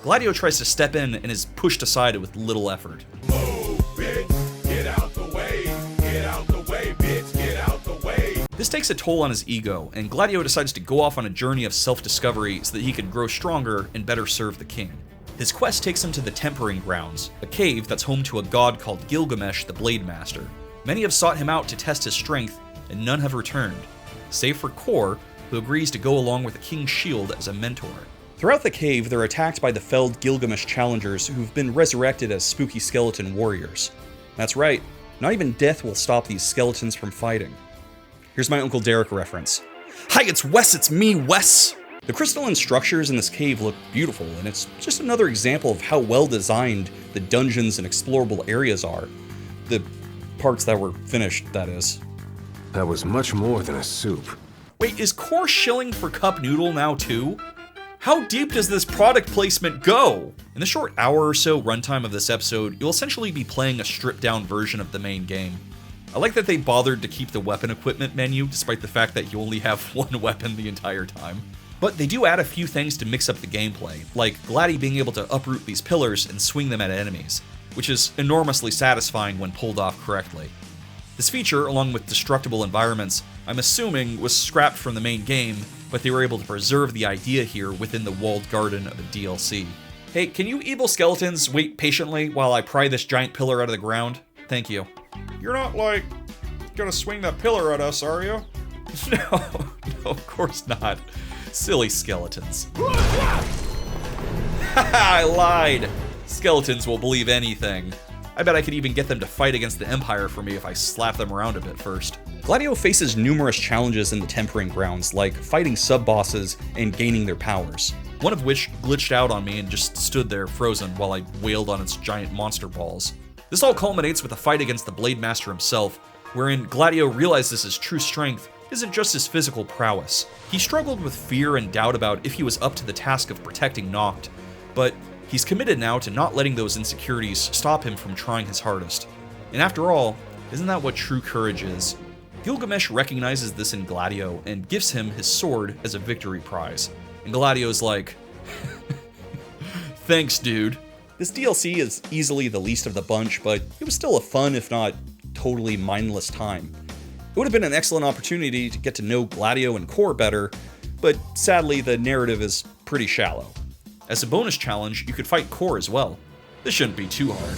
Speaker 1: Gladio tries to step in and is pushed aside with little effort.
Speaker 7: Move, bitch, get out the way, bitch, get out the way.
Speaker 1: This takes a toll on his ego, and Gladio decides to go off on a journey of self-discovery so that he could grow stronger and better serve the king. His quest takes him to the Tempering Grounds, a cave that's home to a god called Gilgamesh the Blade Master. Many have sought him out to test his strength, and none have returned, save for Quay, who agrees to go along with the king's shield as a mentor. Throughout the cave, they're attacked by the felled Gilgamesh challengers who've been resurrected as spooky skeleton warriors. That's right, not even death will stop these skeletons from fighting. Here's my Uncle Derek reference. Hi, it's Wes, it's me, Wes! The crystalline structures in this cave look beautiful, and it's just another example of how well designed the dungeons and explorable areas are. The parts that were finished, that is.
Speaker 9: That was much more than a soup.
Speaker 1: Wait, is Core shilling for Cup Noodle now too? How deep does this product placement go? In the short hour or so runtime of this episode, you'll essentially be playing a stripped-down version of the main game. I like that they bothered to keep the weapon equipment menu, despite the fact that you only have one weapon the entire time. But they do add a few things to mix up the gameplay, like Gladi being able to uproot these pillars and swing them at enemies, which is enormously satisfying when pulled off correctly. This feature, along with destructible environments, I'm assuming was scrapped from the main game, but they were able to preserve the idea here within the walled garden of a DLC. Hey, can you evil skeletons wait patiently while I pry this giant pillar out of the ground? Thank you.
Speaker 7: You're not, like, gonna swing that pillar at us, are you?
Speaker 1: No, of course not. Silly skeletons. I lied! Skeletons will believe anything. I bet I could even get them to fight against the Empire for me if I slap them around a bit first. Gladio faces numerous challenges in the Tempering Grounds, like fighting sub-bosses and gaining their powers. One of which glitched out on me and just stood there frozen while I wailed on its giant monster balls. This all culminates with a fight against the Blade Master himself, wherein Gladio realizes his true strength isn't just his physical prowess. He struggled with fear and doubt about if he was up to the task of protecting Noct, but he's committed now to not letting those insecurities stop him from trying his hardest. And after all, isn't that what true courage is? Gilgamesh recognizes this in Gladio and gives him his sword as a victory prize. And Gladio's like, thanks, dude. This DLC is easily the least of the bunch, but it was still a fun, if not totally mindless time. It would have been an excellent opportunity to get to know Gladio and Core better, but sadly the narrative is pretty shallow. As a bonus challenge, you could fight Core as well. This shouldn't be too hard.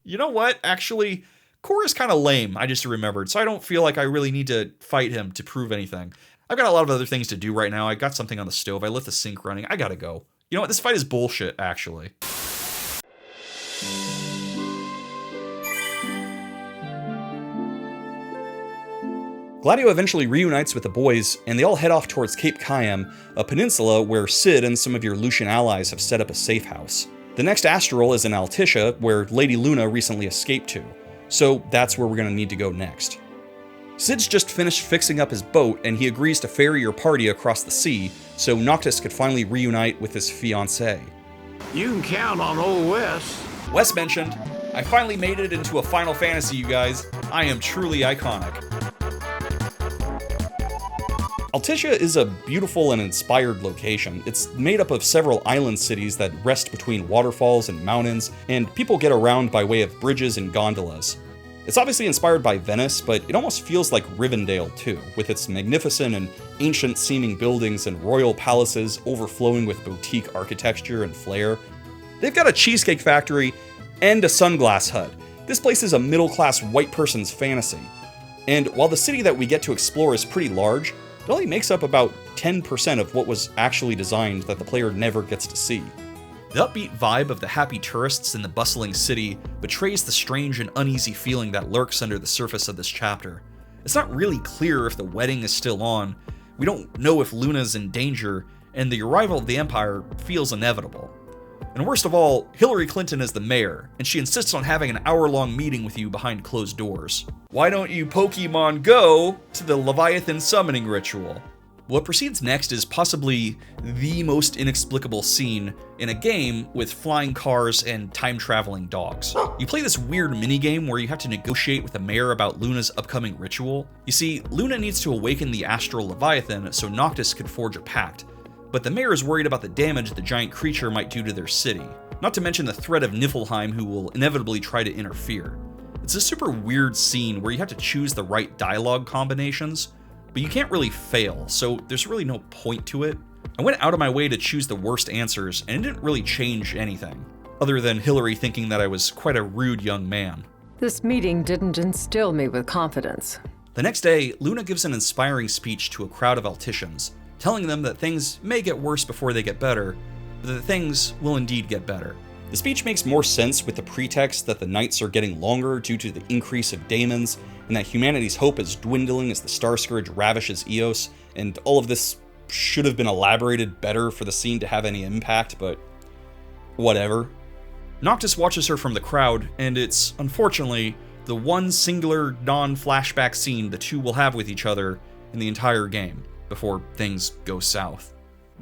Speaker 1: You know what? Actually, Core is kind of lame, I just remembered, so I don't feel like I really need to fight him to prove anything. I've got a lot of other things to do right now. I got something on the stove. I left the sink running. I gotta go. You know what? This fight is bullshit, actually. Gladio eventually reunites with the boys, and they all head off towards Cape Cayam, a peninsula where Cid and some of your Lucian allies have set up a safe house. The next Astral is in Altissia, where Lady Luna recently escaped to, so that's where we're going to need to go next. Cid's just finished fixing up his boat, and he agrees to ferry your party across the sea, so Noctis could finally reunite with his fiancée.
Speaker 23: You can count on old Wes.
Speaker 1: Wes mentioned, I finally made it into a Final Fantasy, you guys. I am truly iconic. Altissia is a beautiful and inspired location. It's made up of several island cities that rest between waterfalls and mountains, and people get around by way of bridges and gondolas. It's obviously inspired by Venice, but it almost feels like Rivendell too, with its magnificent and ancient-seeming buildings and royal palaces overflowing with boutique architecture and flair. They've got a cheesecake factory and a sunglass hut, This place is a middle-class white person's fantasy. And while the city that we get to explore is pretty large, it only makes up about 10% of what was actually designed that the player never gets to see. The upbeat vibe of the happy tourists in the bustling city betrays the strange and uneasy feeling that lurks under the surface of this chapter. It's not really clear if the wedding is still on, we don't know if Luna's in danger, and the arrival of the Empire feels inevitable. And worst of all, Hillary Clinton is the mayor, and she insists on having an hour-long meeting with you behind closed doors. Why don't you Pokemon Go to the Leviathan summoning ritual? What proceeds next is possibly the most inexplicable scene in a game with flying cars and time-traveling dogs. You play this weird minigame where you have to negotiate with the mayor about Luna's upcoming ritual. You see, Luna needs to awaken the astral Leviathan so Noctis could forge a pact, but the mayor is worried about the damage the giant creature might do to their city, not to mention the threat of Niflheim, who will inevitably try to interfere. It's a super weird scene where you have to choose the right dialogue combinations, but you can't really fail, so there's really no point to it. I went out of my way to choose the worst answers, and it didn't really change anything, other than Hillary thinking that I was quite a rude young man.
Speaker 3: This meeting didn't instill me with confidence.
Speaker 1: The next day, Luna gives an inspiring speech to a crowd of Alticians, telling them that things may get worse before they get better, but that things will indeed get better. The speech makes more sense with the pretext that the nights are getting longer due to the increase of daemons, and that humanity's hope is dwindling as the Starscourge ravishes Eos, and all of this should have been elaborated better for the scene to have any impact, but whatever. Noctis watches her from the crowd, and it's, unfortunately, the one singular non-flashback scene the two will have with each other in the entire game, before things go south.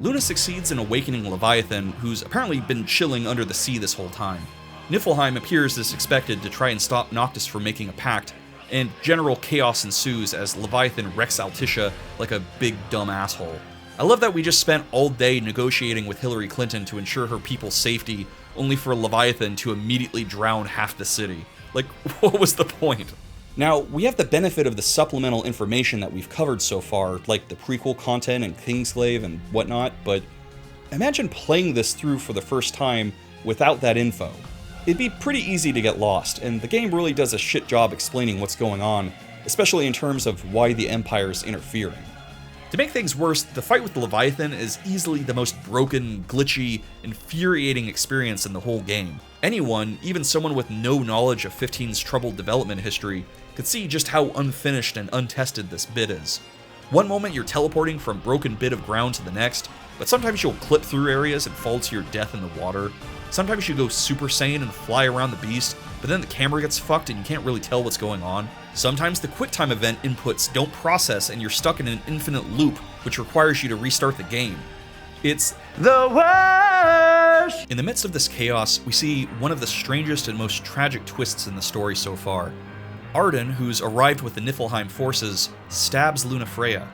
Speaker 1: Luna succeeds in awakening Leviathan, who's apparently been chilling under the sea this whole time. Niflheim appears as expected to try and stop Noctis from making a pact, and general chaos ensues as Leviathan wrecks Altissia like a big dumb asshole. I love that we just spent all day negotiating with Hillary Clinton to ensure her people's safety, only for Leviathan to immediately drown half the city. Like, what was the point? Now, we have the benefit of the supplemental information that we've covered so far, like the prequel content and Kingsglaive and whatnot, but imagine playing this through for the first time without that info. It'd be pretty easy to get lost, and the game really does a shit job explaining what's going on, especially in terms of why the Empire's interfering. To make things worse, the fight with the Leviathan is easily the most broken, glitchy, infuriating experience in the whole game. Anyone, even someone with no knowledge of 15's troubled development history, could see just how unfinished and untested this bit is. One moment you're teleporting from broken bit of ground to the next, but sometimes you'll clip through areas and fall to your death in the water. Sometimes you go Super Saiyan and fly around the beast, but then the camera gets fucked and you can't really tell what's going on. Sometimes the QuickTime event inputs don't process and you're stuck in an infinite loop, which requires you to restart the game. It's the worst! In the midst of this chaos, we see one of the strangest and most tragic twists in the story so far. Ardyn, who's arrived with the Niflheim forces, stabs Lunafreya.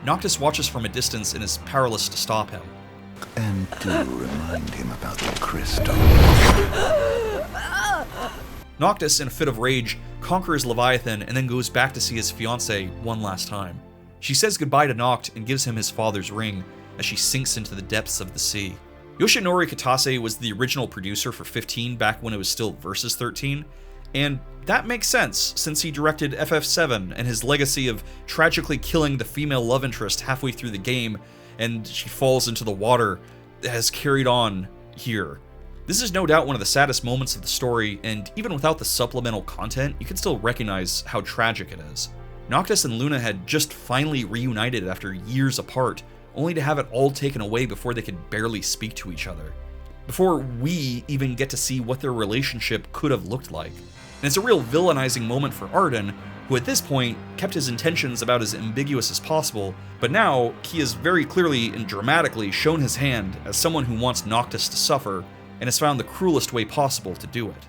Speaker 1: Noctis watches from a distance and is powerless to stop him.
Speaker 8: And do remind him about the crystal.
Speaker 1: Noctis, in a fit of rage, conquers Leviathan and then goes back to see his fiancée one last time. She says goodbye to Noct and gives him his father's ring as she sinks into the depths of the sea. Yoshinori Kitase was the original producer for 15 back when it was still Versus 13, and that makes sense since he directed FF7 and his legacy of tragically killing the female love interest halfway through the game and she falls into the water has carried on here. This is no doubt one of the saddest moments of the story, and even without the supplemental content, you can still recognize how tragic it is. Noctis and Luna had just finally reunited after years apart, only to have it all taken away before they could barely speak to each other. Before we even get to see what their relationship could have looked like. And it's a real villainizing moment for Ardyn, who at this point kept his intentions about as ambiguous as possible, but now he has very clearly and dramatically shown his hand as someone who wants Noctis to suffer, and has found the cruelest way possible to do it.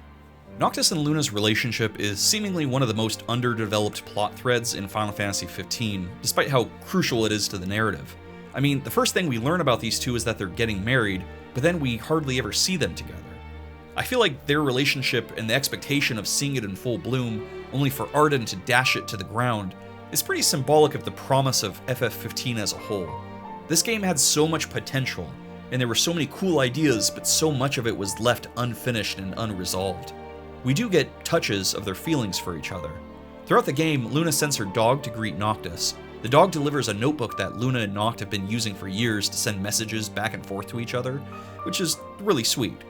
Speaker 1: Noctis and Luna's relationship is seemingly one of the most underdeveloped plot threads in Final Fantasy XV, despite how crucial it is to the narrative. I mean, the first thing we learn about these two is that they're getting married, but then we hardly ever see them together. I feel like their relationship and the expectation of seeing it in full bloom, only for Ardyn to dash it to the ground, is pretty symbolic of the promise of FF15 as a whole. This game had so much potential, and there were so many cool ideas, but so much of it was left unfinished and unresolved. we do get touches of their feelings for each other. Throughout the game, Luna sends her dog to greet Noctis. The dog delivers a notebook that Luna and Noct have been using for years to send messages back and forth to each other, which is really sweet.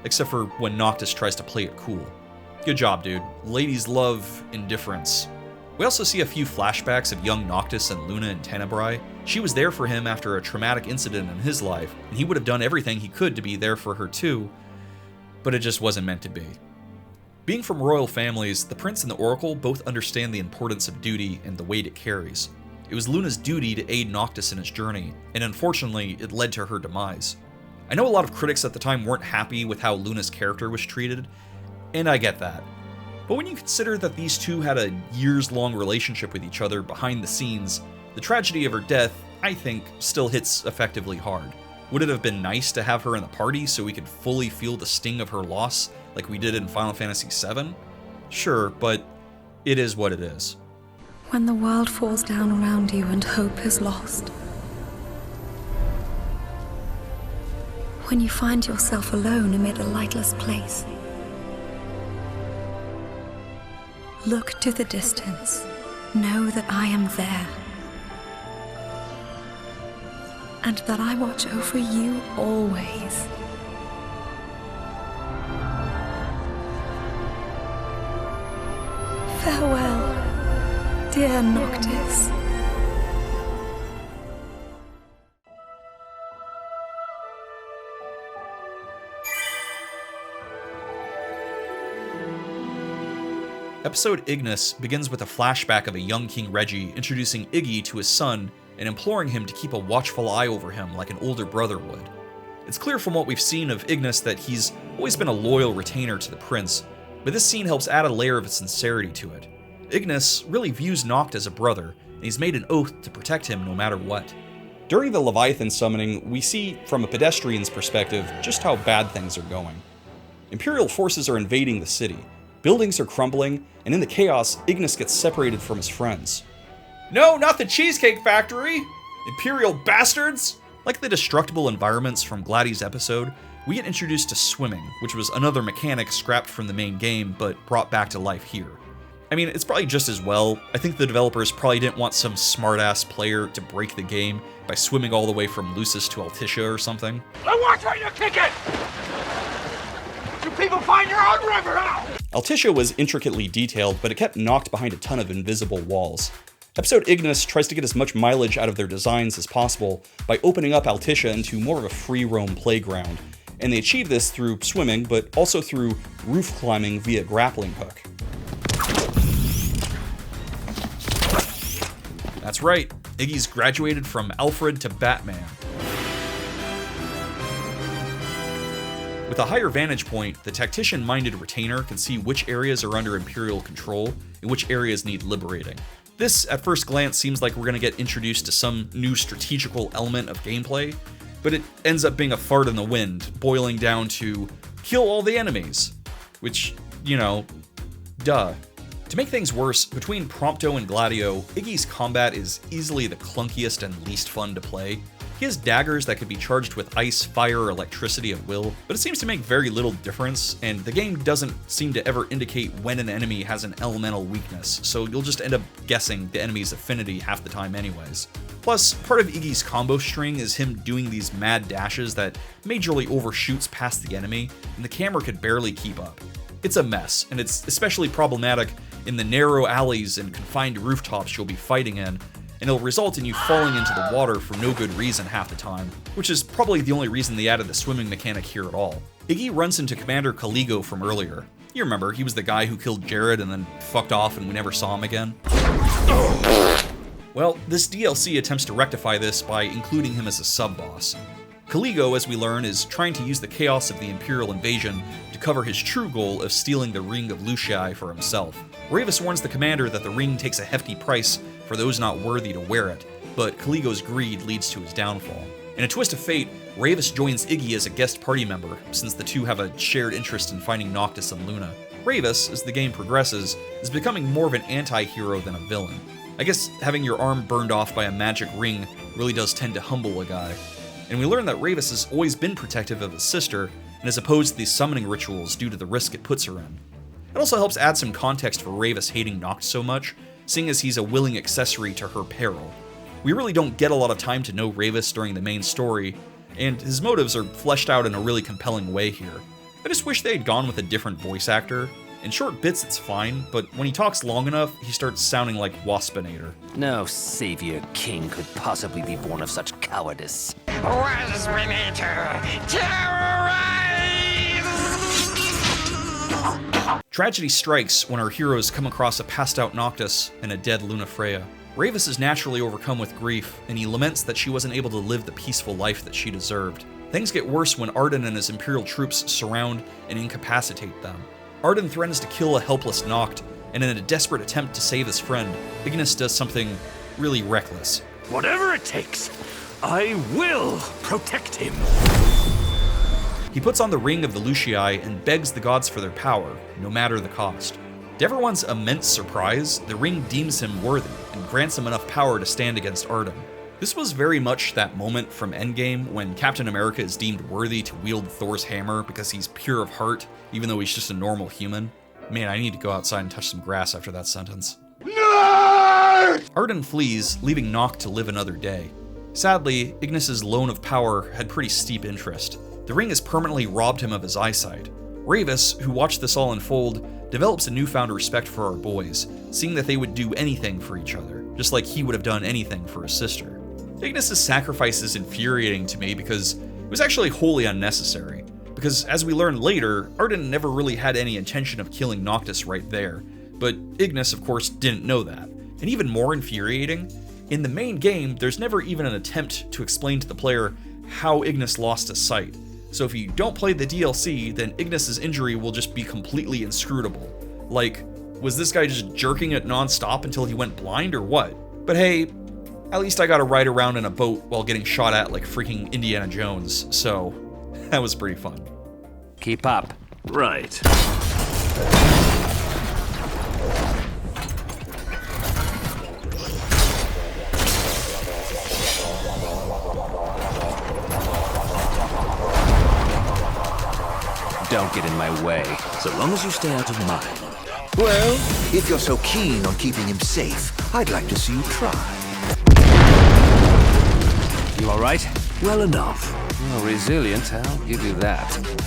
Speaker 1: Except for when Noctis tries to play it cool. Good job, dude. Ladies love indifference. We also see a few flashbacks of young Noctis and Luna in Tenebrae. She was there for him after a traumatic incident in his life, and he would have done everything he could to be there for her too, but it just wasn't meant to be. Being from royal families, the Prince and the Oracle both understand the importance of duty and the weight it carries. It was Luna's duty to aid Noctis in his journey, and unfortunately, it led to her demise. I know a lot of critics at the time weren't happy with how Luna's character was treated, and I get that. But when you consider that these two had a years-long relationship with each other behind the scenes, the tragedy of her death, I think, still hits effectively hard. Would it have been nice to have her in the party so we could fully feel the sting of her loss, like we did in Final Fantasy VII? Sure, but it is what it is.
Speaker 11: When the world falls down around you and hope is lost. When you find yourself alone amid a lightless place. Look to the distance. Know that I am there. And that I watch over you always. Farewell, dear Noctis.
Speaker 1: Episode Ignis begins with a flashback of a young King Reggie introducing Iggie to his son and imploring him to keep a watchful eye over him like an older brother would. It's clear from what we've seen of Ignis that he's always been a loyal retainer to the prince, but this scene helps add a layer of sincerity to it. Ignis really views Noct as a brother, and he's made an oath to protect him no matter what. During the Leviathan summoning, we see, from a pedestrian's perspective, just how bad things are going. Imperial forces are invading the city. Buildings are crumbling, and in the chaos, Ignis gets separated from his friends. No, not the Cheesecake Factory! Imperial bastards! Like the destructible environments from Gladys' episode, we get introduced to swimming, which was another mechanic scrapped from the main game, but brought back to life here. I mean, it's probably just as well. I think the developers probably didn't want some smart-ass player to break the game by swimming all the way from Lucis to Altissia or something.
Speaker 15: I watch where you kick it! You people find your own river out!
Speaker 1: Altissia was intricately detailed, but it kept Noct behind a ton of invisible walls. Episode Ignis tries to get as much mileage out of their designs as possible by opening up Altissia into more of a free-roam playground, and they achieve this through swimming, but also through roof climbing via grappling hook. That's right, Iggie's graduated from Alfred to Batman. With a higher vantage point, the tactician-minded retainer can see which areas are under Imperial control and which areas need liberating. This, at first glance, seems like we're going to get introduced to some new strategical element of gameplay, but it ends up being a fart in the wind, boiling down to kill all the enemies. Which, you know, duh. To make things worse, between Prompto and Gladio, Iggie's combat is easily the clunkiest and least fun to play. He has daggers that could be charged with ice, fire, or electricity at will, but it seems to make very little difference, and the game doesn't seem to ever indicate when an enemy has an elemental weakness, so you'll just end up guessing the enemy's affinity half the time anyways. Plus, part of Iggie's combo string is him doing these mad dashes that majorly overshoots past the enemy, and the camera could barely keep up. It's a mess, and it's especially problematic in the narrow alleys and confined rooftops you'll be fighting in, and it'll result in you falling into the water for no good reason half the time, which is probably the only reason they added the swimming mechanic here at all. Iggie runs into Commander Caligo from earlier. You remember, he was the guy who killed Jared and then fucked off and we never saw him again. Well, this DLC attempts to rectify this by including him as a sub-boss. Caligo, as we learn, is trying to use the chaos of the Imperial invasion to cover his true goal of stealing the Ring of Lucii for himself. Ravis warns the commander that the ring takes a hefty price for those not worthy to wear it, but Caligo's greed leads to his downfall. In a twist of fate, Ravis joins Iggie as a guest party member, since the two have a shared interest in finding Noctis and Luna. Ravis, as the game progresses, is becoming more of an anti-hero than a villain. I guess having your arm burned off by a magic ring really does tend to humble a guy. And we learn that Ravis has always been protective of his sister, and is opposed to these summoning rituals due to the risk it puts her in. It also helps add some context for Ravus hating Noctis so much, seeing as he's a willing accessory to her peril. We really don't get a lot of time to know Ravus during the main story, and his motives are fleshed out in a really compelling way here. I just wish they had gone with a different voice actor. In short bits it's fine, but when he talks long enough, he starts sounding like Waspinator.
Speaker 5: No savior king could possibly be born of such cowardice.
Speaker 20: Waspinator, terrorize!
Speaker 1: Tragedy strikes when our heroes come across a passed out Noctis and a dead Lunafreya. Ravus is naturally overcome with grief, and he laments that she wasn't able to live the peaceful life that she deserved. Things get worse when Ardyn and his Imperial troops surround and incapacitate them. Ardyn threatens to kill a helpless Noct, and in a desperate attempt to save his friend, Ignis does something really reckless.
Speaker 10: Whatever it takes, I will protect him.
Speaker 1: He puts on the ring of the Lucii and begs the gods for their power, no matter the cost. To everyone's immense surprise, the ring deems him worthy and grants him enough power to stand against Ardyn. This was very much that moment from Endgame when Captain America is deemed worthy to wield Thor's hammer because he's pure of heart, even though he's just a normal human. Man, I need to go outside and touch some grass after that sentence. Nerd! Ardyn flees, leaving Noct to live another day. Sadly, Ignis's loan of power had pretty steep interest. The ring has permanently robbed him of his eyesight. Ravus, who watched this all unfold, develops a newfound respect for our boys, seeing that they would do anything for each other, just like he would have done anything for his sister. Ignis' sacrifice is infuriating to me because it was actually wholly unnecessary. Because as we learn later, Ardyn never really had any intention of killing Noctis right there, but Ignis of course didn't know that. And even more infuriating, in the main game there's never even an attempt to explain to the player how Ignis lost his sight. So if you don't play the DLC, then Ignis' injury will just be completely inscrutable. Like, was this guy just jerking it non-stop until he went blind or what? But hey, at least I got to ride around in a boat while getting shot at like freaking Indiana Jones, so that was pretty fun.
Speaker 5: Keep up.
Speaker 10: Right.
Speaker 5: Don't get in my way, so long as you stay out of mine.
Speaker 8: Well, if you're so keen on keeping him safe, I'd like to see you try.
Speaker 5: You all right?
Speaker 10: Well enough.
Speaker 5: Well, resilient, I'll give you that.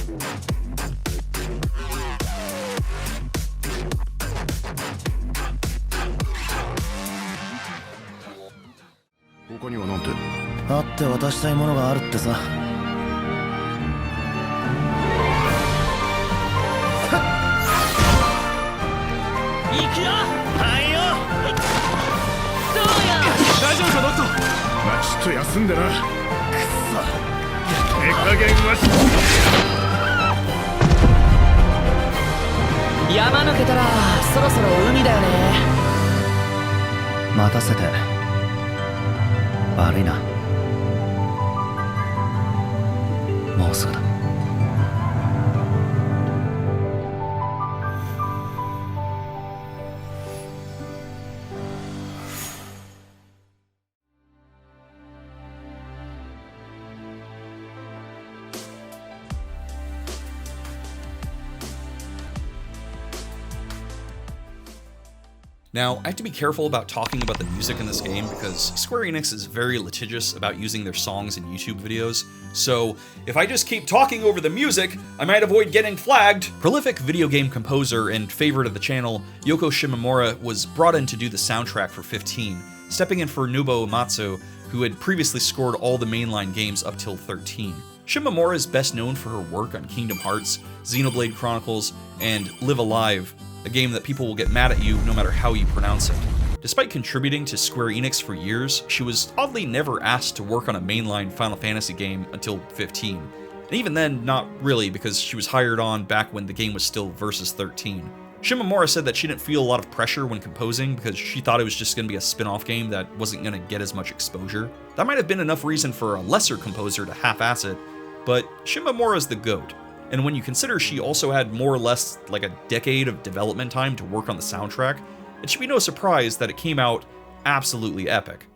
Speaker 1: Now, I have to be careful about talking about the music in this game because Square Enix is very litigious about using their songs in YouTube videos, so if I just keep talking over the music, I might avoid getting flagged. Prolific video game composer and favorite of the channel, Yoko Shimomura was brought in to do the soundtrack for 15, stepping in for Nobuo Uematsu, who had previously scored all the mainline games up till 13. Shimomura is best known for her work on Kingdom Hearts, Xenoblade Chronicles, and Live Alive, a game that people will get mad at you no matter how you pronounce it. Despite contributing to Square Enix for years, she was oddly never asked to work on a mainline Final Fantasy game until 15. And even then, not really, because she was hired on back when the game was still Versus 13. Shimomura said that she didn't feel a lot of pressure when composing because she thought it was just going to be a spin-off game that wasn't going to get as much exposure. That might have been enough reason for a lesser composer to half-ass it, but Shimomura's the GOAT. And when you consider she also had more or less like a decade of development time to work on the soundtrack, it should be no surprise that it came out absolutely epic.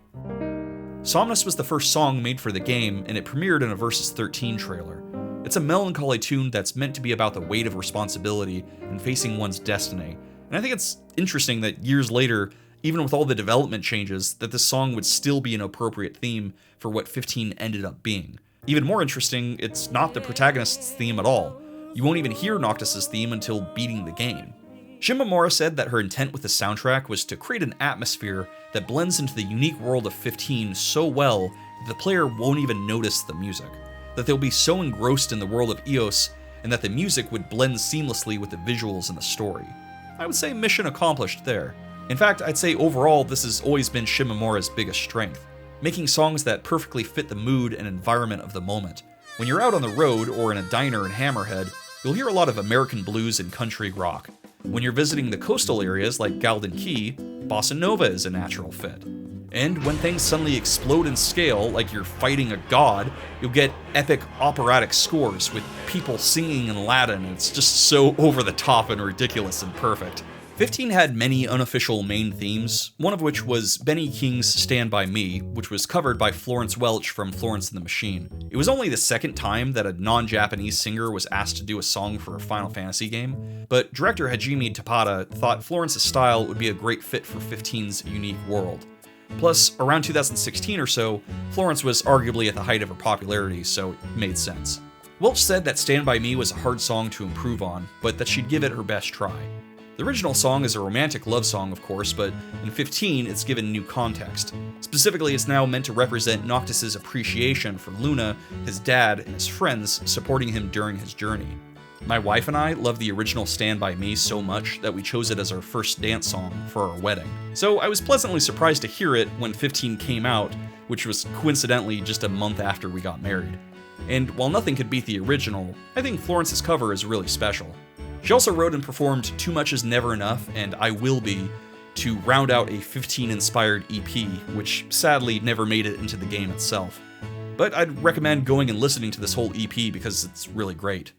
Speaker 1: Somnus was the first song made for the game, and it premiered in a Versus 13 trailer. It's a melancholy tune that's meant to be about the weight of responsibility and facing one's destiny. And I think it's interesting that years later, even with all the development changes, that this song would still be an appropriate theme for what 15 ended up being. Even more interesting, it's not the protagonist's theme at all. You won't even hear Noctis' theme until beating the game. Shimomura said that her intent with the soundtrack was to create an atmosphere that blends into the unique world of 15 so well that the player won't even notice the music, that they'll be so engrossed in the world of Eos, and that the music would blend seamlessly with the visuals and the story. I would say mission accomplished there. In fact, I'd say overall this has always been Shimomura's biggest strength, making songs that perfectly fit the mood and environment of the moment. When you're out on the road or in a diner in Hammerhead, you'll hear a lot of American blues and country rock. When you're visiting the coastal areas like Galdin Quay, bossa nova is a natural fit. And when things suddenly explode in scale, like you're fighting a god, you'll get epic operatic scores with people singing in Latin, and it's just so over the top and ridiculous and perfect. 15 had many unofficial main themes, one of which was Benny King's Stand By Me, which was covered by Florence Welch from Florence and the Machine. It was only the second time that a non-Japanese singer was asked to do a song for a Final Fantasy game, but director Hajime Tapada thought Florence's style would be a great fit for 15's unique world. Plus, around 2016 or so, Florence was arguably at the height of her popularity, so it made sense. Welch said that Stand By Me was a hard song to improve on, but that she'd give it her best try. The original song is a romantic love song, of course, but in 15 it's given new context. Specifically, it's now meant to represent Noctis' appreciation for Luna, his dad, and his friends supporting him during his journey. My wife and I love the original Stand By Me so much that we chose it as our first dance song for our wedding. So I was pleasantly surprised to hear it when 15 came out, which was coincidentally just a month after we got married. And while nothing could beat the original, I think Florence's cover is really special. She also wrote and performed Too Much Is Never Enough and I Will Be to round out a 15-inspired EP, which sadly never made it into the game itself. But I'd recommend going and listening to this whole EP because it's really great.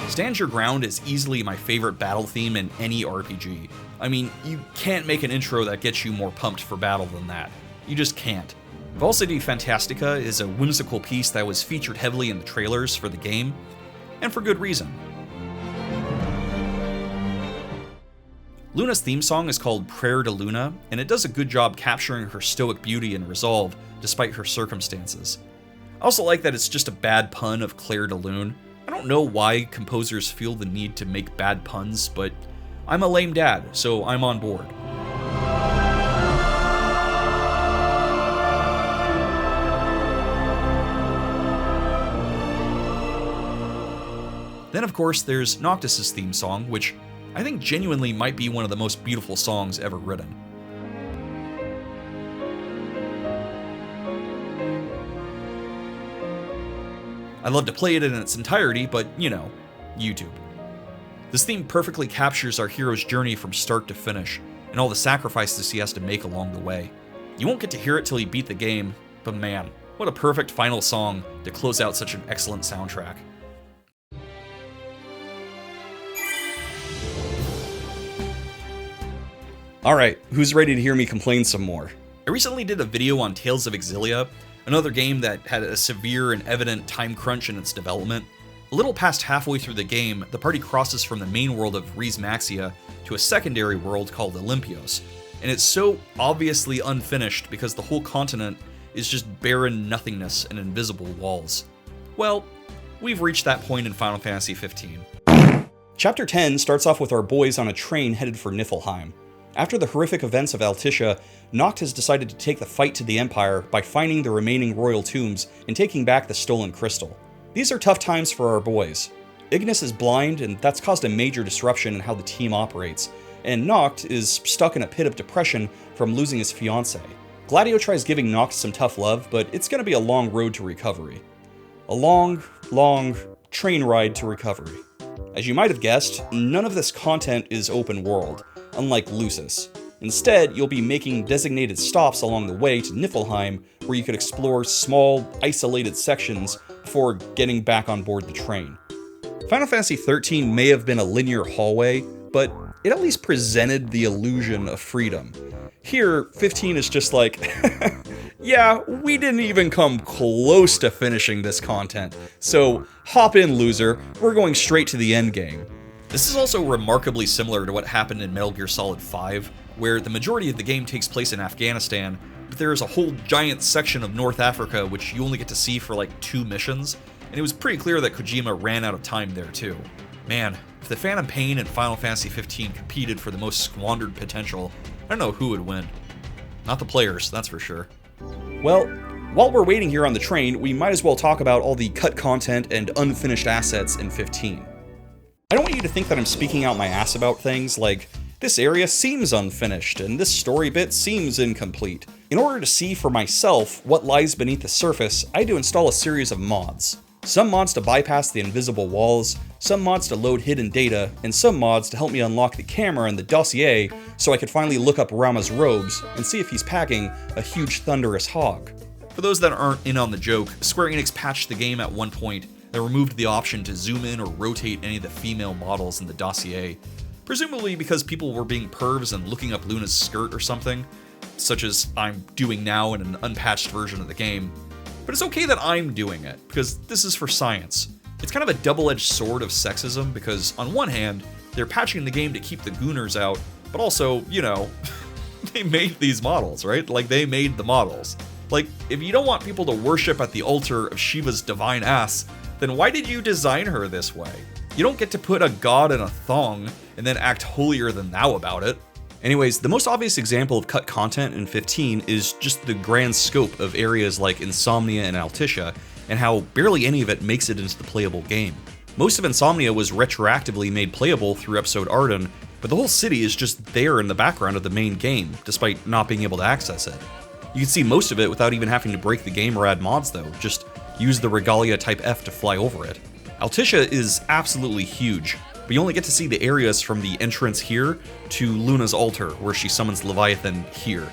Speaker 1: Stand Your Ground is easily my favorite battle theme in any RPG. I mean, you can't make an intro that gets you more pumped for battle than that. You just can't. Valsity Fantastica is a whimsical piece that was featured heavily in the trailers for the game, and for good reason. Luna's theme song is called Prayer to Luna, and it does a good job capturing her stoic beauty and resolve despite her circumstances. I also like that it's just a bad pun of Claire de Lune. I don't know why composers feel the need to make bad puns, but I'm a lame dad, so I'm on board. Then, of course, there's Noctis' theme song, which I think genuinely might be one of the most beautiful songs ever written. I'd love to play it in its entirety, but, you know, YouTube. This theme perfectly captures our hero's journey from start to finish, and all the sacrifices he has to make along the way. You won't get to hear it till you beat the game, but man, what a perfect final song to close out such an excellent soundtrack. Alright, who's ready to hear me complain some more? I recently did a video on Tales of Exilia, another game that had a severe and evident time crunch in its development. A little past halfway through the game, the party crosses from the main world of Res Maxia to a secondary world called Olympios, and it's so obviously unfinished because the whole continent is just barren nothingness and invisible walls. Well, we've reached that point in Final Fantasy XV. Chapter 10 starts off with our boys on a train headed for Niflheim. After the horrific events of Altissia, Noctis decided to take the fight to the Empire by finding the remaining royal tombs and taking back the stolen crystal. These are tough times for our boys. Ignis is blind, and that's caused a major disruption in how the team operates, and Noct is stuck in a pit of depression from losing his fiancée. Gladio tries giving Noct some tough love, but it's going to be a long road to recovery. A long, long train ride to recovery. As you might have guessed, none of this content is open world, unlike Lucis. Instead, you'll be making designated stops along the way to Niflheim, where you could explore small, isolated sections before getting back on board the train. Final Fantasy XIII may have been a linear hallway, but it at least presented the illusion of freedom. Here, 15 is just like, yeah, we didn't even come close to finishing this content, so hop in, loser, we're going straight to the endgame. This is also remarkably similar to what happened in Metal Gear Solid 5, where the majority of the game takes place in Afghanistan, but there is a whole giant section of North Africa which you only get to see for like 2 missions, and it was pretty clear that Kojima ran out of time there too. Man, if the Phantom Pain and Final Fantasy 15 competed for the most squandered potential, I don't know who would win. Not the players, that's for sure. Well, while we're waiting here on the train, we might as well talk about all the cut content and unfinished assets in 15. I don't want you to think that I'm speaking out my ass about things like, this area seems unfinished and this story bit seems incomplete. In order to see for myself what lies beneath the surface, I had to install a series of mods. Some mods to bypass the invisible walls, some mods to load hidden data, and some mods to help me unlock the camera and the dossier so I could finally look up Rama's robes and see if he's packing a huge thunderous hog. For those that aren't in on the joke, Square Enix patched the game at one point that removed the option to zoom in or rotate any of the female models in the dossier, presumably because people were being pervs and looking up Luna's skirt or something, such as I'm doing now in an unpatched version of the game. But it's okay that I'm doing it, because this is for science. It's kind of a double-edged sword of sexism, because on one hand, they're patching the game to keep the gooners out, but also, you know, they made these models, right? Like, they made the models. Like, if you don't want people to worship at the altar of Shiva's divine ass, then why did you design her this way? You don't get to put a god in a thong and then act holier than thou about it. Anyways, the most obvious example of cut content in 15 is just the grand scope of areas like Insomnia and Altissia, and how barely any of it makes it into the playable game. Most of Insomnia was retroactively made playable through episode Ardyn, but the whole city is just there in the background of the main game, despite not being able to access it. You can see most of it without even having to break the game or add mods though, just use the Regalia type F to fly over it. Altissia is absolutely huge, but you only get to see the areas from the entrance here to Luna's altar, where she summons Leviathan here.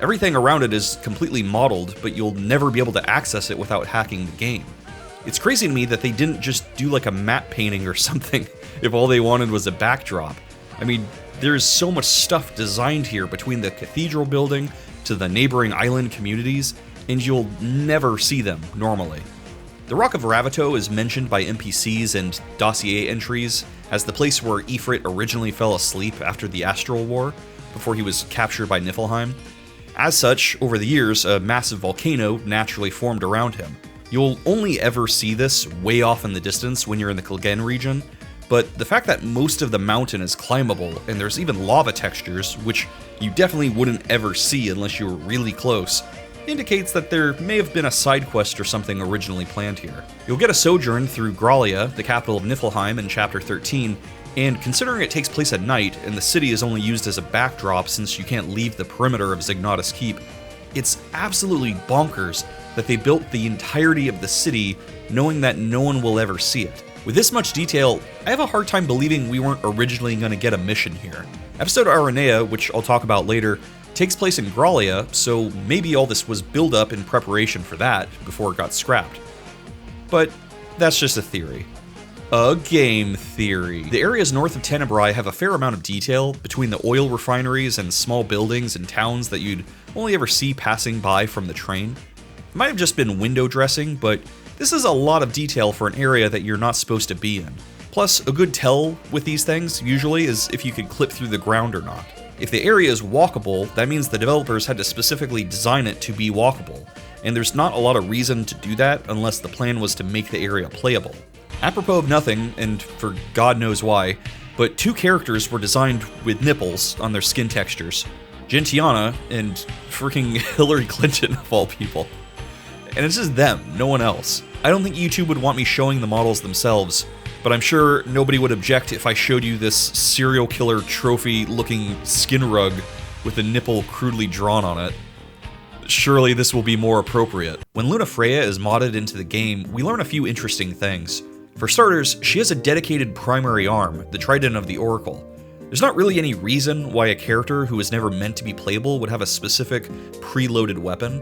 Speaker 1: Everything around it is completely modeled, but you'll never be able to access it without hacking the game. It's crazy to me that they didn't just do like a matte painting or something if all they wanted was a backdrop. I mean, there's so much stuff designed here between the cathedral building to the neighboring island communities, and you'll never see them normally. The Rock of Ravito is mentioned by NPCs and dossier entries as the place where Ifrit originally fell asleep after the Astral War, before he was captured by Niflheim. As such, over the years, a massive volcano naturally formed around him. You'll only ever see this way off in the distance when you're in the Kilgen region, but the fact that most of the mountain is climbable and there's even lava textures, which you definitely wouldn't ever see unless you were really close, indicates that there may have been a side quest or something originally planned here. You'll get a sojourn through Regalia, the capital of Niflheim, in Chapter 13, and considering it takes place at night and the city is only used as a backdrop since you can't leave the perimeter of Zegnautus Keep, it's absolutely bonkers that they built the entirety of the city knowing that no one will ever see it. With this much detail, I have a hard time believing we weren't originally going to get a mission here. Episode Aranea, which I'll talk about later, takes place in Regalia, so maybe all this was build up in preparation for that before it got scrapped. But that's just a theory. A game theory. The areas north of Tenebrae have a fair amount of detail between the oil refineries and small buildings and towns that you'd only ever see passing by from the train. It might have just been window dressing, but this is a lot of detail for an area that you're not supposed to be in. Plus, a good tell with these things, usually, is if you could clip through the ground or not. If the area is walkable, that means the developers had to specifically design it to be walkable, and there's not a lot of reason to do that unless the plan was to make the area playable. Apropos of nothing, and for God knows why, but 2 characters were designed with nipples on their skin textures. Gentiana and freaking Hillary Clinton of all people. And it's just them, no one else. I don't think YouTube would want me showing the models themselves, but I'm sure nobody would object if I showed you this serial killer trophy-looking skin rug with a nipple crudely drawn on it. Surely this will be more appropriate. When Luna Freya is modded into the game, we learn a few interesting things. For starters, she has a dedicated primary arm, the Trident of the Oracle. There's not really any reason why a character who was never meant to be playable would have a specific preloaded weapon.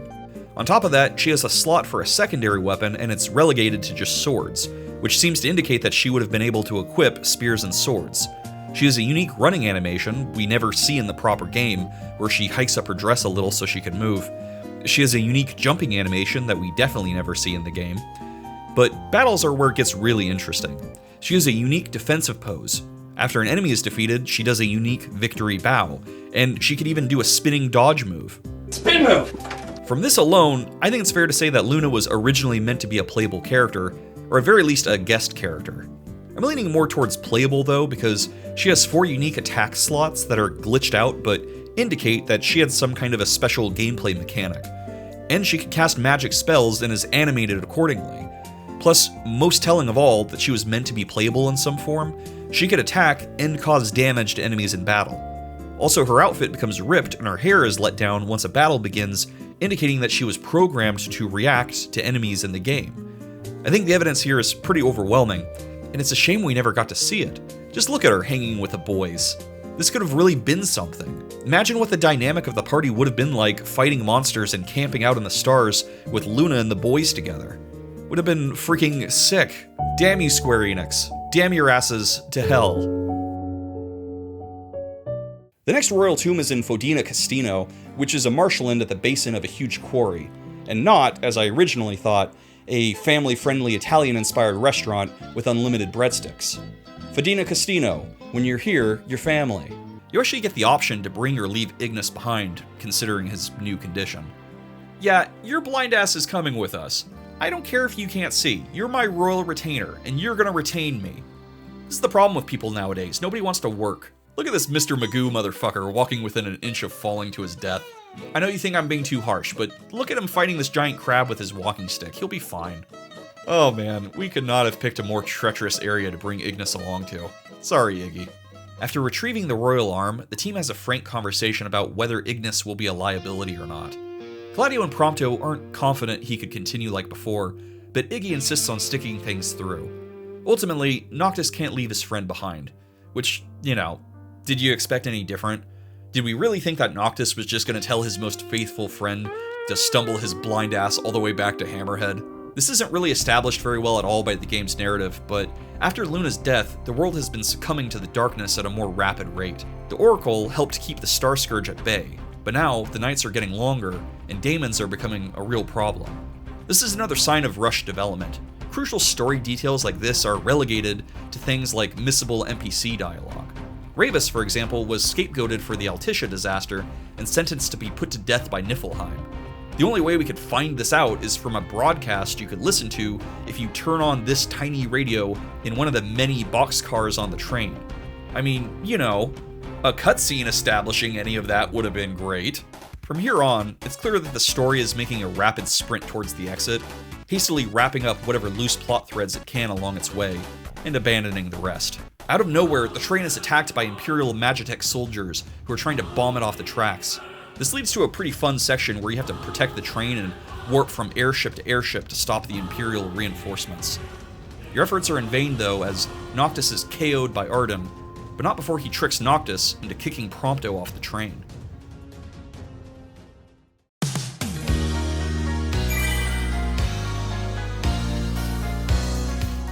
Speaker 1: On top of that, she has a slot for a secondary weapon and it's relegated to just swords, which seems to indicate that she would have been able to equip spears and swords. She has a unique running animation we never see in the proper game, where she hikes up her dress a little so she can move. She has a unique jumping animation that we definitely never see in the game. But battles are where it gets really interesting. She has a unique defensive pose. After an enemy is defeated, she does a unique victory bow, and she could even do a spinning dodge move.
Speaker 15: Spin move!
Speaker 1: From this alone, I think it's fair to say that Luna was originally meant to be a playable character, or at very least a guest character. I'm leaning more towards playable though, because she has 4 unique attack slots that are glitched out but indicate that she had some kind of a special gameplay mechanic. And she could cast magic spells and is animated accordingly. Plus, most telling of all, that she was meant to be playable in some form, she could attack and cause damage to enemies in battle. Also, her outfit becomes ripped and her hair is let down once a battle begins, indicating that she was programmed to react to enemies in the game. I think the evidence here is pretty overwhelming, and it's a shame we never got to see it. Just look at her hanging with the boys. This could have really been something. Imagine what the dynamic of the party would have been like fighting monsters and camping out in the stars with Luna and the boys together. Would have been freaking sick. Damn you, Square Enix. Damn your asses to hell. The next royal tomb is in Fodena Castino, which is a marshland at the basin of a huge quarry, and not, as I originally thought, a family-friendly Italian-inspired restaurant with unlimited breadsticks. Fodena Castino, when you're here, you're family. You actually get the option to bring or leave Ignis behind, considering his new condition. Yeah, your blind ass is coming with us. I don't care if you can't see, you're my royal retainer, and you're gonna retain me. This is the problem with people nowadays, nobody wants to work. Look at this Mr. Magoo motherfucker walking within an inch of falling to his death. I know you think I'm being too harsh, but look at him fighting this giant crab with his walking stick, he'll be fine. Oh man, we could not have picked a more treacherous area to bring Ignis along to. Sorry, Iggie. After retrieving the royal arm, the team has a frank conversation about whether Ignis will be a liability or not. Gladio and Prompto aren't confident he could continue like before, but Iggie insists on sticking things through. Ultimately, Noctis can't leave his friend behind, which, you know, did you expect any different? Did we really think that Noctis was just going to tell his most faithful friend to stumble his blind ass all the way back to Hammerhead? This isn't really established very well at all by the game's narrative, but after Luna's death, the world has been succumbing to the darkness at a more rapid rate. The Oracle helped keep the Starscourge at bay, but now the nights are getting longer, and daemons are becoming a real problem. This is another sign of rushed development. Crucial story details like this are relegated to things like missable NPC dialogue. Ravus, for example, was scapegoated for the Altissia disaster and sentenced to be put to death by Niflheim. The only way we could find this out is from a broadcast you could listen to if you turn on this tiny radio in one of the many boxcars on the train. I mean, you know, a cutscene establishing any of that would have been great. From here on, it's clear that the story is making a rapid sprint towards the exit, hastily wrapping up whatever loose plot threads it can along its way, and abandoning the rest. Out of nowhere, the train is attacked by Imperial Magitech soldiers who are trying to bomb it off the tracks. This leads to a pretty fun section where you have to protect the train and warp from airship to airship to stop the Imperial reinforcements. Your efforts are in vain though, as Noctis is KO'd by Ardyn, but not before he tricks Noctis into kicking Prompto off the train.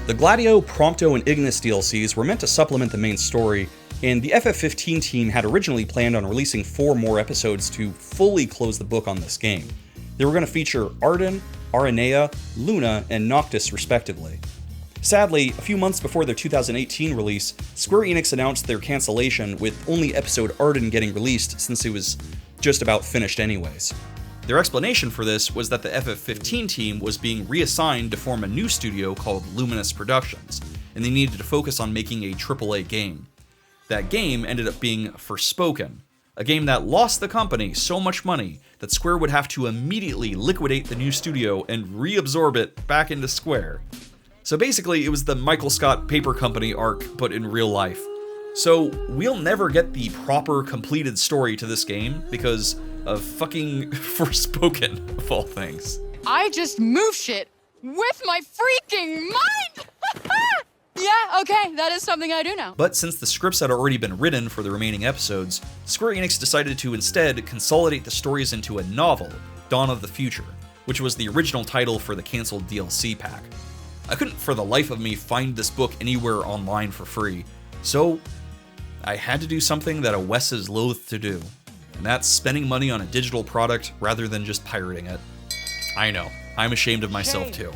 Speaker 1: The Gladio, Prompto, and Ignis DLCs were meant to supplement the main story, and the FF15 team had originally planned on releasing 4 more episodes to fully close the book on this game. They were going to feature Ardyn, Aranea, Luna, and Noctis respectively. Sadly, a few months before their 2018 release, Square Enix announced their cancellation, with only episode Ardyn getting released since it was just about finished anyways. Their explanation for this was that the FF15 team was being reassigned to form a new studio called Luminous Productions, and they needed to focus on making a AAA game. That game ended up being Forspoken, a game that lost the company so much money that Square would have to immediately liquidate the new studio and reabsorb it back into Square. So basically, it was the Michael Scott Paper Company arc, but in real life. So we'll never get the proper completed story to this game because of fucking Forspoken, of all things.
Speaker 12: I just move shit with my freaking mind! Yeah, okay, that is something I do now.
Speaker 1: But since the scripts had already been written for the remaining episodes, Square Enix decided to instead consolidate the stories into a novel, Dawn of the Future, which was the original title for the cancelled DLC pack. I couldn't for the life of me find this book anywhere online for free, so I had to do something that a Wes is loath to do. and that's spending money on a digital product rather than just pirating it. I know, I'm ashamed of myself too.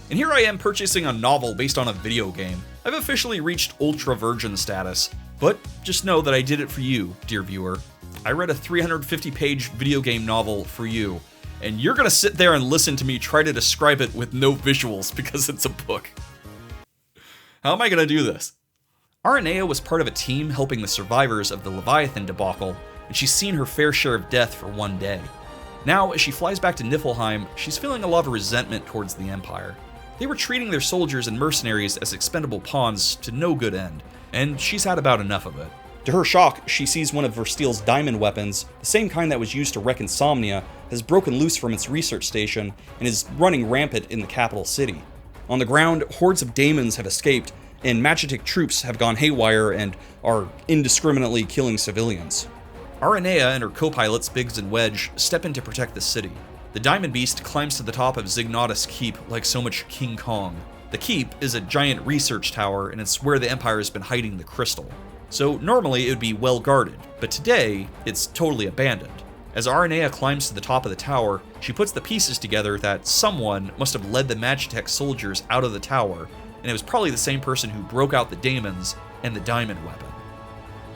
Speaker 1: And here I am purchasing a novel based on a video game. I've officially reached ultra virgin status, but just know that I did it for you, dear viewer. I read a 350-page video game novel for you, and you're gonna sit there and listen to me try to describe it with no visuals because it's a book. How am I gonna do this? Aranea was part of a team helping the survivors of the Leviathan debacle, and she's seen her fair share of death for one day. Now, as she flies back to Niflheim, she's feeling a lot of resentment towards the Empire. They were treating their soldiers and mercenaries as expendable pawns to no good end, and she's had about enough of it. To her shock, she sees one of Versteel's diamond weapons, the same kind that was used to wreck Insomnia, has broken loose from its research station and is running rampant in the capital city. On the ground, hordes of daemons have escaped, and Magitek troops have gone haywire and are indiscriminately killing civilians. Aranea and her co-pilots Biggs and Wedge step in to protect the city. The Diamond Beast climbs to the top of Zegnautus Keep like so much King Kong. The Keep is a giant research tower, and it's where the Empire has been hiding the crystal. So normally it would be well guarded, but today it's totally abandoned. As Aranea climbs to the top of the tower, she puts the pieces together that someone must have led the Magitek soldiers out of the tower, and it was probably the same person who broke out the daemons and the diamond weapon.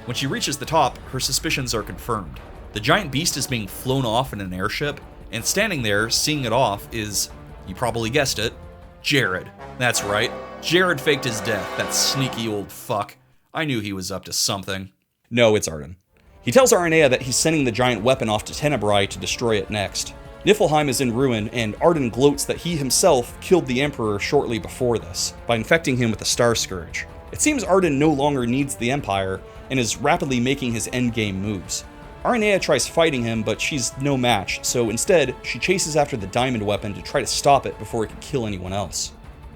Speaker 1: When she reaches the top, her suspicions are confirmed. The giant beast is being flown off in an airship, and standing there, seeing it off, is, you probably guessed it, Jared. That's right, Jared faked his death, that sneaky old fuck. I knew he was up to something. No, it's Ardyn. He tells Aranea that he's sending the giant weapon off to Tenebrae to destroy it next. Niflheim is in ruin, and Ardyn gloats that he himself killed the Emperor shortly before this, by infecting him with the Starscourge. It seems Ardyn no longer needs the Empire, and is rapidly making his endgame moves. Aranea tries fighting him, but she's no match, so instead, she chases after the diamond weapon to try to stop it before it can kill anyone else.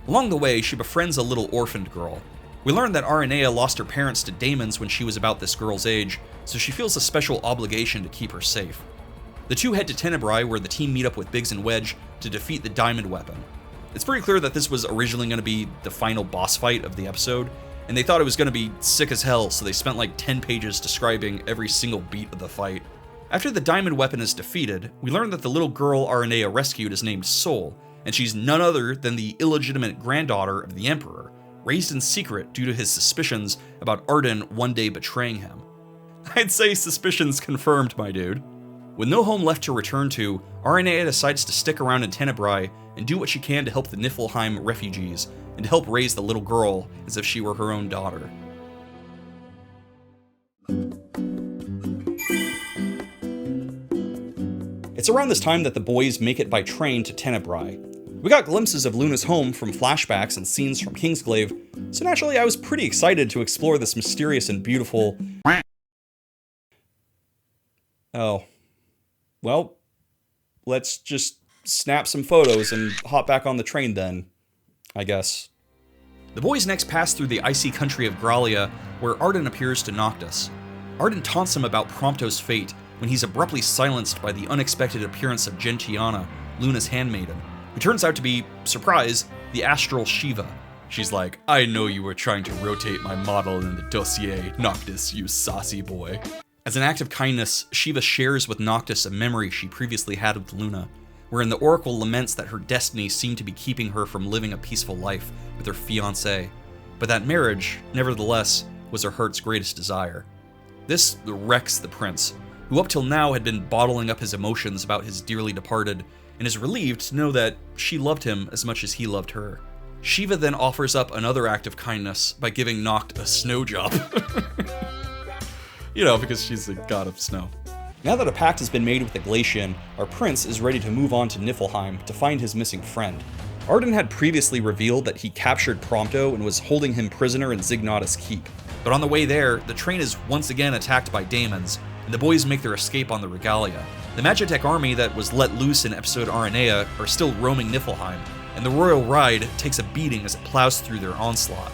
Speaker 1: Along the way, she befriends a little orphaned girl. We learn that Aranea lost her parents to daemons when she was about this girl's age, so she feels a special obligation to keep her safe. The two head to Tenebrae, where the team meet up with Biggs and Wedge to defeat the diamond weapon. It's pretty clear that this was originally going to be the final boss fight of the episode, and they thought it was going to be sick as hell, so they spent like 10 pages describing every single beat of the fight. After the diamond weapon is defeated, we learn that the little girl Aranea rescued is named Sol, and she's none other than the illegitimate granddaughter of the Emperor, raised in secret due to his suspicions about Ardyn one day betraying him. I'd say suspicions confirmed, my dude. With no home left to return to, Aranea decides to stick around in Tenebrae and do what she can to help the Niflheim refugees, and to help raise the little girl as if she were her own daughter. It's around this time that the boys make it by train to Tenebrae. We got glimpses of Luna's home from flashbacks and scenes from Kingsglaive, so naturally I was pretty excited to explore this mysterious and beautiful... Oh. Well, let's just snap some photos and hop back on the train then, I guess. The boys next pass through the icy country of Regalia, where Ardyn appears to Noctis. Ardyn taunts him about Prompto's fate when he's abruptly silenced by the unexpected appearance of Gentiana, Luna's handmaiden, who turns out to be, surprise, the Astral Shiva. She's like, I know you were trying to rotate my model in the dossier, Noctis, you saucy boy. As an act of kindness, Shiva shares with Noctis a memory she previously had with Luna, wherein the Oracle laments that her destiny seemed to be keeping her from living a peaceful life with her fiancé, but that marriage, nevertheless, was her heart's greatest desire. This wrecks the prince, who up till now had been bottling up his emotions about his dearly departed, and is relieved to know that she loved him as much as he loved her. Shiva then offers up another act of kindness by giving Noct a snow job. You know, because she's the god of snow. Now that a pact has been made with the Glacian, our prince is ready to move on to Niflheim to find his missing friend. Ardyn had previously revealed that he captured Prompto and was holding him prisoner in Zegnautus Keep. But on the way there, the train is once again attacked by daemons, and the boys make their escape on the Regalia. The Magitek army that was let loose in episode Aranea are still roaming Niflheim, and the royal ride takes a beating as it plows through their onslaught.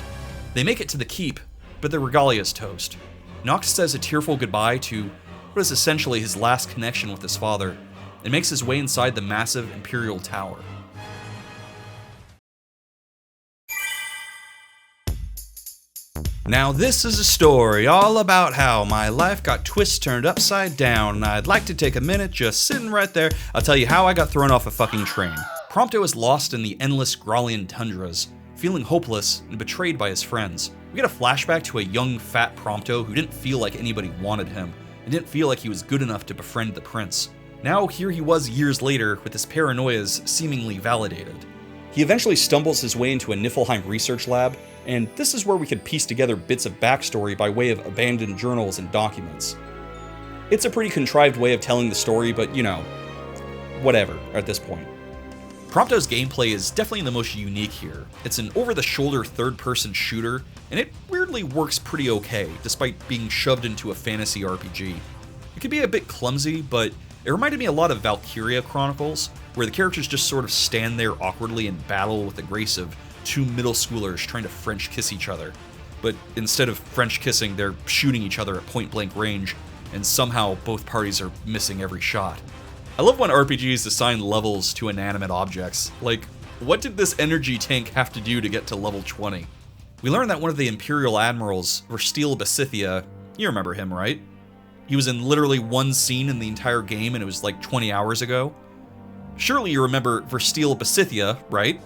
Speaker 1: They make it to the keep, but the Regalia is toast. Noctis says a tearful goodbye to what is essentially his last connection with his father, and makes his way inside the massive Imperial tower. Now this is a story all about how my life got turned upside down, and I'd like to take a minute just sitting right there. I'll tell you how I got thrown off a fucking train. Prompto is lost in the endless Gralian tundras, feeling hopeless and betrayed by his friends. We get a flashback to a young, fat Prompto who didn't feel like anybody wanted him, and didn't feel like he was good enough to befriend the prince. Now here he was years later, with his paranoias seemingly validated. He eventually stumbles his way into a Niflheim research lab, and this is where we could piece together bits of backstory by way of abandoned journals and documents. It's a pretty contrived way of telling the story, but you know, whatever at this point. Prompto's gameplay is definitely the most unique here. It's an over-the-shoulder third-person shooter, and it weirdly works pretty okay, despite being shoved into a fantasy RPG. It can be a bit clumsy, but it reminded me a lot of Valkyria Chronicles, where the characters just sort of stand there awkwardly and battle with the grace of two middle schoolers trying to French kiss each other. But instead of French kissing, they're shooting each other at point-blank range, and somehow both parties are missing every shot. I love when RPGs assign levels to inanimate objects. Like, what did this energy tank have to do to get to level 20? We learned that one of the Imperial admirals, Versteel Besithia, you remember him, right? He was in literally one scene in the entire game, and it was like 20 hours ago. Surely you remember Versteel Besithia, right?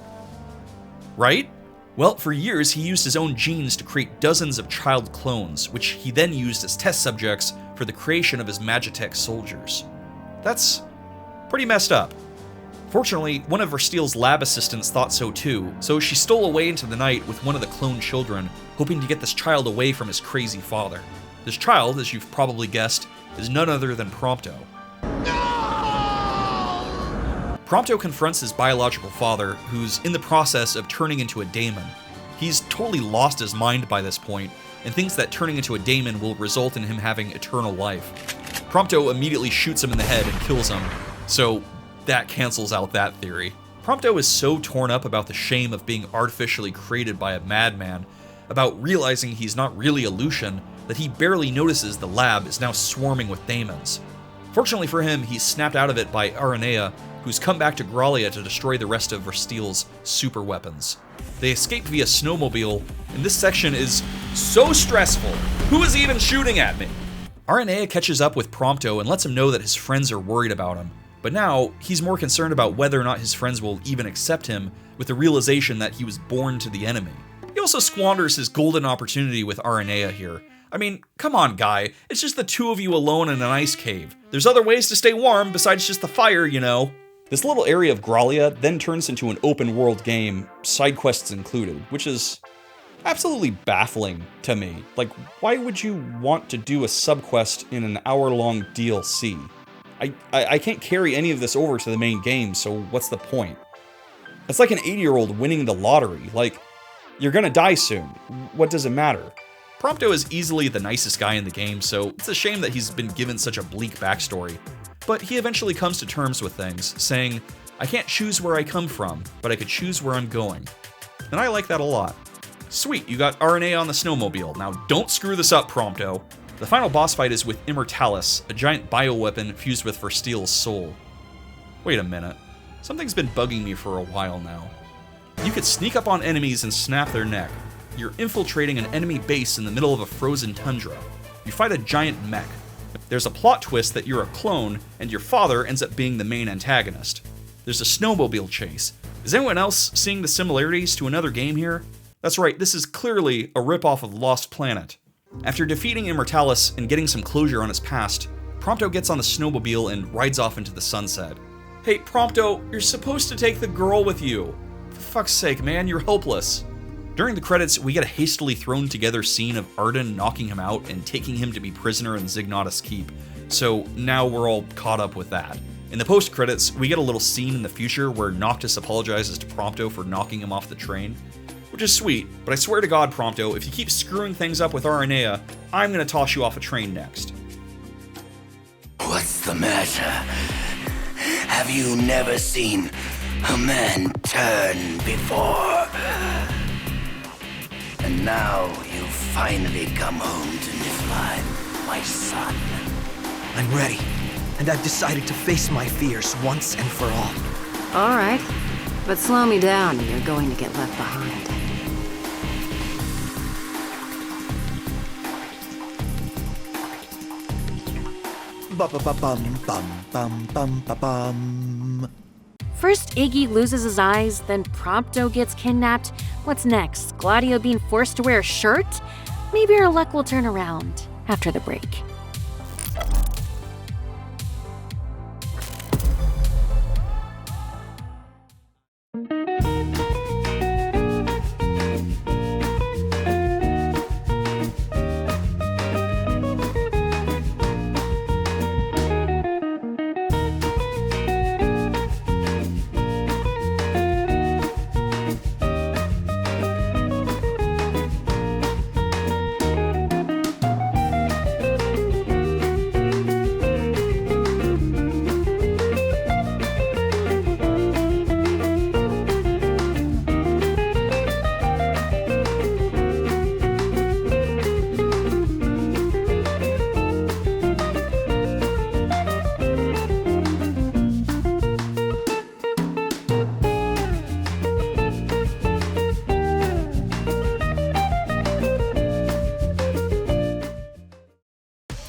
Speaker 1: Right? Well, for years he used his own genes to create dozens of child clones, which he then used as test subjects for the creation of his Magitech soldiers. That's pretty messed up. Fortunately, one of Versteel's lab assistants thought so too, so she stole away into the night with one of the clone children, hoping to get this child away from his crazy father. This child, as you've probably guessed, is none other than Prompto. Prompto confronts his biological father, who's in the process of turning into a daemon. He's totally lost his mind by this point, and thinks that turning into a daemon will result in him having eternal life. Prompto immediately shoots him in the head and kills him, so that cancels out that theory. Prompto is so torn up about the shame of being artificially created by a madman, about realizing he's not really a Lucian, that he barely notices the lab is now swarming with daemons. Fortunately for him, he's snapped out of it by Aranea, who's come back to Regalia to destroy the rest of Versteel's super weapons. They escape via snowmobile, and this section is so stressful. Who is even shooting at me? Aranea catches up with Prompto and lets him know that his friends are worried about him, but now he's more concerned about whether or not his friends will even accept him, with the realization that he was born to the enemy. He also squanders his golden opportunity with Aranea here. I mean, come on, guy. It's just the two of you alone in an ice cave. There's other ways to stay warm besides just the fire, you know. This little area of Regalia then turns into an open-world game, side quests included, which is absolutely baffling to me. Like, why would you want to do a subquest in an hour-long DLC? I can't carry any of this over to the main game, so what's the point? It's like an 80-year-old winning the lottery. Like, you're gonna die soon. What does it matter? Prompto is easily the nicest guy in the game, so it's a shame that he's been given such a bleak backstory. But he eventually comes to terms with things, saying, I can't choose where I come from, but I could choose where I'm going. And I like that a lot. Sweet, you got Aranea on the snowmobile. Now don't screw this up, Prompto. The final boss fight is with Immortalis, a giant bioweapon fused with Versteel's soul. Wait a minute. Something's been bugging me for a while now. You could sneak up on enemies and snap their neck. You're infiltrating an enemy base in the middle of a frozen tundra. You fight a giant mech. There's a plot twist that you're a clone, and your father ends up being the main antagonist. There's a snowmobile chase. Is anyone else seeing the similarities to another game here? That's right, this is clearly a ripoff of Lost Planet. After defeating Immortalis and getting some closure on his past, Prompto gets on the snowmobile and rides off into the sunset. Hey, Prompto, you're supposed to take the girl with you. For fuck's sake, man, you're hopeless. During the credits, we get a hastily thrown together scene of Ardyn knocking him out and taking him to be prisoner in Zegnautus Keep, so now we're all caught up with that. In the post-credits, we get a little scene in the future where Noctis apologizes to Prompto for knocking him off the train, which is sweet, but I swear to God, Prompto, if you keep screwing things up with Aranea, I'm gonna toss you off a train next.
Speaker 5: What's the matter? Have you never seen a man turn before? And now you've finally come home to Niflheim, my son.
Speaker 2: I'm ready, and I've decided to face my fears once and for all.
Speaker 3: All right, but slow me down, you're going to get left behind.
Speaker 17: First, Iggie loses his eyes, then Prompto gets kidnapped. What's next? Gladio being forced to wear a shirt? Maybe our luck will turn around after the break.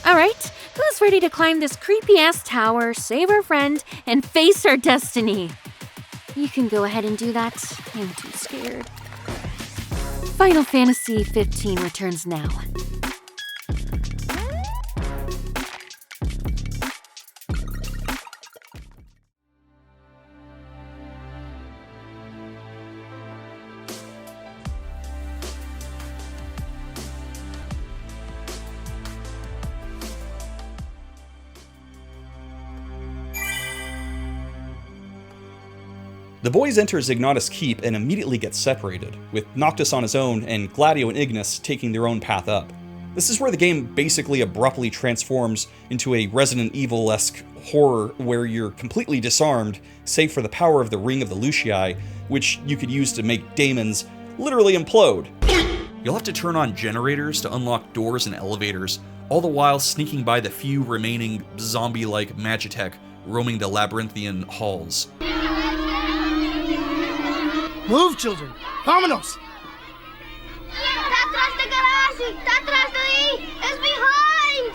Speaker 17: Alright, who's ready to climb this creepy-ass tower, save our friend, and face our destiny? You can go ahead and do that. I'm too scared. Final Fantasy 15 returns now.
Speaker 1: The boys enter Zegnautus Keep and immediately get separated, with Noctis on his own and Gladio and Ignis taking their own path up. This is where the game basically abruptly transforms into a Resident Evil-esque horror where you're completely disarmed, save for the power of the Ring of the Lucii, which you could use to make daemons literally implode. You'll have to turn on generators to unlock doors and elevators, all the while sneaking by the few remaining zombie-like Magitech roaming the labyrinthian halls.
Speaker 15: Move, children! Vámonos!
Speaker 13: Atrás de garage! Atrás de ahí! It's behind!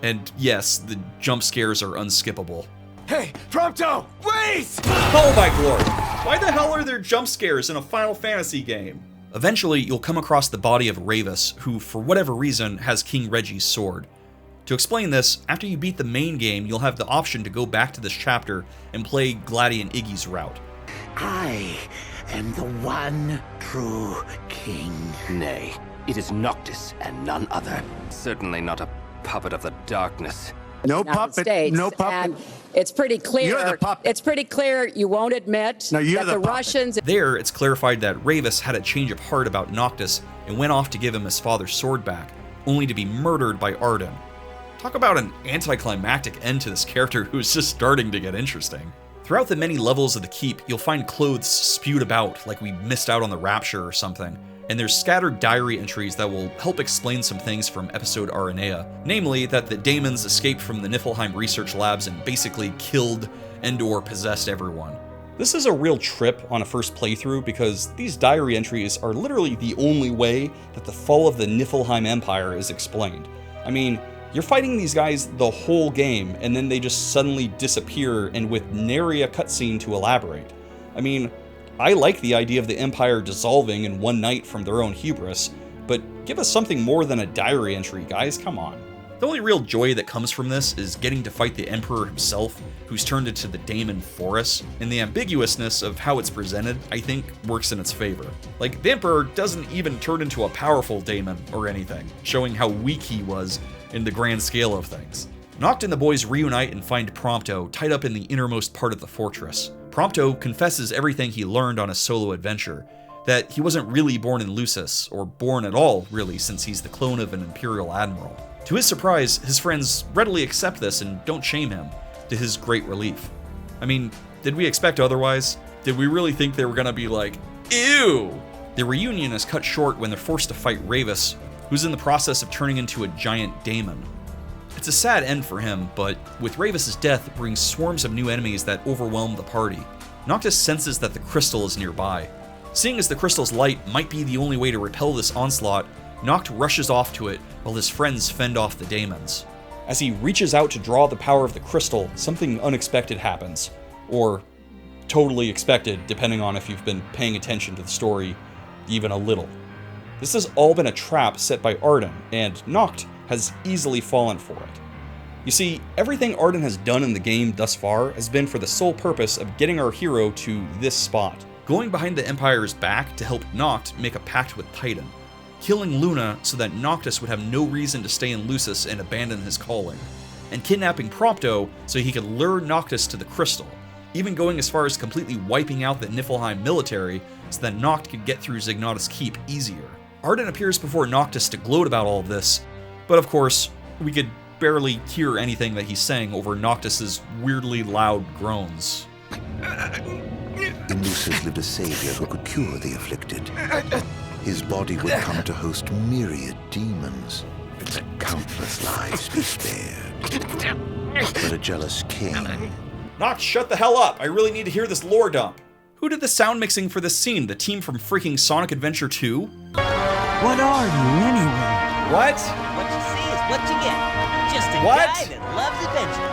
Speaker 1: And yes, the jump scares are unskippable.
Speaker 15: Hey, Prompto! Wait!
Speaker 1: Oh my glory! Why the hell are there jump scares in a Final Fantasy game? Eventually, you'll come across the body of Ravus, who, for whatever reason, has King Reggie's sword. To explain this, after you beat the main game, you'll have the option to go back to this chapter and play Gladi and Iggie's route.
Speaker 5: I am the one true king.
Speaker 10: Nay, it is Noctis and none other. Certainly not a puppet of the darkness.
Speaker 14: No puppet. No puppet.
Speaker 19: And it's pretty clear.
Speaker 14: You're the puppet.
Speaker 19: It's pretty clear you won't admit that the Russians.
Speaker 1: There, it's clarified that Ravus had a change of heart about Noctis and went off to give him his father's sword back, only to be murdered by Ardyn. Talk about an anticlimactic end to this character who's just starting to get interesting. Throughout the many levels of the keep, you'll find clothes spewed about like we missed out on the Rapture or something, and there's scattered diary entries that will help explain some things from episode Aranea, namely that the daemons escaped from the Niflheim research labs and basically killed and/or possessed everyone. This is a real trip on a first playthrough because these diary entries are literally the only way that the fall of the Niflheim Empire is explained. I mean, you're fighting these guys the whole game, and then they just suddenly disappear, and with nary a cutscene to elaborate. I mean, I like the idea of the Empire dissolving in one night from their own hubris, but give us something more than a diary entry, guys, come on. The only real joy that comes from this is getting to fight the Emperor himself, who's turned into the Daemon Forest, and the ambiguousness of how it's presented, I think, works in its favor. Like, the Emperor doesn't even turn into a powerful daemon or anything, showing how weak he was in the grand scale of things. Noct and the boys reunite and find Prompto tied up in the innermost part of the fortress. Prompto confesses everything he learned on a solo adventure, that he wasn't really born in Lucis, or born at all, really, since he's the clone of an Imperial admiral. To his surprise, his friends readily accept this and don't shame him, to his great relief. I mean, did we expect otherwise? Did we really think they were gonna be like, ew? The reunion is cut short when they're forced to fight Ravus, who's in the process of turning into a giant daemon. It's a sad end for him, but with Ravus' death brings swarms of new enemies that overwhelm the party. Noctis senses that the crystal is nearby. Seeing as the crystal's light might be the only way to repel this onslaught, Noct rushes off to it while his friends fend off the daemons. As he reaches out to draw the power of the crystal, something unexpected happens. Or totally expected, depending on if you've been paying attention to the story even a little. This has all been a trap set by Ardyn, and Noct has easily fallen for it. You see, everything Ardyn has done in the game thus far has been for the sole purpose of getting our hero to this spot, going behind the Empire's back to help Noct make a pact with Titan, killing Luna so that Noctis would have no reason to stay in Lucis and abandon his calling, and kidnapping Prompto so he could lure Noctis to the crystal, even going as far as completely wiping out the Niflheim military so that Noct could get through Zegnautus Keep easier. Ardyn appears before Noctis to gloat about all of this, but of course, we could barely hear anything that he's saying over Noctis's weirdly loud groans.
Speaker 8: In Lucis lived a savior who could cure the afflicted. His body would come to host myriad demons, let countless lives be spared. But a jealous king...
Speaker 1: Noct, shut the hell up! I really need to hear this lore dump. Who did the sound mixing for this scene? The team from freaking Sonic Adventure 2?
Speaker 4: What are you, anyway?
Speaker 1: What?
Speaker 4: What you see is what you get. Just a guy that loves adventure.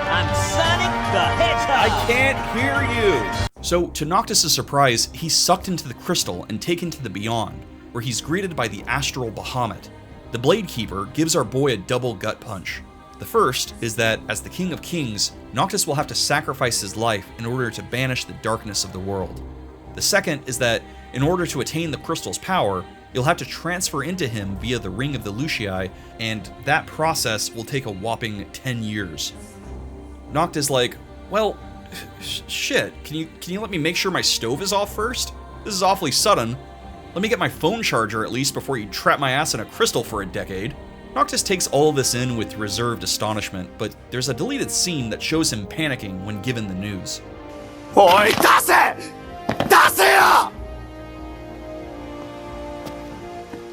Speaker 4: I'm Sonic the Hedgehog!
Speaker 1: I can't hear you! So, to Noctis' surprise, he's sucked into the crystal and taken to the Beyond, where he's greeted by the Astral Bahamut. The Blade Keeper gives our boy a double gut punch. The first is that, as the King of Kings, Noctis will have to sacrifice his life in order to banish the darkness of the world. The second is that, in order to attain the crystal's power, you'll have to transfer into him via the Ring of the Lucii, and that process will take a whopping 10 years. Noct is like, well, shit, can you let me make sure my stove is off first? This is awfully sudden. Let me get my phone charger at least before you trap my ass in a crystal for a decade. Noctis takes all this in with reserved astonishment, but there's a deleted scene that shows him panicking when given the news.
Speaker 15: Oi, das hier!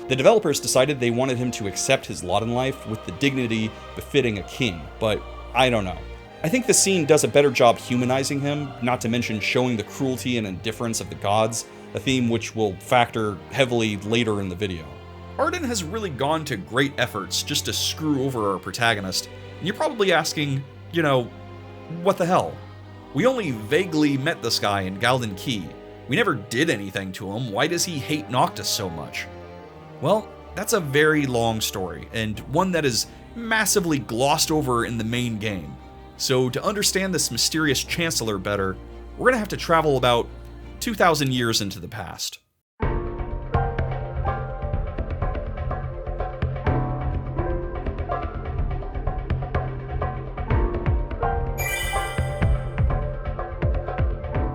Speaker 1: The developers decided they wanted him to accept his lot in life with the dignity befitting a king, but I don't know. I think the scene does a better job humanizing him, not to mention showing the cruelty and indifference of the gods, a theme which will factor heavily later in the video. Ardyn has really gone to great efforts just to screw over our protagonist, and you're probably asking, you know, what the hell? We only vaguely met this guy in Galdin Quay. We never did anything to him. Why does he hate Noctis so much? Well, that's a very long story, and one that is massively glossed over in the main game. So to understand this mysterious Chancellor better, we're gonna have to travel about 2,000 years into the past.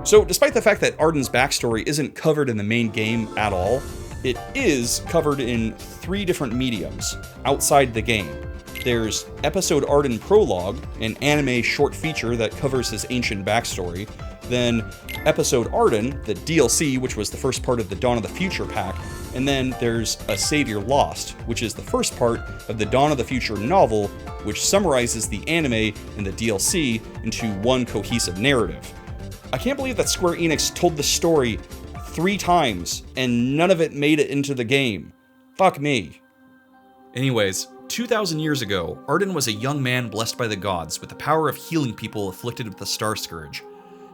Speaker 1: So despite the fact that Ardyn's backstory isn't covered in the main game at all, it is covered in 3 different mediums outside the game. There's Episode Ardyn Prologue, an anime short feature that covers his ancient backstory. Then Episode Ardyn, the DLC, which was the first part of the Dawn of the Future pack. And then there's A Savior Lost, which is the first part of the Dawn of the Future novel, which summarizes the anime and the DLC into one cohesive narrative. I can't believe that Square Enix told the story 3 times and none of it made it into the game. Fuck me. Anyways, 2,000 years ago, Ardyn was a young man blessed by the gods with the power of healing people afflicted with the Starscourge.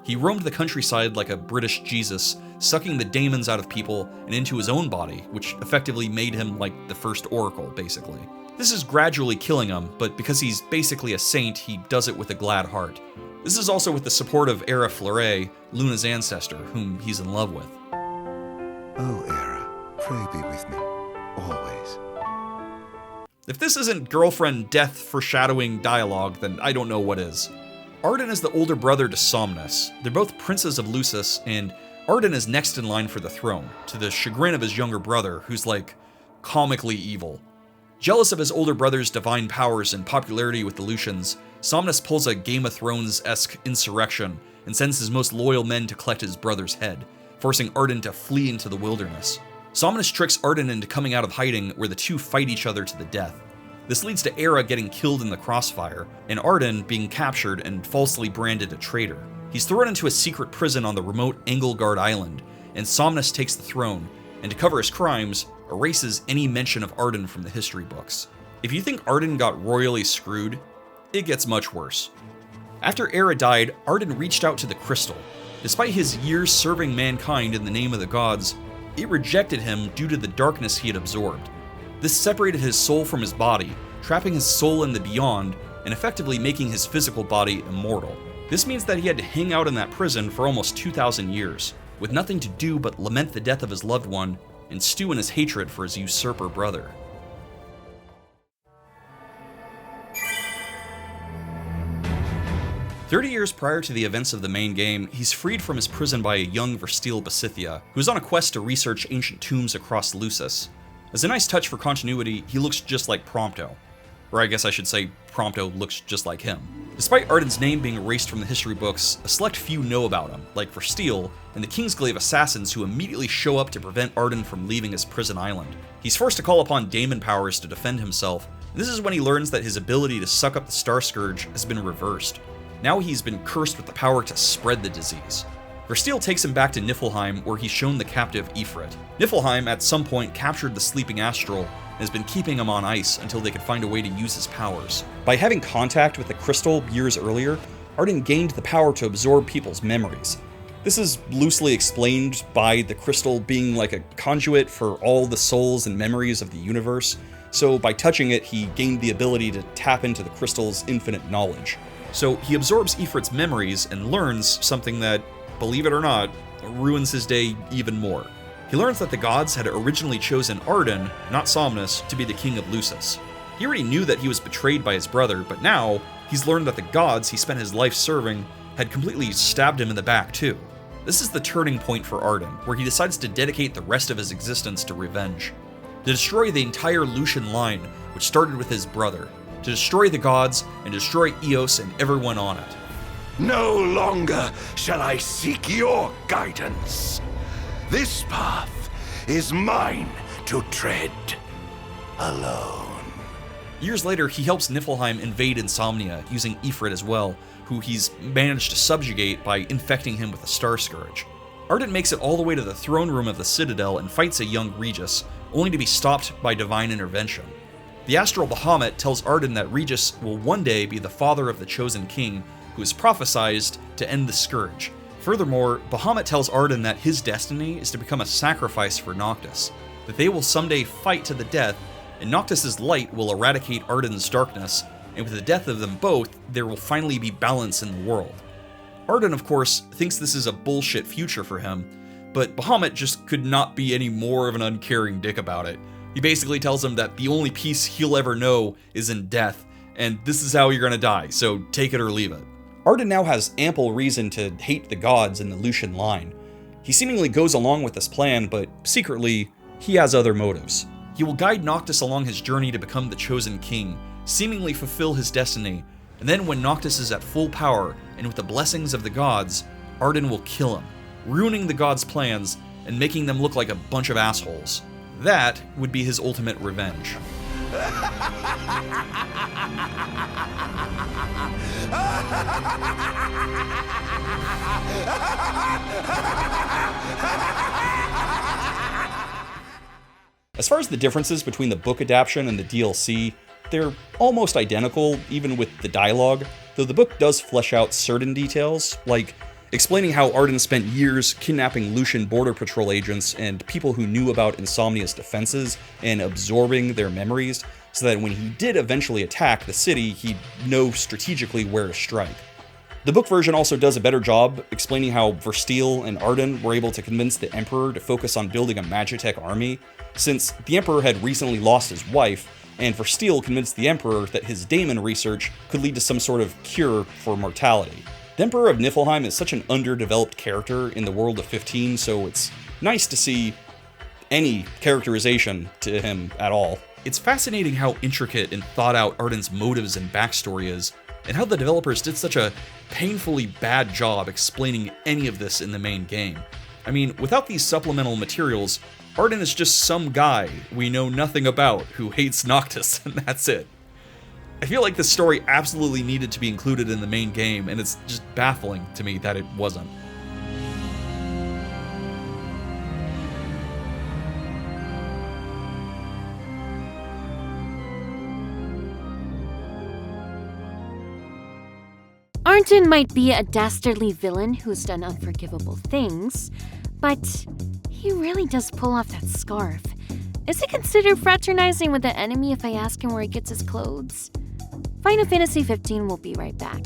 Speaker 1: He roamed the countryside like a British Jesus, sucking the daemons out of people and into his own body, which effectively made him like the first oracle, basically. This is gradually killing him, but because he's basically a saint, he does it with a glad heart. This is also with the support of Era Fleuret, Luna's ancestor, whom he's in love with.
Speaker 8: Oh, Era, pray be with me, always.
Speaker 1: If this isn't girlfriend death foreshadowing dialogue, then I don't know what is. Ardyn is the older brother to Somnus. They're both princes of Lucis, and Ardyn is next in line for the throne, to the chagrin of his younger brother, who's like, comically evil. Jealous of his older brother's divine powers and popularity with the Lucians, Somnus pulls a Game of Thrones-esque insurrection and sends his most loyal men to collect his brother's head, forcing Ardyn to flee into the wilderness. Somnus tricks Ardyn into coming out of hiding, where the two fight each other to the death. This leads to Era getting killed in the crossfire, and Ardyn being captured and falsely branded a traitor. He's thrown into a secret prison on the remote Engelgard Island, and Somnus takes the throne, and to cover his crimes, erases any mention of Ardyn from the history books. If you think Ardyn got royally screwed, it gets much worse. After Era died, Ardyn reached out to the Crystal. Despite his years serving mankind in the name of the gods, it rejected him due to the darkness he had absorbed. This separated his soul from his body, trapping his soul in the beyond, and effectively making his physical body immortal. This means that he had to hang out in that prison for almost 2,000 years, with nothing to do but lament the death of his loved one and stew in his hatred for his usurper brother. "30 years prior to the events of the main game, he's freed from his prison by a young Versteel Besithia, who is on a quest to research ancient tombs across Lucis. As a nice touch for continuity, he looks just like Prompto. Or I guess I should say, Prompto looks just like him. Despite Ardyn's name being erased from the history books, a select few know about him, like Versteel and the Kingsglaive assassins who immediately show up to prevent Ardyn from leaving his prison island. He's forced to call upon daemon powers to defend himself, and this is when he learns that his ability to suck up the Starscourge has been reversed. Now he's been cursed with the power to spread the disease. Versteel takes him back to Niflheim, where he's shown the captive Ifrit. Niflheim at some point captured the sleeping Astral and has been keeping him on ice until they could find a way to use his powers. By having contact with the crystal years earlier, Ardyn gained the power to absorb people's memories. This is loosely explained by the crystal being like a conduit for all the souls and memories of the universe, so by touching it, he gained the ability to tap into the crystal's infinite knowledge. So he absorbs Ifrit's memories and learns something that, believe it or not, ruins his day even more. He learns that the gods had originally chosen Ardyn, not Somnus, to be the king of Lucis. He already knew that he was betrayed by his brother, but now he's learned that the gods he spent his life serving had completely stabbed him in the back too. This is the turning point for Ardyn, where he decides to dedicate the rest of his existence to revenge. To destroy the entire Lucian line, which started with his brother. To destroy the gods and destroy Eos and everyone on it.
Speaker 5: No longer shall I seek your guidance. This path is mine to tread alone.
Speaker 1: Years later, he helps Niflheim invade Insomnia, using Ifrit as well, who he's managed to subjugate by infecting him with a Starscourge. Ardyn makes it all the way to the throne room of the Citadel and fights a young Regis, only to be stopped by divine intervention. The Astral Bahamut tells Ardyn that Regis will one day be the father of the chosen king, who is prophesized to end the Scourge. Furthermore, Bahamut tells Ardyn that his destiny is to become a sacrifice for Noctis, that they will someday fight to the death, and Noctis' light will eradicate Ardyn's darkness, and with the death of them both, there will finally be balance in the world. Ardyn, of course, thinks this is a bullshit future for him, but Bahamut just could not be any more of an uncaring dick about it. He basically tells him that the only peace he'll ever know is in death, and this is how you're gonna die, so take it or leave it. Ardyn now has ample reason to hate the gods in the Lucian line. He seemingly goes along with this plan, but secretly, he has other motives. He will guide Noctis along his journey to become the chosen king, seemingly fulfill his destiny, and then when Noctis is at full power, and with the blessings of the gods, Ardyn will kill him, ruining the gods' plans and making them look like a bunch of assholes. That would be his ultimate revenge. As far as the differences between the book adaptation and the DLC, they're almost identical, even with the dialogue, though the book does flesh out certain details, like explaining how Ardyn spent years kidnapping Lucian border patrol agents and people who knew about Insomnia's defenses and absorbing their memories, so that when he did eventually attack the city, he'd know strategically where to strike. The book version also does a better job explaining how Versteel and Ardyn were able to convince the Emperor to focus on building a Magitech army, since the Emperor had recently lost his wife, and Versteel convinced the Emperor that his daemon research could lead to some sort of cure for mortality. The Emperor of Niflheim is such an underdeveloped character in the world of 15, so it's nice to see any characterization to him at all. It's fascinating how intricate and thought out Ardyn's motives and backstory is, and how the developers did such a painfully bad job explaining any of this in the main game. I mean, without these supplemental materials, Ardyn is just some guy we know nothing about who hates Noctis, and that's it. I feel like this story absolutely needed to be included in the main game, and it's just baffling to me that it wasn't.
Speaker 17: Ardyn might be a dastardly villain who's done unforgivable things, but he really does pull off that scarf. Is it considered fraternizing with the enemy if I ask him where he gets his clothes? Final Fantasy 15 will be right back.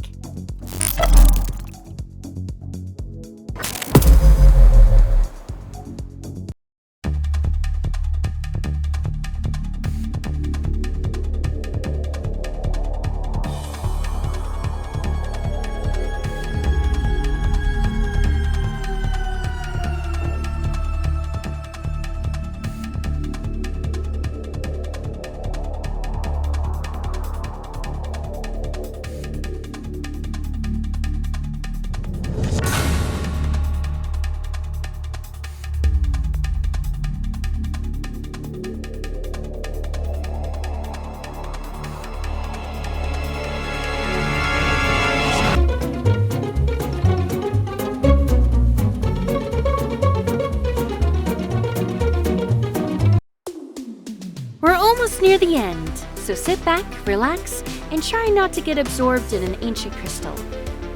Speaker 17: Near the end, so sit back, relax, and try not to get absorbed in an ancient crystal,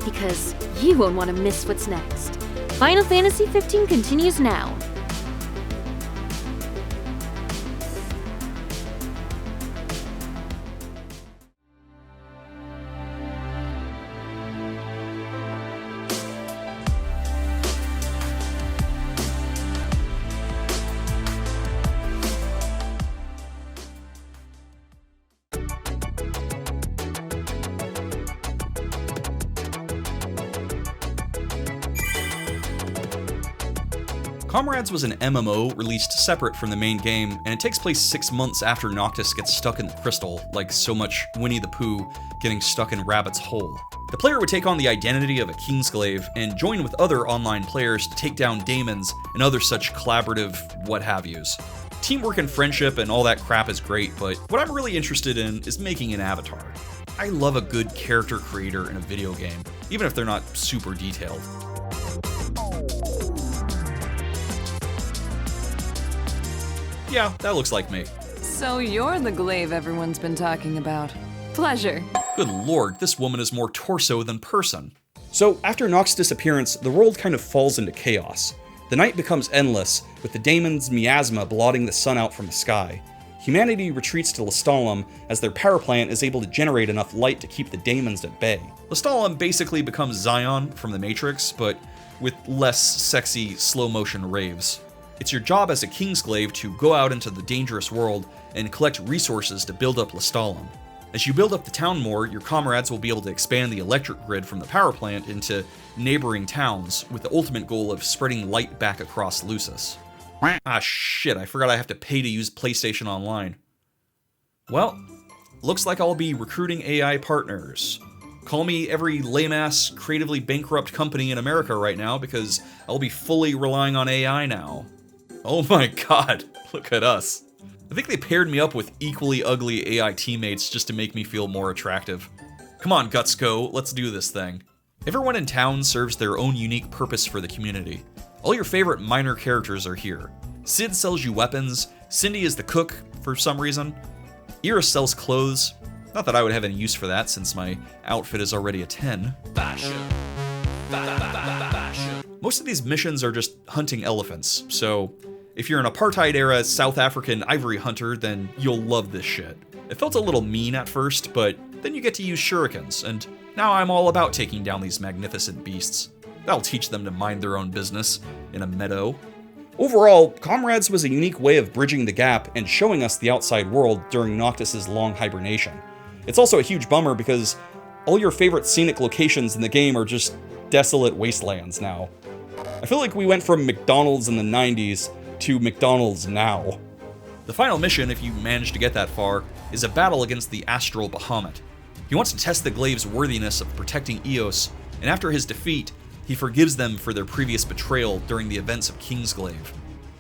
Speaker 17: because you won't want to miss what's next. Final Fantasy 15 continues now.
Speaker 1: Comrades was an MMO released separate from the main game, and it takes place 6 months after Noctis gets stuck in the crystal, like so much Winnie the Pooh getting stuck in Rabbit's hole. The player would take on the identity of a Kingsglaive and join with other online players to take down daemons and other such collaborative what-have-yous. Teamwork and friendship and all that crap is great, but what I'm really interested in is making an avatar. I love a good character creator in a video game, even if they're not super detailed. Yeah, that looks like me.
Speaker 3: So you're the Glaive everyone's been talking about. Pleasure.
Speaker 1: Good lord, this woman is more torso than person. So, after Noctis' disappearance, the world kind of falls into chaos. The night becomes endless, with the daemons' miasma blotting the sun out from the sky. Humanity retreats to Lestallum, as their power plant is able to generate enough light to keep the daemons at bay. Lestallum basically becomes Zion from the Matrix, but with less sexy, slow-motion raves. It's your job as a Kingsglaive to go out into the dangerous world and collect resources to build up Lestallum. As you build up the town more, your comrades will be able to expand the electric grid from the power plant into neighboring towns, with the ultimate goal of spreading light back across Lucis. Ah shit, I forgot I have to pay to use PlayStation Online. Well, looks like I'll be recruiting AI partners. Call me every lame-ass, creatively bankrupt company in America right now, because I'll be fully relying on AI now. Oh my god, look at us. I think they paired me up with equally ugly AI teammates just to make me feel more attractive. Come on, Gutsko, let's do this thing. Everyone in town serves their own unique purpose for the community. All your favorite minor characters are here. Sid sells you weapons, Cindy is the cook for some reason, Iris sells clothes, not that I would have any use for that since my outfit is already a 10. Most of these missions are just hunting elephants, so if you're an apartheid-era South African ivory hunter, then you'll love this shit. It felt a little mean at first, but then you get to use shurikens, and now I'm all about taking down these magnificent beasts. That'll teach them to mind their own business in a meadow. Overall, Comrades was a unique way of bridging the gap and showing us the outside world during Noctis' long hibernation. It's also a huge bummer because all your favorite scenic locations in the game are just desolate wastelands now. I feel like we went from McDonald's in the 90s to McDonald's now. The final mission, if you manage to get that far, is a battle against the Astral Bahamut. He wants to test the Glaive's worthiness of protecting Eos, and after his defeat, he forgives them for their previous betrayal during the events of Kingsglaive.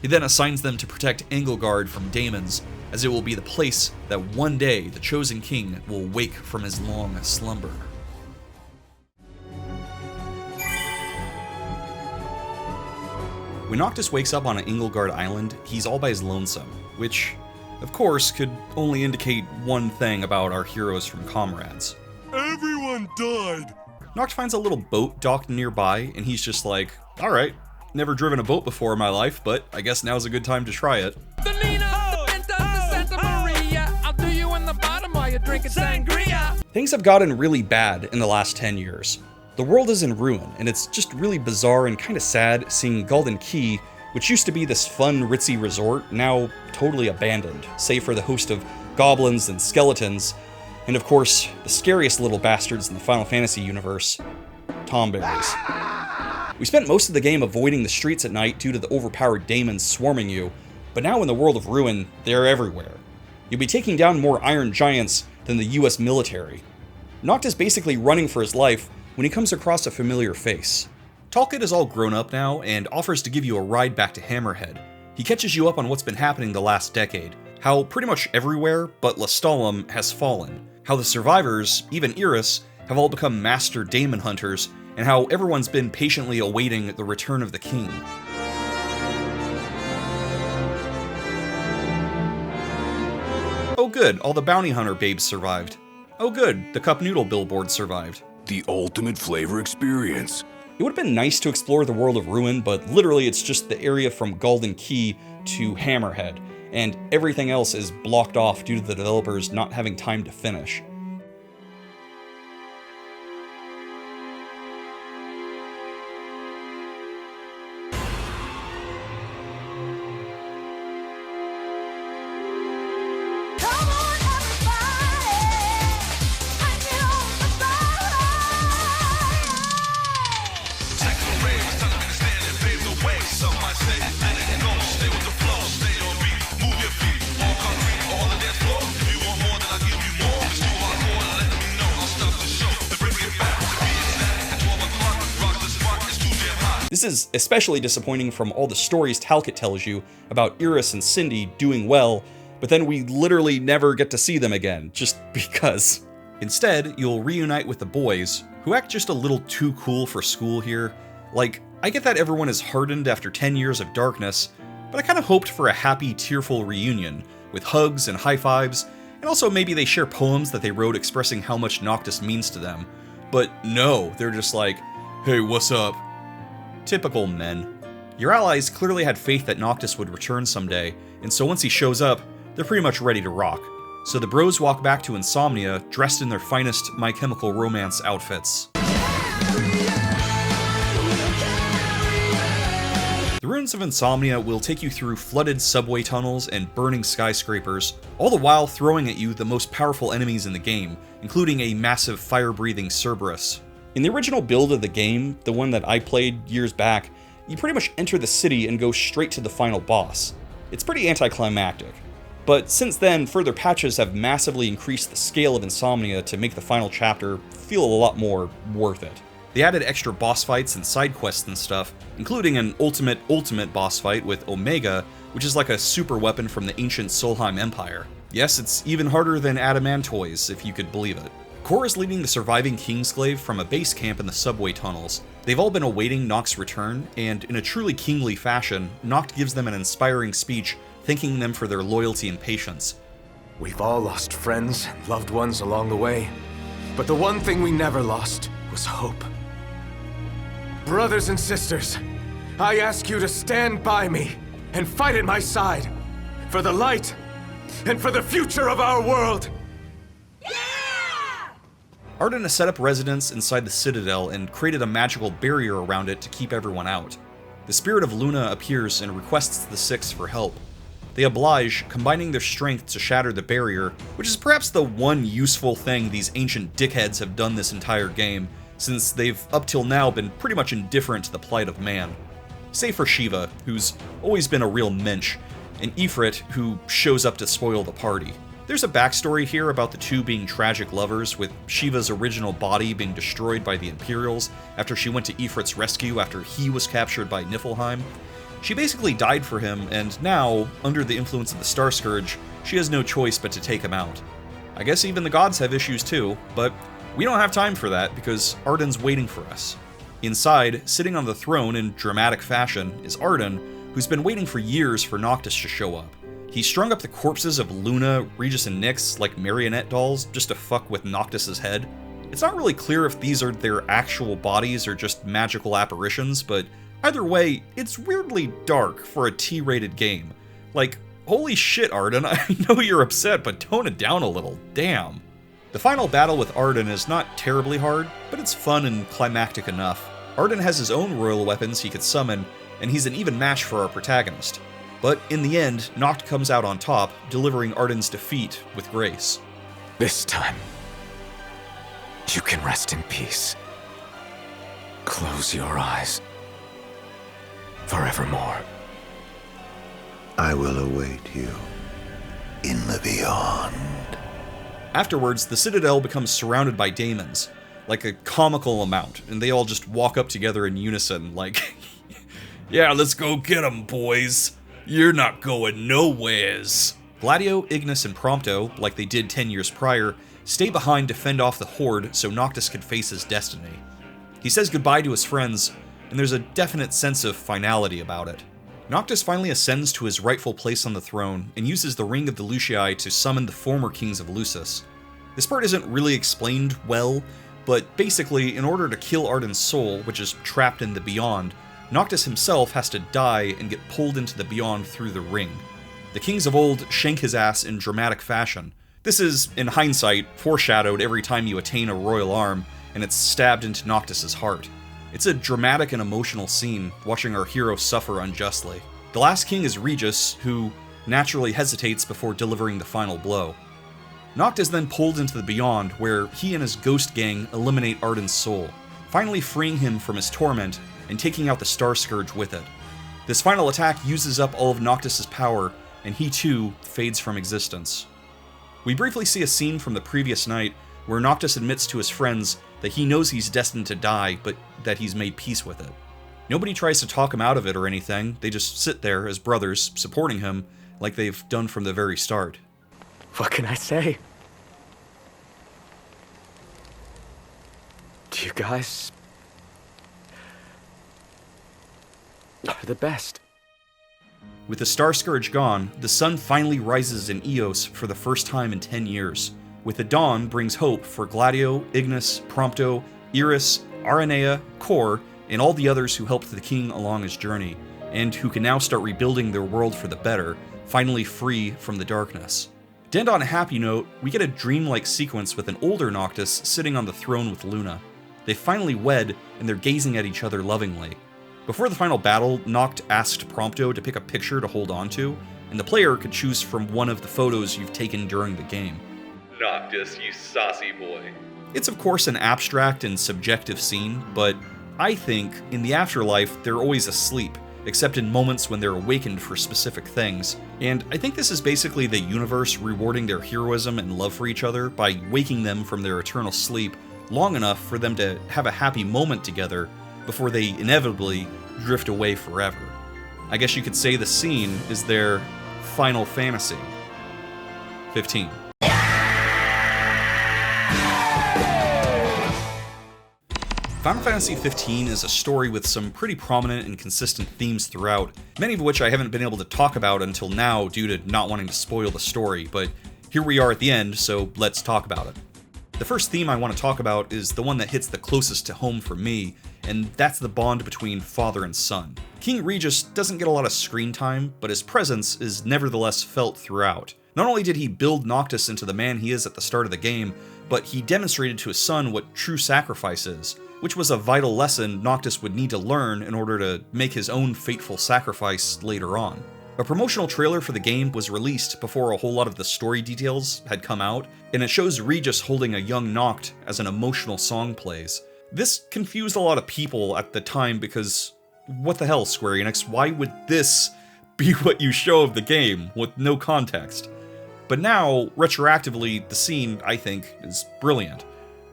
Speaker 1: He then assigns them to protect Engelgard from daemons, as it will be the place that one day the Chosen King will wake from his long slumber. When Noctis wakes up on an Engelgard island, he's all by his lonesome, which, of course, could only indicate one thing about our heroes from Comrades.
Speaker 7: Everyone died!
Speaker 1: Noct finds a little boat docked nearby, and he's just like, alright, never driven a boat before in my life, but I guess now's a good time to try it. Things have gotten really bad in the last 10 years. The world is in ruin, and it's just really bizarre and kinda sad seeing Galdin Quay, which used to be this fun, ritzy resort, now totally abandoned, save for the host of goblins and skeletons, and of course, the scariest little bastards in the Final Fantasy universe, tomberries. We spent most of the game avoiding the streets at night due to the overpowered daemons swarming you, but now in the world of ruin, they're everywhere. You'll be taking down more iron giants than the US military. Noct is basically running for his life when he comes across a familiar face. Talcott is all grown up now and offers to give you a ride back to Hammerhead. He catches you up on what's been happening the last decade, how pretty much everywhere but Lestallum has fallen, how the survivors, even Iris, have all become master daemon hunters, and how everyone's been patiently awaiting the return of the king. Oh good, all the bounty hunter babes survived. Oh good, the cup noodle billboard survived.
Speaker 22: The ultimate flavor experience.
Speaker 1: It would have been nice to explore the world of Ruin, but literally it's just the area from Galdin Quay to Hammerhead, and everything else is blocked off due to the developers not having time to finish. This is especially disappointing from all the stories Talcott tells you about Iris and Cindy doing well, but then we literally never get to see them again, just because. Instead, you'll reunite with the boys, who act just a little too cool for school here. Like, I get that everyone is hardened after 10 years of darkness, but I kinda hoped for a happy, tearful reunion, with hugs and high fives, and also maybe they share poems that they wrote expressing how much Noctis means to them. But no, they're just like, hey, what's up? Typical men. Your allies clearly had faith that Noctis would return someday, and so once he shows up, they're pretty much ready to rock. So the bros walk back to Insomnia, dressed in their finest My Chemical Romance outfits. The ruins of Insomnia will take you through flooded subway tunnels and burning skyscrapers, all the while throwing at you the most powerful enemies in the game, including a massive fire-breathing Cerberus. In the original build of the game, the one that I played years back, you pretty much enter the city and go straight to the final boss. It's pretty anticlimactic. But since then, further patches have massively increased the scale of Insomnia to make the final chapter feel a lot more worth it. They added extra boss fights and side quests and stuff, including an ultimate boss fight with Omega, which is like a super weapon from the ancient Solheim Empire. Yes, it's even harder than Adamantoise, if you could believe it. Core is leading the surviving Kingsglaive from a base camp in the subway tunnels. They've all been awaiting Noct's return, and in a truly kingly fashion, Noct gives them an inspiring speech, thanking them for their loyalty and patience.
Speaker 9: We've all lost friends and loved ones along the way, but the one thing we never lost was hope. Brothers and sisters, I ask you to stand by me and fight at my side for the light and for the future of our world.
Speaker 1: Ardyn has set up residence inside the Citadel and created a magical barrier around it to keep everyone out. The spirit of Luna appears and requests the Six for help. They oblige, combining their strength to shatter the barrier, which is perhaps the one useful thing these ancient dickheads have done this entire game, since they've up till now been pretty much indifferent to the plight of man. Save for Shiva, who's always been a real mensch, and Ifrit, who shows up to spoil the party. There's a backstory here about the two being tragic lovers, with Shiva's original body being destroyed by the Imperials after she went to Ifrit's rescue after he was captured by Niflheim. She basically died for him, and now, under the influence of the Starscourge, she has no choice but to take him out. I guess even the gods have issues too, but we don't have time for that because Ardyn's waiting for us. Inside, sitting on the throne in dramatic fashion, is Ardyn, who's been waiting for years for Noctis to show up. He strung up the corpses of Luna, Regis, and Nyx like marionette dolls just to fuck with Noctis' head. It's not really clear if these are their actual bodies or just magical apparitions, but either way, it's weirdly dark for a T-rated game. Like, holy shit, Ardyn, I know you're upset, but tone it down a little, damn. The final battle with Ardyn is not terribly hard, but it's fun and climactic enough. Ardyn has his own royal weapons he could summon, and he's an even match for our protagonist. But in the end, Noct comes out on top, delivering Ardyn's defeat with grace.
Speaker 9: This time, you can rest in peace. Close your eyes. Forevermore.
Speaker 8: I will await you in the beyond.
Speaker 1: Afterwards, the Citadel becomes surrounded by daemons, like a comical amount, and they all just walk up together in unison, like, yeah, let's go get 'em, boys. You're not going nowheres. Gladio, Ignis, and Prompto, like they did 10 years prior, stay behind to fend off the Horde so Noctis can face his destiny. He says goodbye to his friends, and there's a definite sense of finality about it. Noctis finally ascends to his rightful place on the throne, and uses the Ring of the Lucii to summon the former kings of Lucis. This part isn't really explained well, but basically, in order to kill Ardyn's soul, which is trapped in the Beyond, Noctis himself has to die and get pulled into the Beyond through the ring. The kings of old shank his ass in dramatic fashion. This is, in hindsight, foreshadowed every time you attain a royal arm, and it's stabbed into Noctis' heart. It's a dramatic and emotional scene, watching our hero suffer unjustly. The last king is Regis, who naturally hesitates before delivering the final blow. Noct is then pulled into the Beyond, where he and his ghost gang eliminate Ardyn's soul, finally freeing him from his torment and taking out the Starscourge with it. This final attack uses up all of Noctis' power, and he too fades from existence. We briefly see a scene from the previous night where Noctis admits to his friends that he knows he's destined to die, but that he's made peace with it. Nobody tries to talk him out of it or anything, they just sit there as brothers, supporting him, like they've done from the very start.
Speaker 9: What can I say? You guys are the best.
Speaker 1: With the Starscourge gone, the sun finally rises in Eos for the first time in 10 years. With the dawn brings hope for Gladio, Ignis, Prompto, Iris, Aranea, Quay, and all the others who helped the king along his journey, and who can now start rebuilding their world for the better, finally free from the darkness. To end on a happy note, we get a dreamlike sequence with an older Noctis sitting on the throne with Luna. They finally wed, and they're gazing at each other lovingly. Before the final battle, Noct asked Prompto to pick a picture to hold on to, and the player could choose from one of the photos you've taken during the game.
Speaker 6: Noctis, you saucy boy.
Speaker 1: It's of course an abstract and subjective scene, but I think in the afterlife they're always asleep, except in moments when they're awakened for specific things. And I think this is basically the universe rewarding their heroism and love for each other by waking them from their eternal sleep long enough for them to have a happy moment together before they inevitably drift away forever. I guess you could say the scene is their Final Fantasy 15. Final Fantasy XV is a story with some pretty prominent and consistent themes throughout, many of which I haven't been able to talk about until now due to not wanting to spoil the story, but here we are at the end, so let's talk about it. The first theme I want to talk about is the one that hits the closest to home for me, and that's the bond between father and son. King Regis doesn't get a lot of screen time, but his presence is nevertheless felt throughout. Not only did he build Noctis into the man he is at the start of the game, but he demonstrated to his son what true sacrifice is, which was a vital lesson Noctis would need to learn in order to make his own fateful sacrifice later on. A promotional trailer for the game was released before a whole lot of the story details had come out, and it shows Regis holding a young Noct as an emotional song plays. This confused a lot of people at the time because, what the hell, Square Enix, why would this be what you show of the game with no context? But now, retroactively, the scene, I think, is brilliant.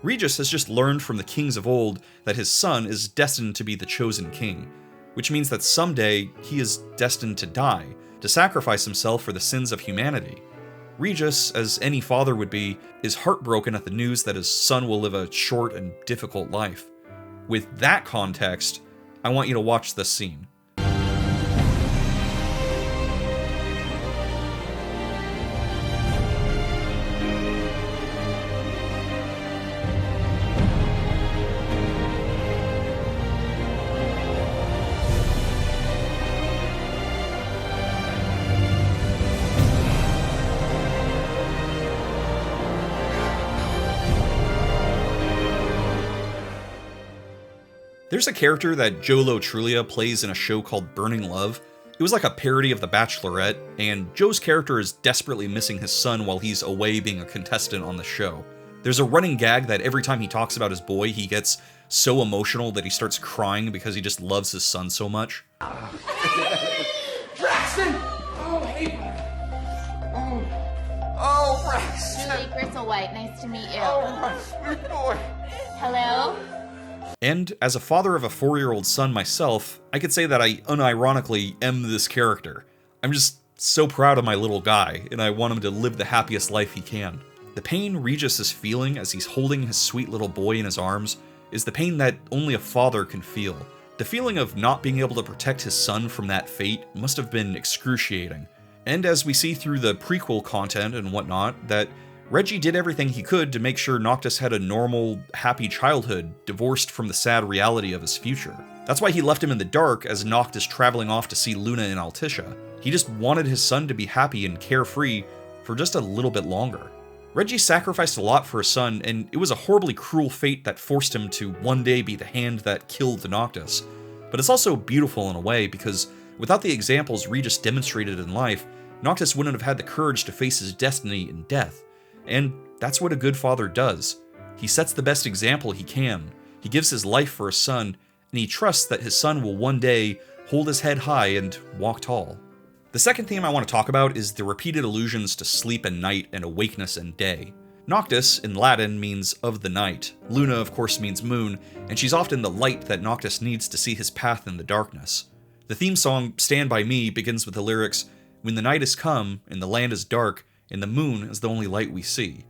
Speaker 1: Regis has just learned from the kings of old that his son is destined to be the chosen king, which means that someday he is destined to die, to sacrifice himself for the sins of humanity. Regis, as any father would be, is heartbroken at the news that his son will live a short and difficult life. With that context, I want you to watch this scene. There's a character that Joe Trulia plays in a show called Burning Love. It was like a parody of The Bachelorette, and Joe's character is desperately missing his son while he's away being a contestant on the show. There's a running gag that every time he talks about his boy, he gets so emotional that he starts crying because he just loves his son so much.
Speaker 15: Braxton! Oh, hey. Oh, Braxton.
Speaker 16: Julie Gristlewhite, nice to meet you.
Speaker 15: Oh, my sweet boy.
Speaker 16: Hello?
Speaker 1: And as a father of a 4-year-old son myself, I could say that I unironically am this character. I'm just so proud of my little guy, and I want him to live the happiest life he can. The pain Regis is feeling as he's holding his sweet little boy in his arms is the pain that only a father can feel. The feeling of not being able to protect his son from that fate must have been excruciating. And as we see through the prequel content and whatnot, that Reggie did everything he could to make sure Noctis had a normal, happy childhood, divorced from the sad reality of his future. That's why he left him in the dark as Noctis traveling off to see Luna and Altissia. He just wanted his son to be happy and carefree for just a little bit longer. Reggie sacrificed a lot for his son, and it was a horribly cruel fate that forced him to one day be the hand that killed Noctis. But it's also beautiful in a way, because without the examples Regis demonstrated in life, Noctis wouldn't have had the courage to face his destiny in death. And that's what a good father does. He sets the best example he can, he gives his life for his son, and he trusts that his son will one day hold his head high and walk tall. The second theme I want to talk about is the repeated allusions to sleep and night and awakeness and day. Noctis, in Latin, means of the night. Luna, of course, means moon, and she's often the light that Noctis needs to see his path in the darkness. The theme song, Stand By Me, begins with the lyrics, "When the night is come, and the land is dark, and the moon is the only light we see."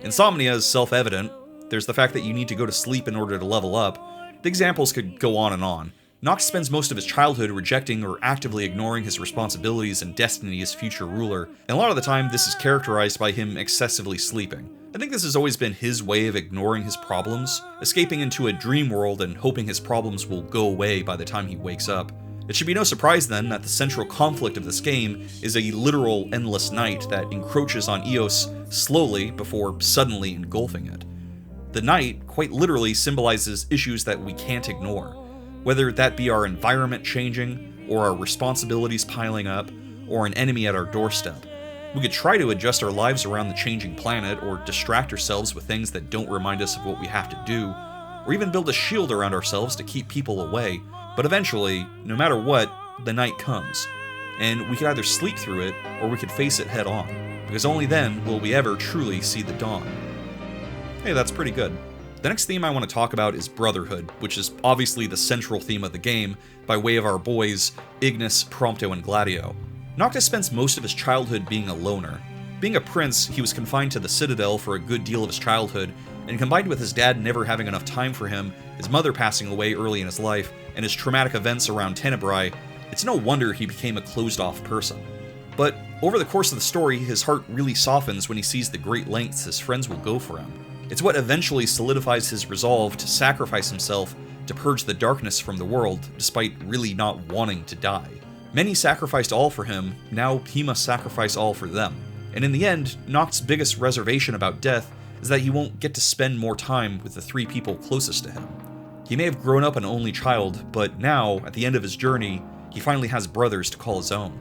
Speaker 1: Insomnia is self-evident. There's the fact that you need to go to sleep in order to level up. The examples could go on and on. Noctis spends most of his childhood rejecting or actively ignoring his responsibilities and destiny as future ruler, and a lot of the time this is characterized by him excessively sleeping. I think this has always been his way of ignoring his problems, escaping into a dream world and hoping his problems will go away by the time he wakes up. It should be no surprise then that the central conflict of this game is a literal endless night that encroaches on Eos slowly before suddenly engulfing it. The night quite literally symbolizes issues that we can't ignore. Whether that be our environment changing, or our responsibilities piling up, or an enemy at our doorstep. We could try to adjust our lives around the changing planet, or distract ourselves with things that don't remind us of what we have to do, or even build a shield around ourselves to keep people away, but eventually, no matter what, the night comes. And we could either sleep through it, or we could face it head on, because only then will we ever truly see the dawn. Hey, that's pretty good. The next theme I want to talk about is Brotherhood, which is obviously the central theme of the game, by way of our boys, Ignis, Prompto, and Gladio. Noctis spends most of his childhood being a loner. Being a prince, he was confined to the Citadel for a good deal of his childhood, and combined with his dad never having enough time for him, his mother passing away early in his life, and his traumatic events around Tenebrae, it's no wonder he became a closed-off person. But over the course of the story, his heart really softens when he sees the great lengths his friends will go for him. It's what eventually solidifies his resolve to sacrifice himself to purge the darkness from the world, despite really not wanting to die. Many sacrificed all for him, now he must sacrifice all for them. And in the end, Noctis' biggest reservation about death is that he won't get to spend more time with the 3 people closest to him. He may have grown up an only child, but now, at the end of his journey, he finally has brothers to call his own.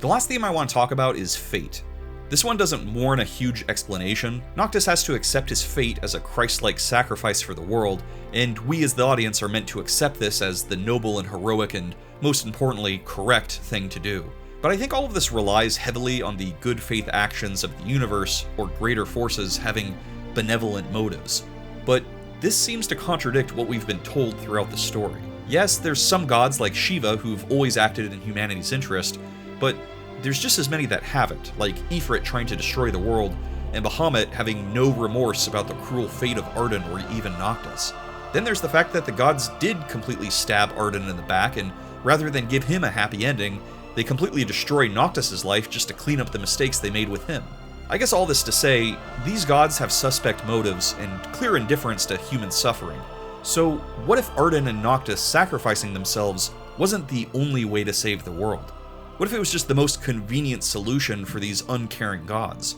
Speaker 1: The last theme I want to talk about is fate. This one doesn't warrant a huge explanation. Noctis has to accept his fate as a Christ-like sacrifice for the world, and we as the audience are meant to accept this as the noble and heroic and, most importantly, correct thing to do. But I think all of this relies heavily on the good faith actions of the universe or greater forces having benevolent motives. But this seems to contradict what we've been told throughout the story. Yes, there's some gods like Shiva who've always acted in humanity's interest, but there's just as many that haven't, like Ifrit trying to destroy the world, and Bahamut having no remorse about the cruel fate of Ardyn or even Noctis. Then there's the fact that the gods did completely stab Ardyn in the back, and rather than give him a happy ending, they completely destroy Noctis' life just to clean up the mistakes they made with him. I guess all this to say, these gods have suspect motives and clear indifference to human suffering. So what if Ardyn and Noctis sacrificing themselves wasn't the only way to save the world? What if it was just the most convenient solution for these uncaring gods?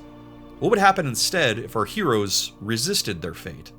Speaker 1: What would happen instead if our heroes resisted their fate?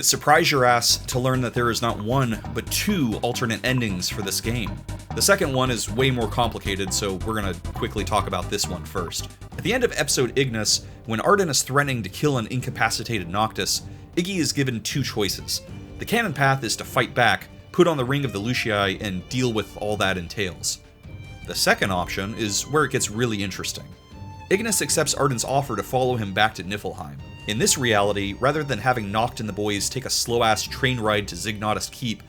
Speaker 1: would surprise your ass to learn that there is not one, but two alternate endings for this game. The second one is way more complicated, so we're gonna quickly talk about this one first. At the end of episode Ignis, when Ardyn is threatening to kill an incapacitated Noctis, Iggie is given two choices. The canon path is to fight back, put on the Ring of the Lucii, and deal with all that entails. The second option is where it gets really interesting. Ignis accepts Ardyn's offer to follow him back to Niflheim. In this reality, rather than having Noct and the boys take a slow-ass train ride to Zegnautus Keep,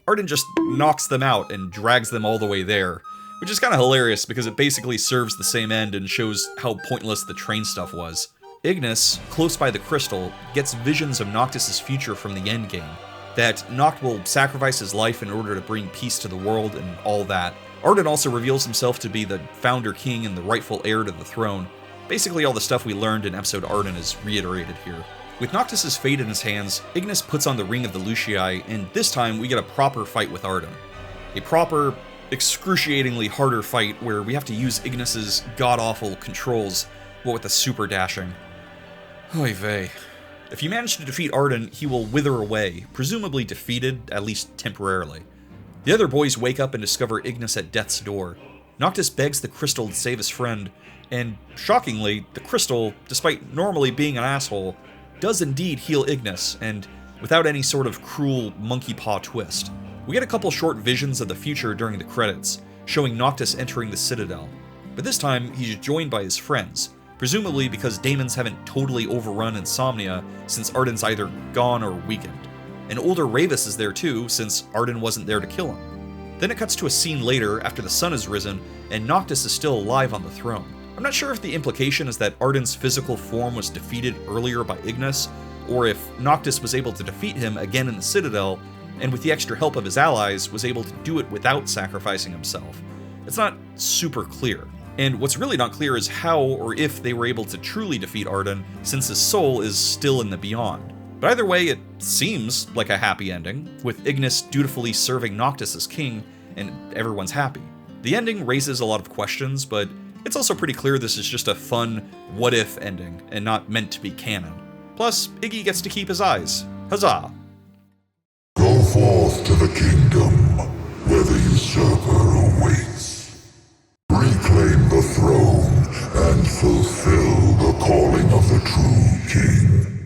Speaker 1: Ardyn just knocks them out and drags them all the way there, which is kinda hilarious because it basically serves the same end and shows how pointless the train stuff was. Ignis, close by the crystal, gets visions of Noctis' future from the endgame, that Noct will sacrifice his life in order to bring peace to the world and all that. Ardyn also reveals himself to be the founder king and the rightful heir to the throne. Basically all the stuff we learned in episode Ardyn is reiterated here. With Noctis' fate in his hands, Ignis puts on the Ring of the Lucii, and this time we get a proper fight with Ardyn. A proper, excruciatingly harder fight where we have to use Ignis' god-awful controls, what with the super dashing. Oy vey. If you manage to defeat Ardyn, he will wither away, presumably defeated, at least temporarily. The other boys wake up and discover Ignis at death's door. Noctis begs the crystal to save his friend, and shockingly, the crystal, despite normally being an asshole, does indeed heal Ignis, and without any sort of cruel monkey paw twist. We get a couple short visions of the future during the credits, showing Noctis entering the Citadel, but this time he's joined by his friends, presumably because daemons haven't totally overrun Insomnia since Ardyn's either gone or weakened. An older Ravus is there too, since Ardyn wasn't there to kill him. Then it cuts to a scene later after the sun has risen, and Noctis is still alive on the throne. I'm not sure if the implication is that Ardyn's physical form was defeated earlier by Ignis, or if Noctis was able to defeat him again in the Citadel, and with the extra help of his allies, was able to do it without sacrificing himself. It's not super clear. And what's really not clear is how or if they were able to truly defeat Ardyn, since his soul is still in the Beyond. But either way, it seems like a happy ending, with Ignis dutifully serving Noctis as king, and everyone's happy. The ending raises a lot of questions, but it's also pretty clear this is just a fun what-if ending, and not meant to be canon. Plus, Iggie gets to keep his eyes. Huzzah!
Speaker 7: Go forth to the kingdom, where the usurper awaits. Reclaim the throne, and fulfill the calling of the true king.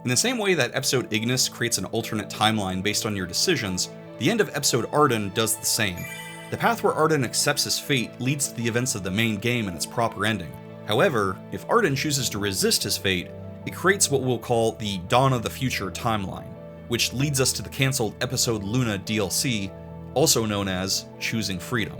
Speaker 1: In the same way that episode Ignis creates an alternate timeline based on your decisions, the end of episode Ardyn does the same. The path where Ardyn accepts his fate leads to the events of the main game and its proper ending. However, if Ardyn chooses to resist his fate, it creates what we'll call the Dawn of the Future timeline, which leads us to the cancelled episode Luna DLC, also known as Choosing Freedom.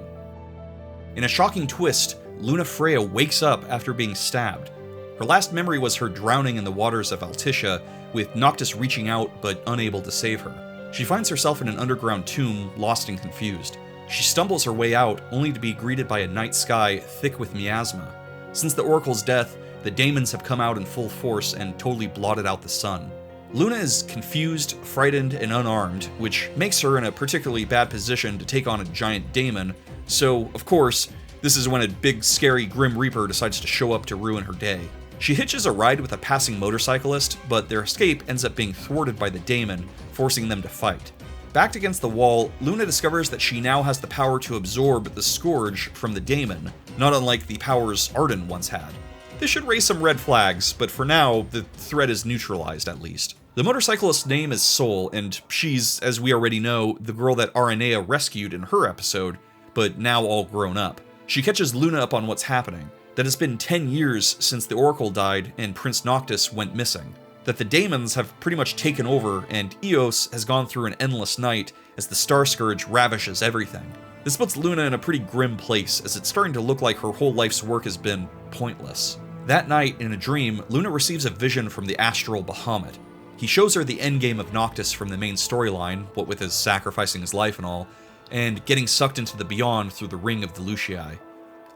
Speaker 1: In a shocking twist, Luna Freya wakes up after being stabbed. Her last memory was her drowning in the waters of Altissia, with Noctis reaching out but unable to save her. She finds herself in an underground tomb, lost and confused. She stumbles her way out, only to be greeted by a night sky thick with miasma. Since the Oracle's death, the daemons have come out in full force and totally blotted out the sun. Luna is confused, frightened, and unarmed, which makes her in a particularly bad position to take on a giant daemon, so, of course, this is when a big, scary Grim Reaper decides to show up to ruin her day. She hitches a ride with a passing motorcyclist, but their escape ends up being thwarted by the daemon, forcing them to fight. Backed against the wall, Luna discovers that she now has the power to absorb the Scourge from the daemon, not unlike the powers Ardyn once had. This should raise some red flags, but for now, the threat is neutralized at least. The motorcyclist's name is Sol, and she's, as we already know, the girl that Aranea rescued in her episode, but now all grown up. She catches Luna up on what's happening, that it's been 10 years since the Oracle died and Prince Noctis went missing, that the daemons have pretty much taken over and Eos has gone through an endless night as the Starscourge ravishes everything. This puts Luna in a pretty grim place, as it's starting to look like her whole life's work has been pointless. That night, in a dream, Luna receives a vision from the astral Bahamut. He shows her the endgame of Noctis from the main storyline, what with his sacrificing his life and all, and getting sucked into the Beyond through the Ring of the Lucii.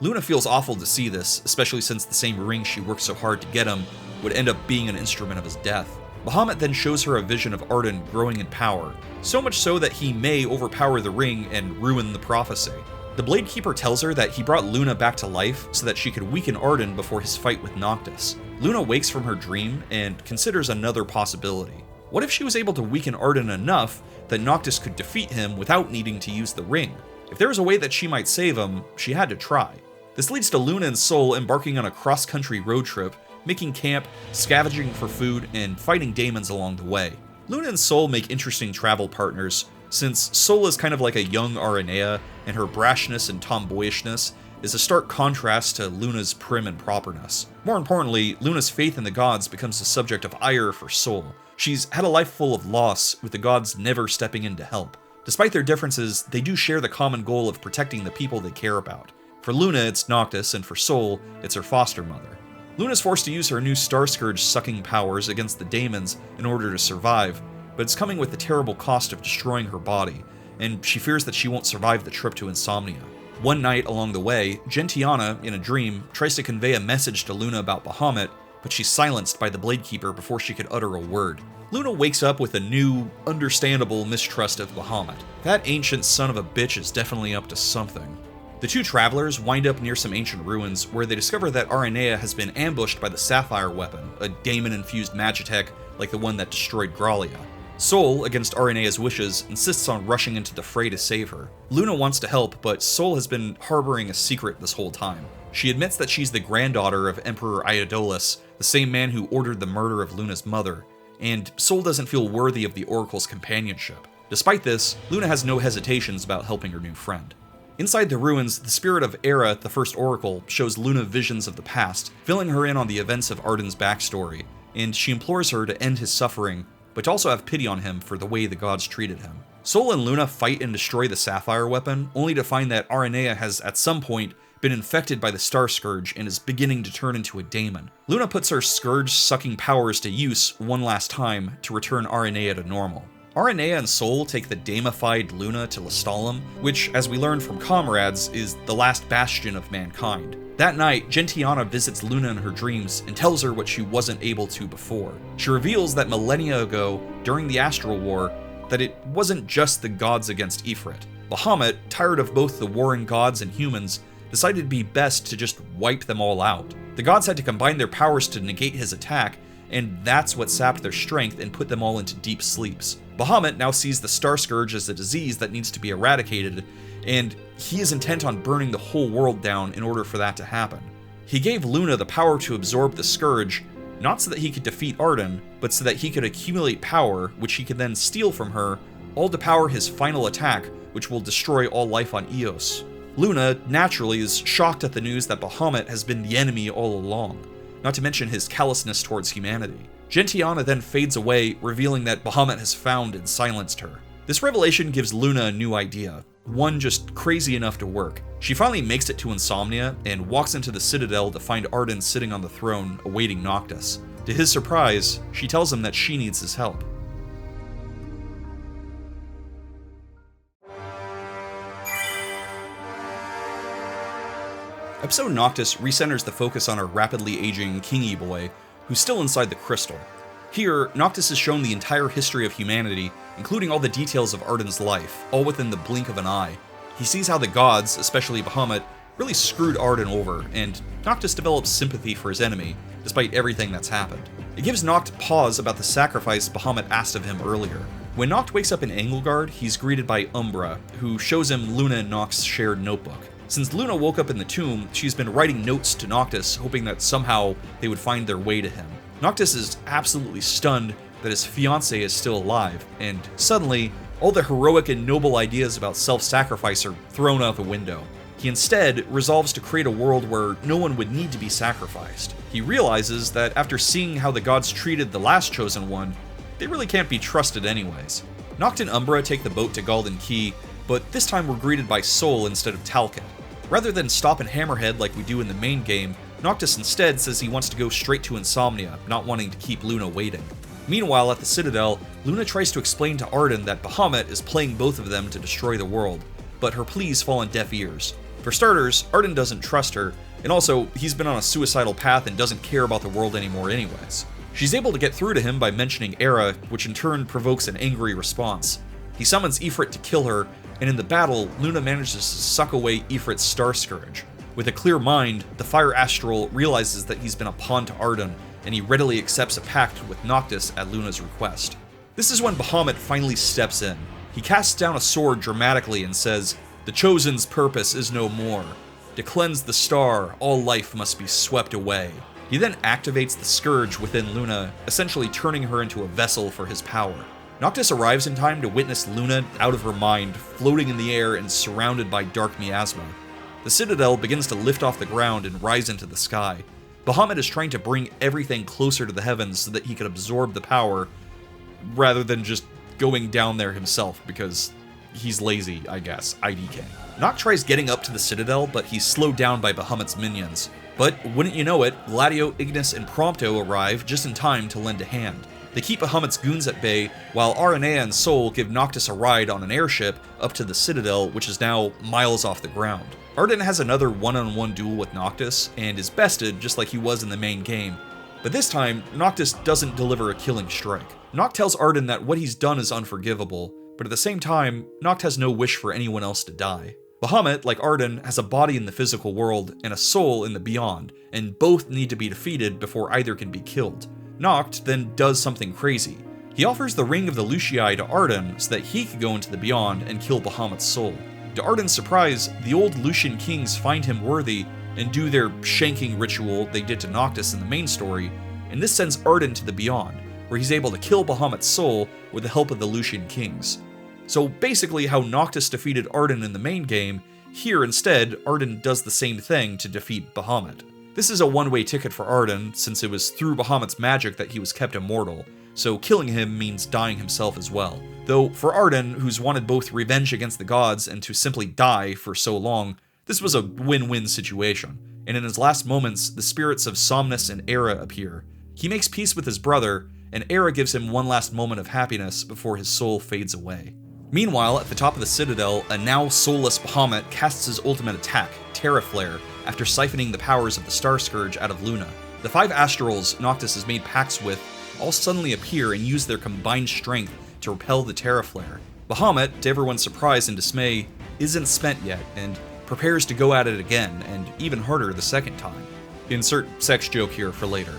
Speaker 1: Luna feels awful to see this, especially since the same ring she worked so hard to get him would end up being an instrument of his death. Bahamut then shows her a vision of Ardyn growing in power, so much so that he may overpower the ring and ruin the prophecy. The Blade Keeper tells her that he brought Luna back to life so that she could weaken Ardyn before his fight with Noctis. Luna wakes from her dream and considers another possibility. What if she was able to weaken Ardyn enough that Noctis could defeat him without needing to use the ring? If there was a way that she might save him, she had to try. This leads to Luna and Sol embarking on a cross-country road trip, making camp, scavenging for food, and fighting daemons along the way. Luna and Sol make interesting travel partners, since Sol is kind of like a young Aranea, and her brashness and tomboyishness is a stark contrast to Luna's prim and properness. More importantly, Luna's faith in the gods becomes a subject of ire for Sol. She's had a life full of loss, with the gods never stepping in to help. Despite their differences, they do share the common goal of protecting the people they care about. For Luna, it's Noctis, and for Sol, it's her foster mother. Luna's forced to use her new Starscourge sucking powers against the daemons in order to survive, but it's coming with the terrible cost of destroying her body, and she fears that she won't survive the trip to Insomnia. One night along the way, Gentiana, in a dream, tries to convey a message to Luna about Bahamut, but she's silenced by the Bladekeeper before she could utter a word. Luna wakes up with a new, understandable mistrust of Bahamut. That ancient son of a bitch is definitely up to something. The two travelers wind up near some ancient ruins where they discover that Aranea has been ambushed by the Sapphire Weapon, a daemon-infused magitech like the one that destroyed Regalia. Sol, against Aranea's wishes, insists on rushing into the fray to save her. Luna wants to help, but Sol has been harboring a secret this whole time. She admits that she's the granddaughter of Emperor Iodolus, the same man who ordered the murder of Luna's mother, and Sol doesn't feel worthy of the Oracle's companionship. Despite this, Luna has no hesitations about helping her new friend. Inside the ruins, the spirit of Era, the first Oracle, shows Luna visions of the past, filling her in on the events of Ardyn's backstory, and she implores her to end his suffering, but to also have pity on him for the way the gods treated him. Sol and Luna fight and destroy the Sapphire Weapon, only to find that Aranea has at some point been infected by the Starscourge and is beginning to turn into a daemon. Luna puts her Scourge-sucking powers to use one last time to return Aranea to normal. Aranea and Sol take the daemified Luna to Lestallum, which, as we learned from Comrades, is the last bastion of mankind. That night, Gentiana visits Luna in her dreams and tells her what she wasn't able to before. She reveals that millennia ago, during the Astral War, that it wasn't just the gods against Ifrit. Bahamut, tired of both the warring gods and humans, decided it'd be best to just wipe them all out. The gods had to combine their powers to negate his attack, and that's what sapped their strength and put them all into deep sleeps. Bahamut now sees the Starscourge as a disease that needs to be eradicated, and he is intent on burning the whole world down in order for that to happen. He gave Luna the power to absorb the Scourge, not so that he could defeat Ardyn, but so that he could accumulate power, which he could then steal from her, all to power his final attack, which will destroy all life on Eos. Luna, naturally, is shocked at the news that Bahamut has been the enemy all along, not to mention his callousness towards humanity. Gentiana then fades away, revealing that Bahamut has found and silenced her. This revelation gives Luna a new idea, one just crazy enough to work. She finally makes it to Insomnia and walks into the Citadel to find Ardyn sitting on the throne, awaiting Noctis. To his surprise, she tells him that she needs his help. Episode Noctis recenters the focus on our rapidly aging Kingy boy, who's still inside the crystal. Here, Noctis is shown the entire history of humanity, including all the details of Ardyn's life, all within the blink of an eye. He sees how the gods, especially Bahamut, really screwed Ardyn over, and Noctis develops sympathy for his enemy, despite everything that's happened. It gives Noct pause about the sacrifice Bahamut asked of him earlier. When Noct wakes up in Engelgard, he's greeted by Umbra, who shows him Luna and Noct's shared notebook. Since Luna woke up in the tomb, she's been writing notes to Noctis, hoping that somehow they would find their way to him. Noctis is absolutely stunned that his fiancée is still alive, and suddenly, all the heroic and noble ideas about self-sacrifice are thrown out the window. He instead resolves to create a world where no one would need to be sacrificed. He realizes that after seeing how the gods treated the last chosen one, they really can't be trusted anyways. Noct and Umbra take the boat to Galdin Quay, but this time we're greeted by Sol instead of Talcott. Rather than stop in Hammerhead like we do in the main game, Noctis instead says he wants to go straight to Insomnia, not wanting to keep Luna waiting. Meanwhile, at the Citadel, Luna tries to explain to Ardyn that Bahamut is playing both of them to destroy the world, but her pleas fall on deaf ears. For starters, Ardyn doesn't trust her, and also, he's been on a suicidal path and doesn't care about the world anymore anyways. She's able to get through to him by mentioning Era, which in turn provokes an angry response. He summons Ifrit to kill her, and in the battle, Luna manages to suck away Ifrit's Starscourge. With a clear mind, the Fire Astral realizes that he's been a pawn to Ardyn, and he readily accepts a pact with Noctis at Luna's request. This is when Bahamut finally steps in. He casts down a sword dramatically and says, "The Chosen's purpose is no more. To cleanse the star, all life must be swept away." He then activates the Scourge within Luna, essentially turning her into a vessel for his power. Noctis arrives in time to witness Luna out of her mind, floating in the air and surrounded by dark miasma. The Citadel begins to lift off the ground and rise into the sky. Bahamut is trying to bring everything closer to the heavens so that he can absorb the power, rather than just going down there himself, because he's lazy, I guess, IDK. Noct tries getting up to the Citadel, but he's slowed down by Bahamut's minions. But wouldn't you know it, Gladio, Ignis, and Prompto arrive just in time to lend a hand. They keep Bahamut's goons at bay, while Aranea and Sol give Noctis a ride on an airship up to the Citadel, which is now miles off the ground. Ardyn has another one-on-one duel with Noctis, and is bested just like he was in the main game. But this time, Noctis doesn't deliver a killing strike. Noct tells Ardyn that what he's done is unforgivable, but at the same time, Noct has no wish for anyone else to die. Bahamut, like Ardyn, has a body in the physical world and a soul in the beyond, and both need to be defeated before either can be killed. Noct then does something crazy. He offers the Ring of the Lucii to Ardyn so that he could go into the beyond and kill Bahamut's soul. To Ardyn's surprise, the old Lucian kings find him worthy and do their shanking ritual they did to Noctis in the main story, and this sends Ardyn to the beyond, where he's able to kill Bahamut's soul with the help of the Lucian kings. So basically how Noctis defeated Ardyn in the main game, here instead, Ardyn does the same thing to defeat Bahamut. This is a one-way ticket for Ardyn, since it was through Bahamut's magic that he was kept immortal, so killing him means dying himself as well. Though for Ardyn, who's wanted both revenge against the gods and to simply die for so long, this was a win-win situation, and in his last moments, the spirits of Somnus and Era appear. He makes peace with his brother, and Era gives him one last moment of happiness before his soul fades away. Meanwhile, at the top of the Citadel, a now soulless Bahamut casts his ultimate attack, Terra Flare, after siphoning the powers of the Starscourge out of Luna. The 5 Astrals Noctis has made pacts with all suddenly appear and use their combined strength to repel the Terra Flare. Bahamut, to everyone's surprise and dismay, isn't spent yet, and prepares to go at it again, and even harder the second time. Insert sex joke here for later.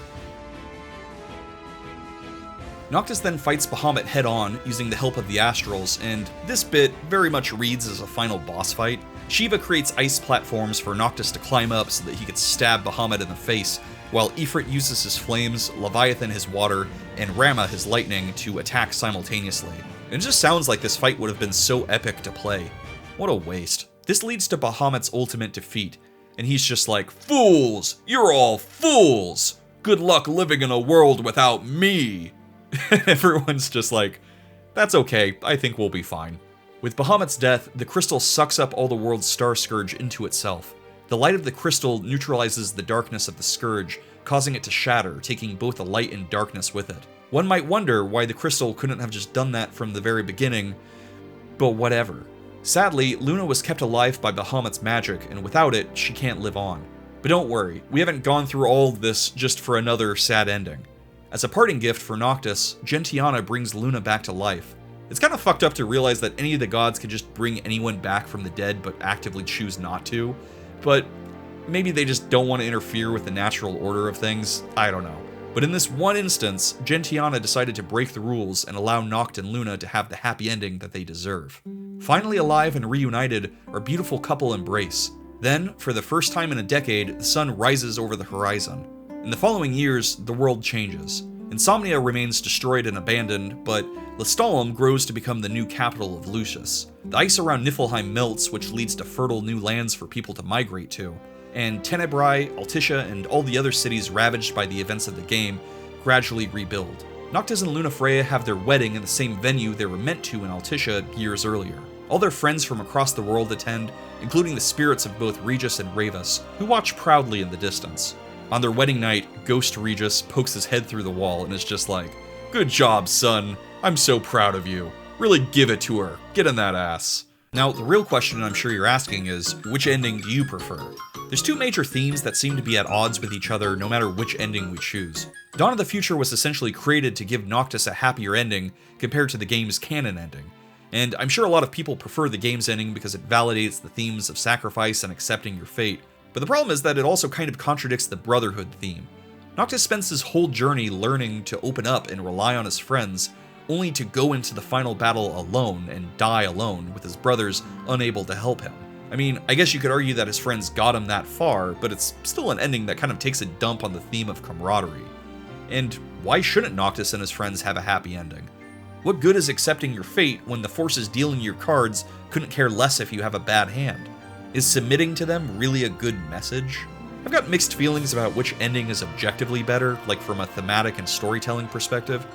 Speaker 1: Noctis then fights Bahamut head-on using the help of the Astrals, and this bit very much reads as a final boss fight. Shiva creates ice platforms for Noctis to climb up so that he could stab Bahamut in the face, while Ifrit uses his flames, Leviathan his water, and Ramuh his lightning to attack simultaneously. It just sounds like this fight would have been so epic to play. What a waste. This leads to Bahamut's ultimate defeat, and he's just like, "Fools! You're all fools! Good luck living in a world without me!" Everyone's just like, "That's okay, I think we'll be fine." With Bahamut's death, the crystal sucks up all the world's Starscourge into itself. The light of the crystal neutralizes the darkness of the Scourge, causing it to shatter, taking both the light and darkness with it. One might wonder why the crystal couldn't have just done that from the very beginning, but whatever. Sadly, Luna was kept alive by Bahamut's magic, and without it, she can't live on. But don't worry, we haven't gone through all of this just for another sad ending. As a parting gift for Noctis, Gentiana brings Luna back to life. It's kind of fucked up to realize that any of the gods can just bring anyone back from the dead but actively choose not to, but maybe they just don't want to interfere with the natural order of things, I don't know. But in this one instance, Gentiana decided to break the rules and allow Noct and Luna to have the happy ending that they deserve. Finally alive and reunited, our beautiful couple embrace. Then, for the first time in a decade, the sun rises over the horizon. In the following years, the world changes. Insomnia remains destroyed and abandoned, but Lestallum grows to become the new capital of Lucis. The ice around Niflheim melts, which leads to fertile new lands for people to migrate to. And Tenebrae, Altissia, and all the other cities ravaged by the events of the game gradually rebuild. Noctis and Lunafreya have their wedding in the same venue they were meant to in Altissia years earlier. All their friends from across the world attend, including the spirits of both Regis and Ravus, who watch proudly in the distance. On their wedding night, Ghost Regis pokes his head through the wall and is just like, "Good job, son. I'm so proud of you. Really give it to her. Get in that ass." Now, the real question I'm sure you're asking is, which ending do you prefer? There's 2 major themes that seem to be at odds with each other no matter which ending we choose. Dawn of the Future was essentially created to give Noctis a happier ending compared to the game's canon ending. And I'm sure a lot of people prefer the game's ending because it validates the themes of sacrifice and accepting your fate. But the problem is that it also kind of contradicts the Brotherhood theme. Noctis spends his whole journey learning to open up and rely on his friends, only to go into the final battle alone and die alone, with his brothers unable to help him. I mean, I guess you could argue that his friends got him that far, but it's still an ending that kind of takes a dump on the theme of camaraderie. And why shouldn't Noctis and his friends have a happy ending? What good is accepting your fate when the forces dealing your cards couldn't care less if you have a bad hand? Is submitting to them really a good message? I've got mixed feelings about which ending is objectively better, like from a thematic and storytelling perspective,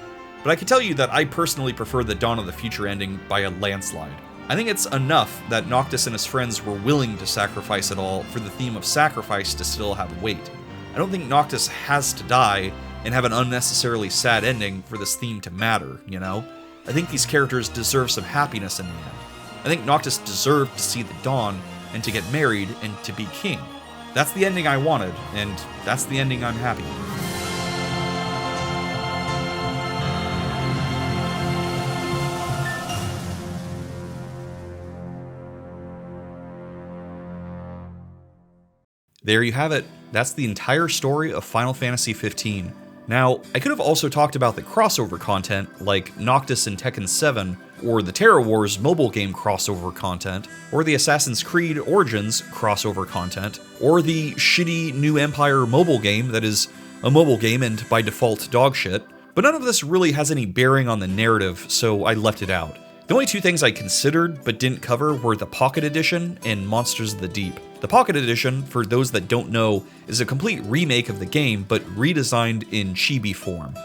Speaker 1: but I can tell you that I personally prefer the Dawn of the Future ending by a landslide. I think it's enough that Noctis and his friends were willing to sacrifice it all for the theme of sacrifice to still have weight. I don't think Noctis has to die and have an unnecessarily sad ending for this theme to matter, you know? I think these characters deserve some happiness in the end. I think Noctis deserved to see the dawn and to get married and to be king. That's the ending I wanted, and that's the ending I'm happy with. There you have it. That's the entire story of Final Fantasy XV. Now, I could have also talked about the crossover content, like Noctis and Tekken 7, or the Terra Wars mobile game crossover content, or the Assassin's Creed Origins crossover content, or the shitty New Empire mobile game that is a mobile game and by default dogshit, but none of this really has any bearing on the narrative, so I left it out. The only two things I considered but didn't cover were the Pocket Edition and Monsters of the Deep. The Pocket Edition, for those that don't know, is a complete remake of the game but redesigned in chibi form.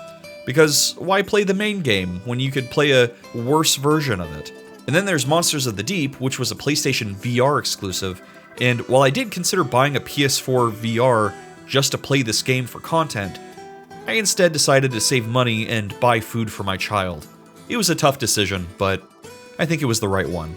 Speaker 1: Because why play the main game when you could play a worse version of it? And then there's Monsters of the Deep, which was a PlayStation VR exclusive, and while I did consider buying a PS4 VR just to play this game for content, I instead decided to save money and buy food for my child. It was a tough decision, but I think it was the right one.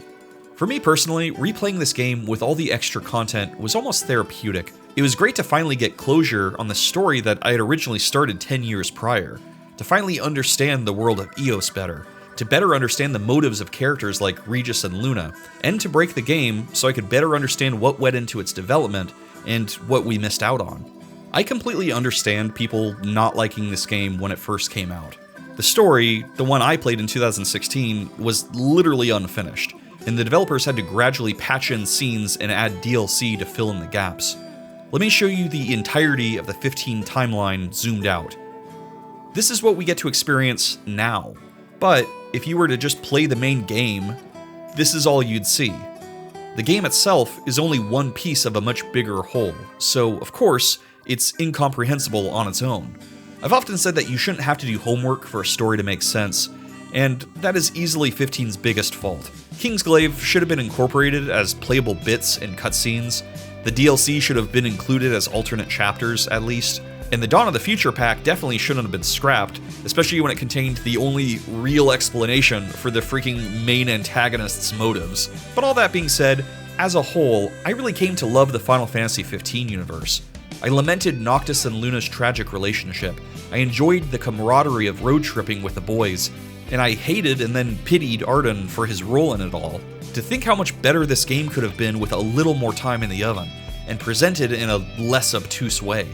Speaker 1: For me personally, replaying this game with all the extra content was almost therapeutic. It was great to finally get closure on the story that I had originally started 10 years prior, to finally understand the world of Eos better, to better understand the motives of characters like Regis and Luna, and to break the game so I could better understand what went into its development and what we missed out on. I completely understand people not liking this game when it first came out. The story, the one I played in 2016, was literally unfinished, and the developers had to gradually patch in scenes and add DLC to fill in the gaps. Let me show you the entirety of the 15 timeline zoomed out. This is what we get to experience now, but if you were to just play the main game, this is all you'd see. The game itself is only one piece of a much bigger whole, so of course, it's incomprehensible on its own. I've often said that you shouldn't have to do homework for a story to make sense, and that is easily 15's biggest fault. Kingsglaive should have been incorporated as playable bits and cutscenes, the DLC should have been included as alternate chapters at least, and the Dawn of the Future pack definitely shouldn't have been scrapped, especially when it contained the only real explanation for the freaking main antagonist's motives. But all that being said, as a whole, I really came to love the Final Fantasy XV universe. I lamented Noctis and Luna's tragic relationship, I enjoyed the camaraderie of road tripping with the boys, and I hated and then pitied Ardyn for his role in it all. To think how much better this game could have been with a little more time in the oven, and presented in a less obtuse way.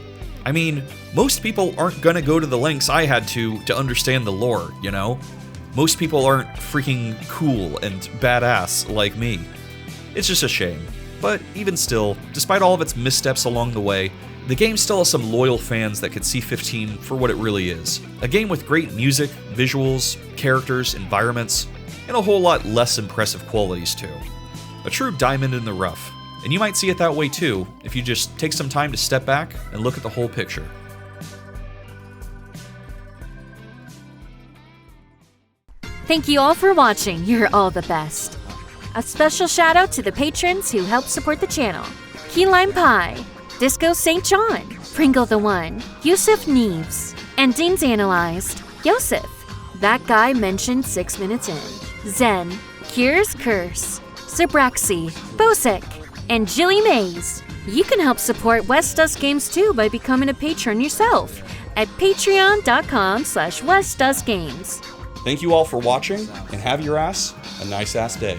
Speaker 1: I mean, most people aren't gonna go to the lengths I had to understand the lore, you know? Most people aren't freaking cool and badass like me. It's just a shame. But even still, despite all of its missteps along the way, the game still has some loyal fans that could see 15 for what it really is. A game with great music, visuals, characters, environments, and a whole lot less impressive qualities too. A true diamond in the rough. And you might see it that way too, if you just take some time to step back and look at the whole picture.
Speaker 17: Thank you all for watching, you're all the best. A special shout out to the patrons who help support the channel. Key Lime Pie, Disco St. John, Pringle the One, Yusuf Neves, Endings Analyzed, Yosef, That Guy Mentioned 6 Minutes In, Zen, Kier's Curse, Zabraxi, Bosek, and Jilly Mays. You can help support West Does Games too by becoming a patron yourself at patreon.com/WestDoesGames.
Speaker 1: Thank you all for watching, and have your ass a nice ass day.